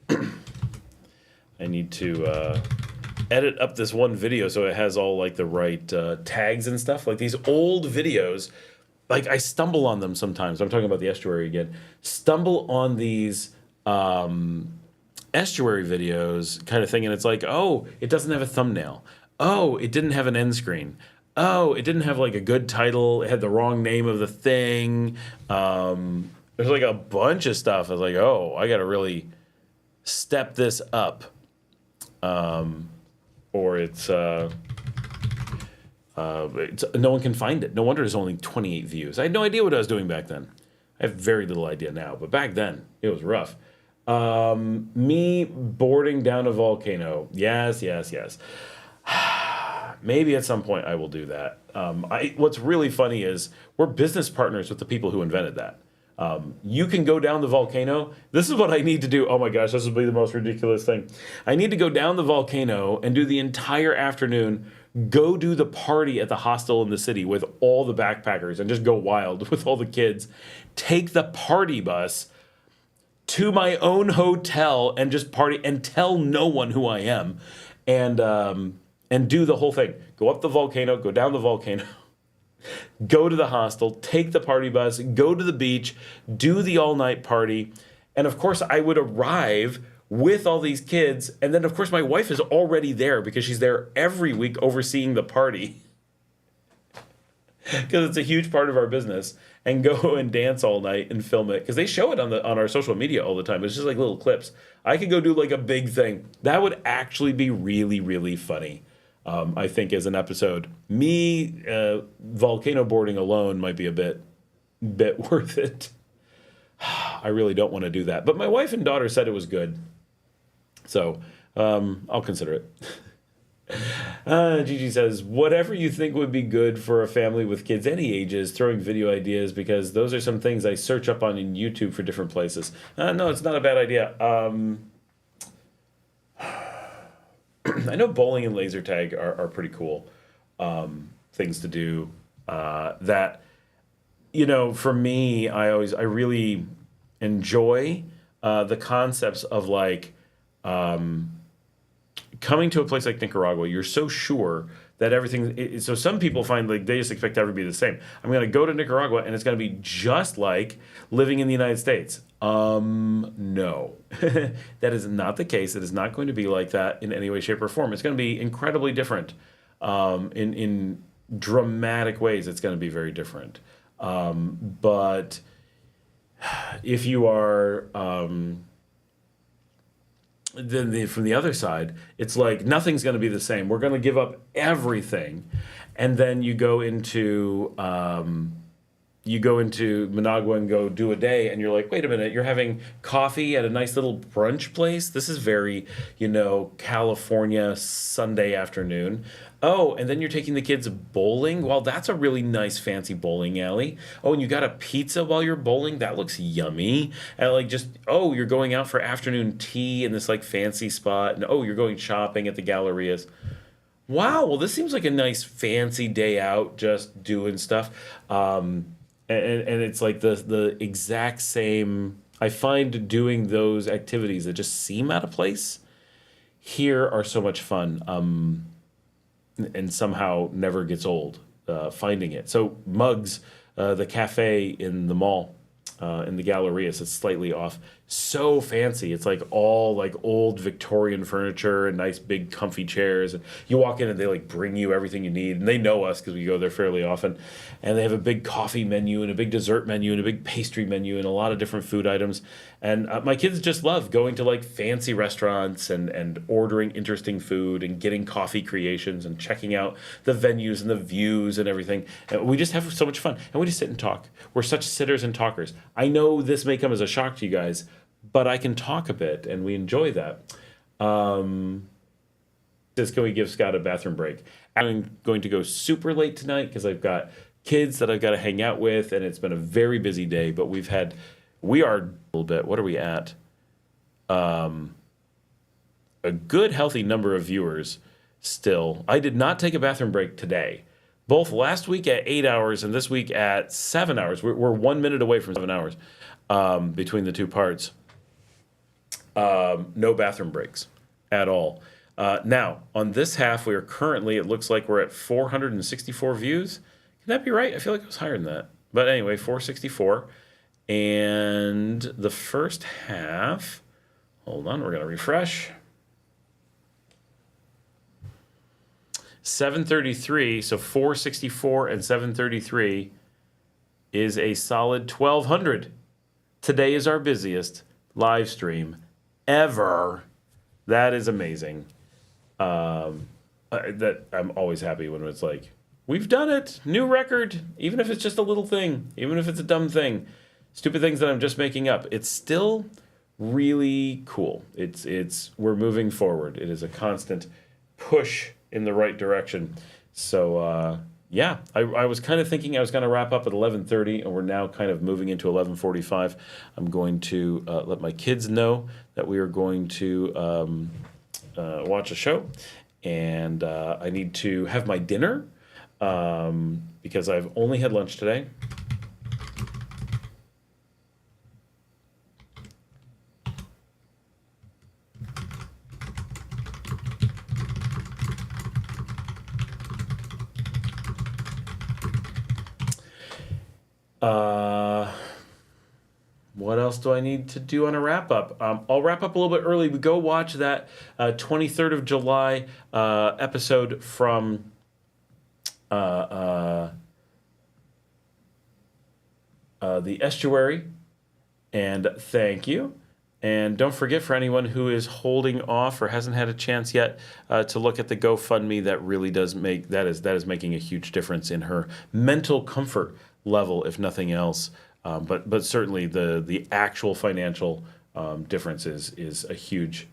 I need to edit up this one video so it has all like the right tags and stuff. Like these old videos, like I stumble on them sometimes. I'm talking about the estuary again. Stumble on these estuary videos kind of thing, and it's like, oh, it doesn't have a thumbnail. Oh, it didn't have an end screen. Oh, it didn't have like a good title. It had the wrong name of the thing. There's like a bunch of stuff. I was like, oh, I got to really step this up, or it's no one can find it. No wonder there's only 28 views. I had no idea what I was doing back then. I have very little idea now, but back then it was rough. Me boarding down a volcano. Yes. Maybe at some point I will do that. What's really funny is we're business partners with the people who invented that. You can go down the volcano. This is what I need to do. Oh my gosh, this would be the most ridiculous thing. I need to go down the volcano and do the entire afternoon, go do the party at the hostel in the city with all the backpackers and just go wild with all the kids. Take the party bus to my own hotel and just party and tell no one who I am, and do the whole thing. Go up the volcano, go down the volcano, go to the hostel, take the party bus, go to the beach, do the all-night party, and of course I would arrive with all these kids, and then of course my wife is already there because she's there every week overseeing the party. Because it's a huge part of our business, and go and dance all night and film it because they show it on our social media all the time. It's just like little clips. I could go do like a big thing. That would actually be really, really funny. I think as an episode, me volcano boarding alone might be a bit worth it. I really don't want to do that, but my wife and daughter said it was good, so I'll consider it. Gigi says, whatever you think would be good for a family with kids any ages, throwing video ideas, because those are some things I search up on YouTube for different places. No, it's not a bad idea. I know bowling and laser tag are pretty cool things to do. That, for me, I really enjoy the concepts of like coming to a place like Nicaragua. You're so sure that everything. So some people find like they just expect everybody to be the same. I'm going to go to Nicaragua and it's going to be just like living in the United States. No, that is not the case. It is not going to be like that in any way, shape, or form. It's going to be incredibly different. In dramatic ways, it's going to be very different. But if you are then from the other side, it's like nothing's going to be the same. We're going to give up everything, and then you go into Managua and go do a day, and you're like, wait a minute, you're having coffee at a nice little brunch place? This is very, California Sunday afternoon. Oh, and then you're taking the kids bowling? Well, that's a really nice fancy bowling alley. Oh, and you got a pizza while you're bowling? That looks yummy. And you're going out for afternoon tea in this like fancy spot. And oh, you're going shopping at the gallerias. Wow, well, this seems like a nice fancy day out just doing stuff. And it's like the exact same. I find doing those activities that just seem out of place here are so much fun, and somehow never gets old finding it. So Mugs, the cafe in the mall, in the Gallerias, it's slightly off. So fancy. It's like all like old Victorian furniture and nice big comfy chairs. And you walk in and they like bring you everything you need. And they know us because we go there fairly often. And they have a big coffee menu and a big dessert menu and a big pastry menu and a lot of different food items. And my kids just love going to like fancy restaurants and ordering interesting food and getting coffee creations and checking out the venues and the views and everything. And we just have so much fun. And we just sit and talk. We're such sitters and talkers. I know this may come as a shock to you guys, but I can talk a bit, and we enjoy that. Says, can we give Scott a bathroom break? I'm going to go super late tonight because I've got kids that I've got to hang out with, and it's been a very busy day, but we are a little bit, what are we at? A good, healthy number of viewers still. I did not take a bathroom break today. Both last week at 8 hours and this week at 7 hours. We're 1 minute away from 7 hours between the two parts. No bathroom breaks at all. Now, on this half, we are currently, it looks like we're at 464 views. Can that be right? I feel like it was higher than that. But anyway, 464. And the first half, hold on, we're going to refresh. 733, so 464 and 733 is a solid 1,200. Today is our busiest live stream ever. That is amazing. That I'm always happy when it's like, we've done it, new record, even if it's just a little thing, even if it's a dumb thing, stupid things that I'm just making up. It's still really cool. We're moving forward. It is a constant push in the right direction. So yeah, I was kind of thinking I was going to wrap up at 11:30, and we're now kind of moving into 11:45. I'm going to let my kids know that we are going to watch a show, and I need to have my dinner because I've only had lunch today. What else do I need to do on a wrap up? I'll wrap up a little bit early. We go watch that 23rd of July episode from the estuary. And thank you. And don't forget, for anyone who is holding off or hasn't had a chance yet to look at the GoFundMe, that really does make that is making a huge difference in her mental comfort level, if nothing else. But certainly the actual financial difference is a huge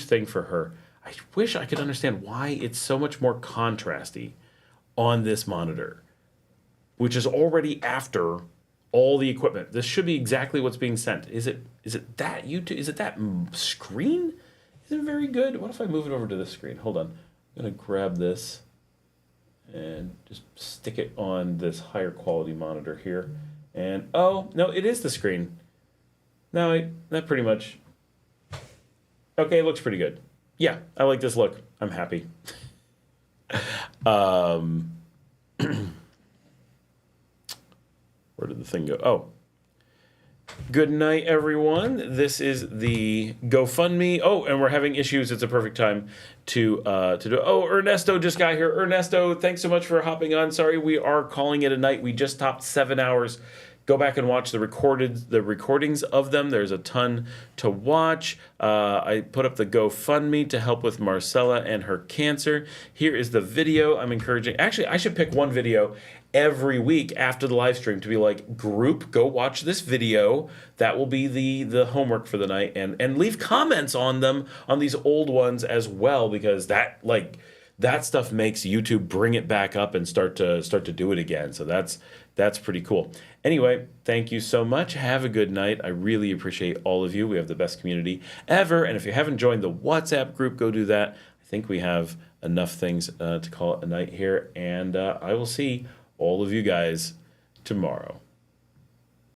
thing for her. I wish I could understand why it's so much more contrasty on this monitor, which is already after all the equipment. This should be exactly what's being sent. Is it that YouTube? Is it that screen? Isn't it very good? What if I move it over to this screen? Hold on. I'm going to grab this and just stick it on this higher quality monitor here. And, oh, no, it is the screen. No, that pretty much... Okay, it looks pretty good. Yeah, I like this look. I'm happy. Where did the thing go? Oh. Good night, everyone. This is the GoFundMe. Oh, and we're having issues. It's a perfect time to do. Oh, Ernesto just got here. Ernesto, thanks so much for hopping on. Sorry, we are calling it a night. We just topped 7 hours. Go back and watch the recordings of them. There's a ton to watch. I put up the GoFundMe to help with Marcela and her cancer. Here is the video. I'm encouraging. Actually, I should pick one video every week after the live stream to be like, group, go watch this video. That will be the homework for the night, and leave comments on them, on these old ones as well, because that stuff makes YouTube bring it back up and start to do it again. So that's pretty cool. Anyway, thank you so much. Have a good night. I really appreciate all of you. We have the best community ever. And if you haven't joined the WhatsApp group, go do that. I think we have enough things to call it a night here. And I will see all of you guys tomorrow.